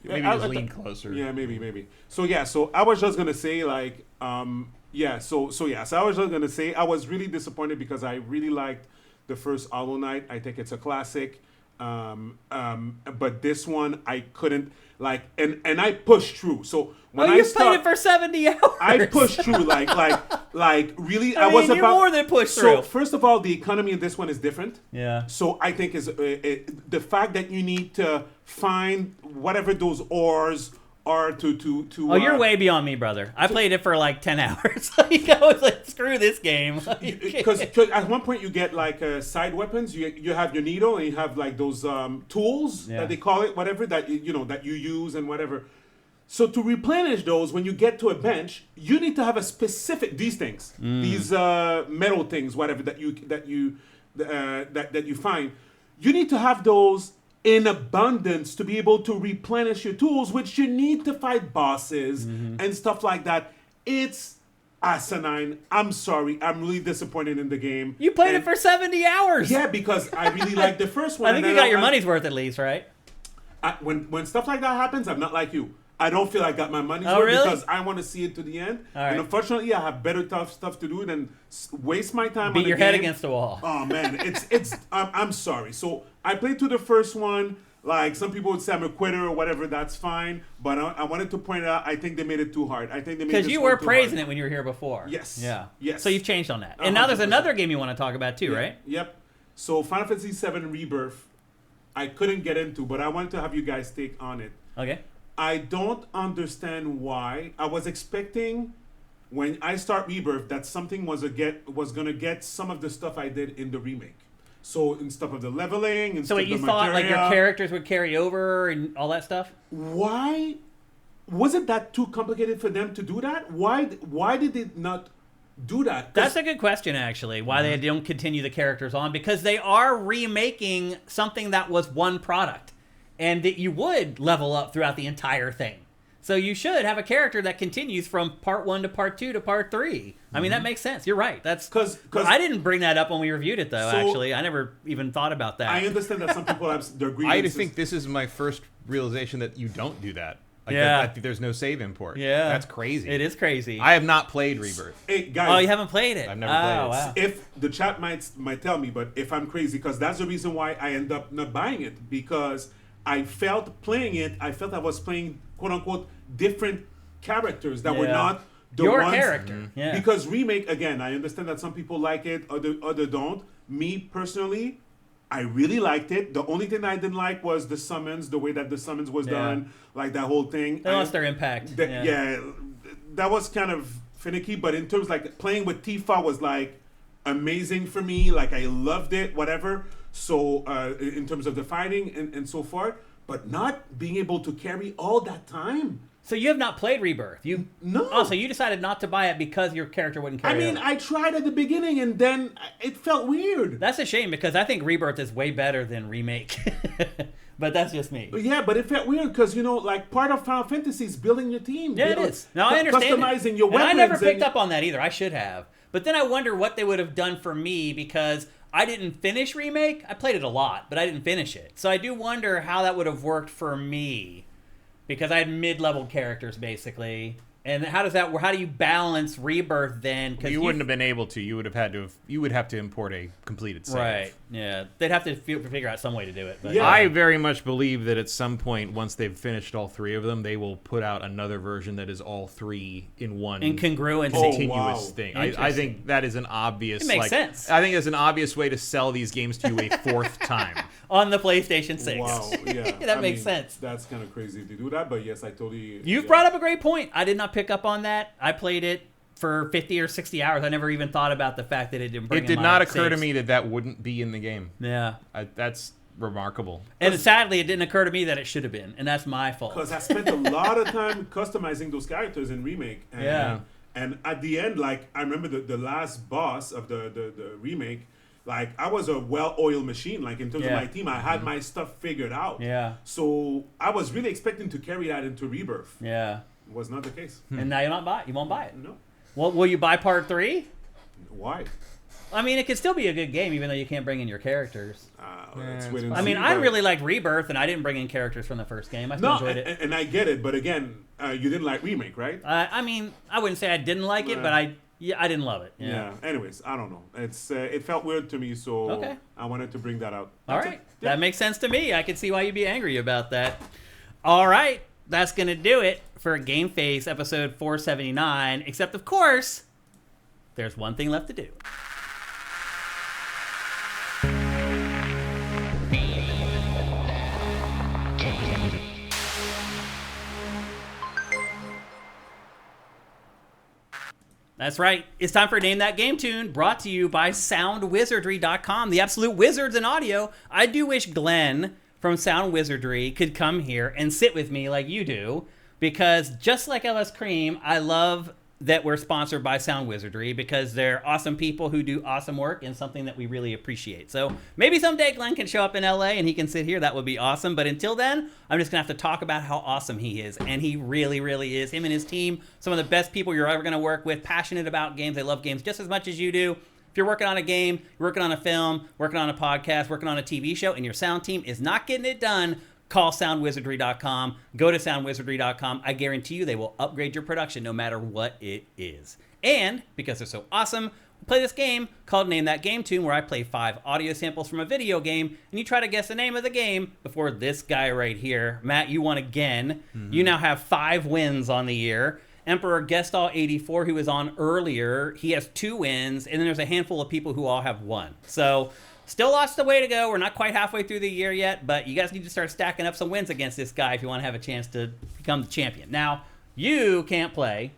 Maybe just lean closer. Yeah, maybe. So I was just gonna say like, So I was just gonna say I was really disappointed because I really liked the first Hollow Knight. I think it's a classic. But this one I couldn't like, and I pushed through. So when you played it for 70 hours. I pushed through like really. I mean, you're more than pushed through. So first of all, the economy in this one is different. Yeah. So I think is the fact that you need to find whatever those ores are to. Oh, you're way beyond me, brother. I played it for like 10 hours. I was like, screw this game. Because at one point you get like side weapons. You have your needle and you have like those tools that they call it, whatever that that you use and whatever. So to replenish those, when you get to a bench, you need to have a specific these metal things, whatever that you find. You need to have those in abundance to be able to replenish your tools, which you need to fight bosses and stuff like that. It's asinine. I'm sorry. I'm really disappointed in the game. You played it for 70 hours. Yeah, because I really liked the first one. I think you got your money's worth at least, right? When stuff like that happens, I'm not like you. I don't feel I got my money's worth really? because I want to see it to the end. All right. And unfortunately, I have better tough stuff to do than waste my time on the game. Beat your head against the wall. Oh, man. It's I'm sorry. So I played to the first one. Like, some people would say I'm a quitter or whatever. That's fine. But I wanted to point out, I think they made it too hard. I think they made it because you were praising it when you were here before. Yes. Yeah. Yes. So you've changed on that. And now there's 100%. another game you want to talk about too, Yeah. right? Yep. So Final Fantasy VII Rebirth, I couldn't get into, but I wanted to have you guys take on it. Okay. I don't understand why. I was expecting when I start Rebirth that something was gonna get some of the stuff I did in the remake. So in stuff of the leveling and So stuff you of the thought like your materia. characters would carry over and all that stuff? Why was it that too complicated for them to do that? Why did they not do that? 'Cause That's a good question, actually. Why they don't continue the characters on? Because they are remaking something that was one product, and that you would level up throughout the entire thing. So you should have a character that continues from part 1 to part 2 to part 3. I mean, that makes sense. You're right. That's 'Cause I didn't bring that up when we reviewed it, though. So- Actually, I never even thought about that. I understand that some people have their I grievances. think this is my first realization that you don't do that. Like Yeah. that there's no save import. Yeah, That's crazy. It is crazy. I have not played Rebirth. Hey guys, Oh, you haven't played it? I've never played it. Wow. if the chat might tell me, but if I'm crazy, because that's the reason why I end up not buying it, because I felt playing it, I felt I was playing quote unquote different characters that were Yeah. not the Your ones, character. Yeah. Because remake, again, I understand that some people like it, other don't. Me personally, I really liked it. The only thing I didn't like was the summons, the way that the summons was Yeah. done, like that whole thing. They lost their impact. Yeah, that was kind of finicky. But in terms like playing with Tifa was like amazing for me. Like I loved it, whatever. So in terms of the fighting and so forth, but not being able to carry all that time. So you have not played Rebirth? No. Oh, so you decided not to buy it because your character wouldn't carry I mean, over. I tried at the beginning and then it felt weird. That's a shame because I think Rebirth is way better than Remake. But that's just me. Yeah, but it felt weird because, like part of Final Fantasy is building your team. Yeah, it is. No, I understand. Customizing your and weapons. I never picked up on that either. I should have. But then I wonder what they would have done for me because I didn't finish Remake. I played it a lot, but I didn't finish it. So I do wonder how that would have worked for me because I had mid-level characters basically. And how do you balance Rebirth then? You wouldn't have been able to. You would have to import a completed save. Right. Yeah. They'd have to figure out some way to do it. But Yeah. I very much believe that at some point, once they've finished all three of them, they will put out another version that is all three in one incongruent continuous wow. thing. I think that is an obvious. It makes sense. I think it's an obvious way to sell these games to you a fourth time. on the PlayStation 6. Wow, yeah. That makes sense. That's kind of crazy to do that, but yes, I totally... You've brought up a great point. I did not pick up on that. I played it for 50 or 60 hours. I never even thought about the fact that it didn't bring It did in not my occur to saves. me that wouldn't be in the game. Yeah. That's remarkable. And sadly, it didn't occur to me that it should have been, and that's my fault. Because I spent a lot of time customizing those characters in Remake. And, Yeah. And at the end, like, I remember the last boss of the Remake, like, I was a well-oiled machine. Like, in terms of Yeah. my team, I had my stuff figured out. Yeah. So I was really expecting to carry that into Rebirth. Yeah. It was not the case. And now you won't buy it. No. Well, will you buy part 3? Why? I mean, it could still be a good game, even though you can't bring in your characters. Let's wait and I mean, see, I but- really liked Rebirth, and I didn't bring in characters from the first game. I still No, enjoyed it. and I get it, but again, you didn't like Remake, right? I mean, I wouldn't say I didn't like it, but I didn't love it. Yeah. Anyways, I don't know. It felt weird to me, so Okay. I wanted to bring that out. All That's right. it. Yeah. That makes sense to me. I can see why you'd be angry about that. All right. That's going to do it for GameFace episode 479. Except, of course, there's one thing left to do. That's right. It's time for Name That Game Tune, brought to you by Soundwizardry.com, the absolute wizards in audio. I do wish Glenn from Soundwizardry could come here and sit with me like you do, because just like LS Cream, I love that we're sponsored by Soundwizardry because they're awesome people who do awesome work and something that we really appreciate. So maybe someday Glenn can show up in LA and he can sit here. That would be awesome. But until then, I'm just going to have to talk about how awesome he is. And he really, really is. Him and his team, some of the best people you're ever going to work with, passionate about games. They love games just as much as you do. If you're working on a game, you're working on a film, working on a podcast, working on a TV show, and your sound team is not getting it done, call Soundwizardry.com. Go to Soundwizardry.com. I guarantee you they will upgrade your production no matter what it is. And because they're so awesome, we play this game called Name That Game Tune, where I play 5 audio samples from a video game, and you try to guess the name of the game before this guy right here. Matt, you won again. Mm-hmm. You now have 5 wins on the year. Emperor Gestall84, who was on earlier, he has 2 wins, and then there's a handful of people who all have 1. So still lots of way to go. We're not quite halfway through the year yet, but you guys need to start stacking up some wins against this guy if you want to have a chance to become the champion. Now, you can't play,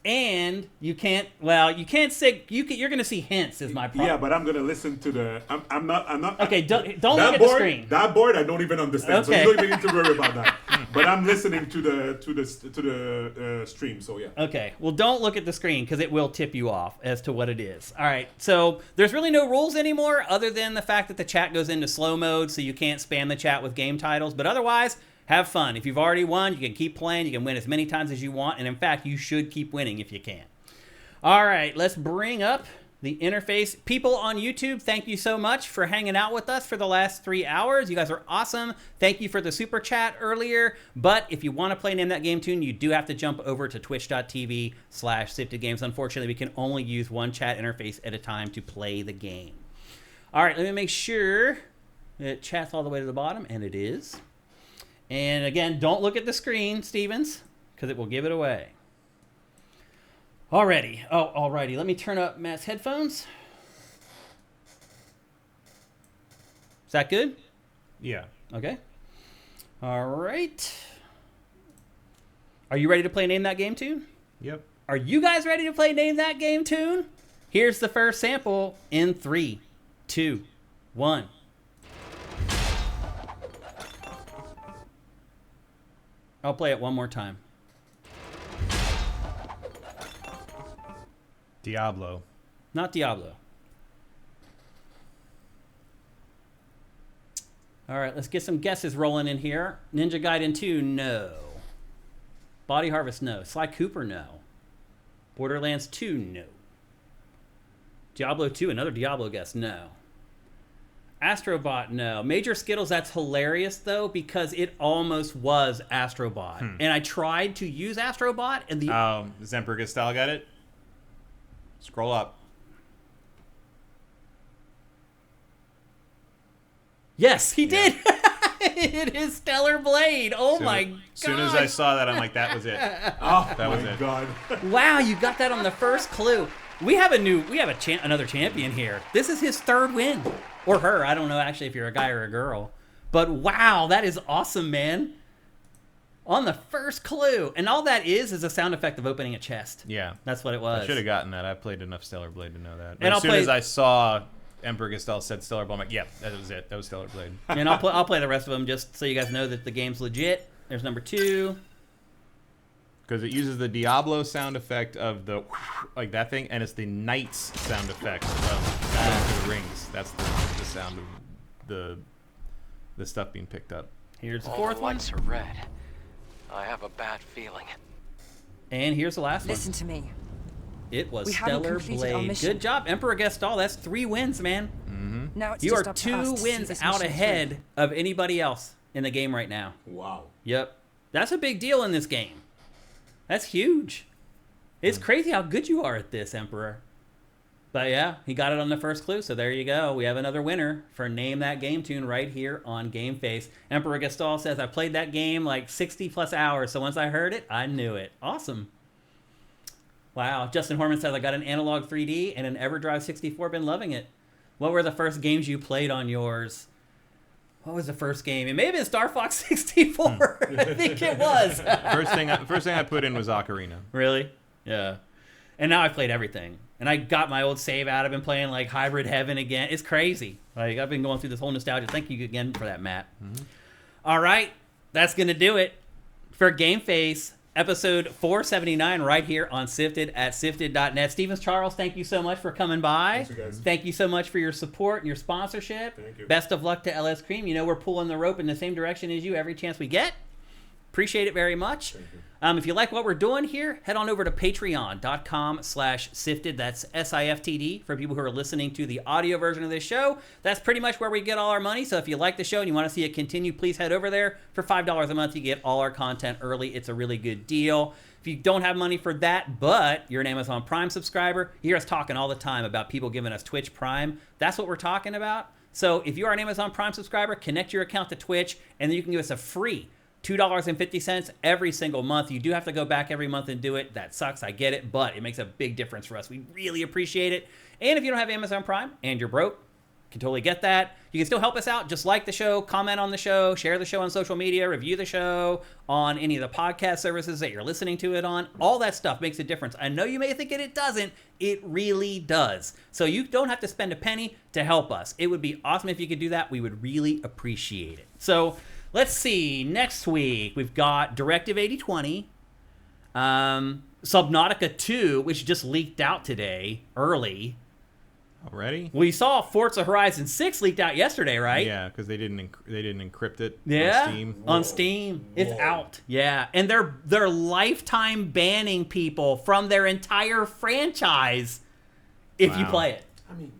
and you can't. Well, you can't say. You're going to see hints. Is my problem. Yeah, but I'm gonna listen to the. I'm not. Okay, don't that look at board, the screen. That board, I don't even understand, Okay. so you don't even need to worry about that. But I'm listening to the stream, so yeah. Okay, well, don't look at the screen because it will tip you off as to what it is. All right, so there's really no rules anymore other than the fact that the chat goes into slow mode, so you can't spam the chat with game titles. But otherwise, have fun. If you've already won, you can keep playing. You can win as many times as you want, and in fact, you should keep winning if you can. All right, let's bring up the interface. People on YouTube, thank you so much for hanging out with us for the last 3 hours. You guys are awesome. Thank you for the super chat earlier. But if you want to play Name That Game Tune, you do have to jump over to twitch.tv/SIFTD Unfortunately, we can only use one chat interface at a time to play the game. All right, let me make sure that chat's all the way to the bottom, and it is. And again, don't look at the screen, Stevens, because it will give it away. Alrighty. Let me turn up Matt's headphones. Is that good? Yeah. Okay. All right. Are you ready to play Name That Game Tune? Yep. Are you guys ready to play Name That Game Tune? Here's the first sample in 3, 2, 1. I'll play it one more time. Diablo. Not Diablo. All right, let's get some guesses rolling in here. Ninja Gaiden 2, no. Body Harvest, no. Sly Cooper, no. Borderlands 2, no. Diablo 2, another Diablo guess, no. Astrobot, no. Major Skittles, that's hilarious, though, because it almost was Astrobot. And I tried to use Astrobot, and the... Does Emperor Gastal got it? Scroll up. Yes, he did! It is Stellar Blade. Oh my god! As soon as I saw that, I'm like, that was it. Oh That was my it. god. Wow, you got that on the first clue. We have another champion here. This is his third win. Or her. I don't know actually if you're a guy or a girl. But wow, that is awesome, man. On the first clue. And all that is a sound effect of opening a chest. Yeah. That's what it was. I should have gotten that. I played enough Stellar Blade to know that. And As soon as I saw Emperor Gastal said Stellar Blade, I'm like, yeah, that was it. That was Stellar Blade. And I'll play the rest of them just so you guys know that the game's legit. There's number 2. Because it uses the Diablo sound effect of the like that thing, and it's the Knights sound effect of Battle the Rings. That's the sound of the stuff being picked up. Here's the All fourth the one. lights are red. I have a bad feeling. And here's the last Listen one. to me. It was We haven't Stellar completed our Blade. mission. Good job, Emperor Gastal. That's 3 wins, man. Now it's You just are up to 2 us to see wins this out mission ahead through. of anybody else in the game right now. Wow. Yep. That's a big deal in this game. That's huge. It's crazy how good you are at this, Emperor. But yeah, he got it on the first clue, so there you go. We have another winner for Name That Game Tune right here on GameFace. Emperor Gastal says, I played that game like 60 plus hours, so once I heard it, I knew it. Awesome. Wow. Justin Horman says, I got an Analog 3D and an EverDrive 64. Been loving it. What were the first games you played on yours? What was the first game? It may have been Star Fox 64. I think it was. First thing I put in was Ocarina. Really? Yeah. And now I've played everything. And I got my old save out. I've been playing like Hybrid Heaven again. It's crazy. Like I've been going through this whole nostalgia. Thank you again for that, Matt. All right. That's going to do it for GameFace episode 479 right here on Sifted at sifted.net. Stevens Charles, thank you so much for coming by. Thanks, you guys. Thank you so much for your support and your sponsorship. Thank you. Best of luck to LS Cream. You know we're pulling the rope in the same direction as you every chance we get. Appreciate it very much. Thank you. If you like what we're doing here, head on over to patreon.com/sifted. That's SIFTD for people who are listening to the audio version of this show. That's pretty much where we get all our money. So if you like the show and you want to see it continue, please head over there. For $5 a month, you get all our content early. It's a really good deal. If you don't have money for that, but you're an Amazon Prime subscriber, you hear us talking all the time about people giving us Twitch Prime. That's what we're talking about. So if you are an Amazon Prime subscriber, connect your account to Twitch, and then you can give us a free $2.50 every single month. You do have to go back every month and do it. That sucks. I get it, but it makes a big difference for us. We really appreciate it. And if you don't have Amazon Prime and you're broke, can totally get that. You can still help us out. Just like the show, comment on the show, share the show on social media, review the show on any of the podcast services that you're listening to it on. All that stuff makes a difference. I know you may think it doesn't. It really does. So you don't have to spend a penny to help us. It would be awesome if you could do that. We would really appreciate it. So let's see. Next week, we've got Directive 8020, Subnautica 2, which just leaked out today, early. Already? We saw Forza Horizon 6 leaked out yesterday, right? Yeah, because they didn't encrypt it Yeah, on Steam. on Steam. It's Whoa. out. Yeah, and they're lifetime banning people from their entire franchise if you Wow. play it. I mean,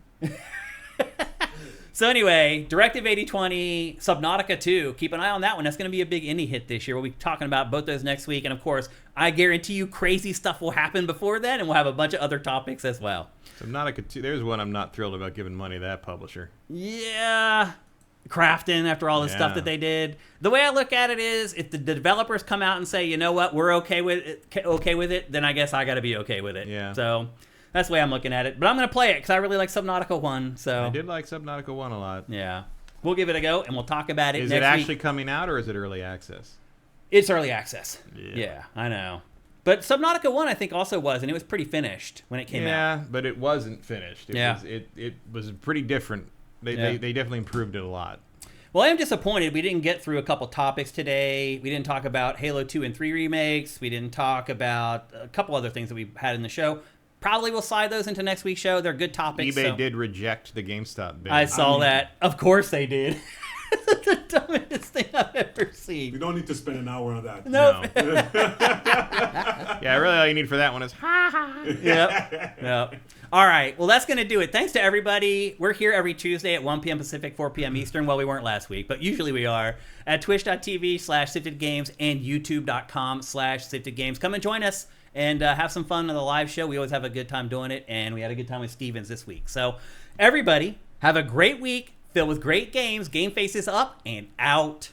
So anyway, Directive 8020, Subnautica 2. Keep an eye on that one. That's going to be a big indie hit this year. We'll be talking about both those next week. And of course, I guarantee you crazy stuff will happen before then, and we'll have a bunch of other topics as well. Subnautica 2, there's one I'm not thrilled about giving money to that publisher. Yeah. Crafton, after all the stuff Yeah. that they did. The way I look at it is, if the developers come out and say, you know what, we're okay with it, then I guess I got to be okay with it. Yeah. So that's the way I'm looking at it. But I'm going to play it because I really like Subnautica 1. So I did like Subnautica 1 a lot. yeah, we'll give it a go and we'll talk about it Is next it actually week. coming out or is it early access? It's early access. Yeah. Yeah, I know. But Subnautica 1 I think also was, and it was pretty finished when it came out. Yeah, but it wasn't finished. Yeah. It was pretty different. They definitely improved it a lot. Well, I am disappointed we didn't get through a couple topics today. We didn't talk about Halo 2 and 3 remakes. We didn't talk about a couple other things that we had in the show. Probably we'll slide those into next week's show. They're good topics. eBay so. did reject the GameStop bid. I saw that. Of course they did. the dumbest thing I've ever You seen. don't need to spend an hour on that. Nope. Yeah, really all you need for that one is Yep. All right. Well, that's going to do it. Thanks to everybody. We're here every Tuesday at 1 p.m. Pacific, 4 p.m. Eastern. Well, we weren't last week, but usually we are at twitch.tv/SiftedGames and youtube.com/SiftedGames. Come and join us and have some fun on the live show. We always have a good time doing it, and we had a good time with Stevens this week. So, everybody, have a great week filled with great games. GameFace is up and out.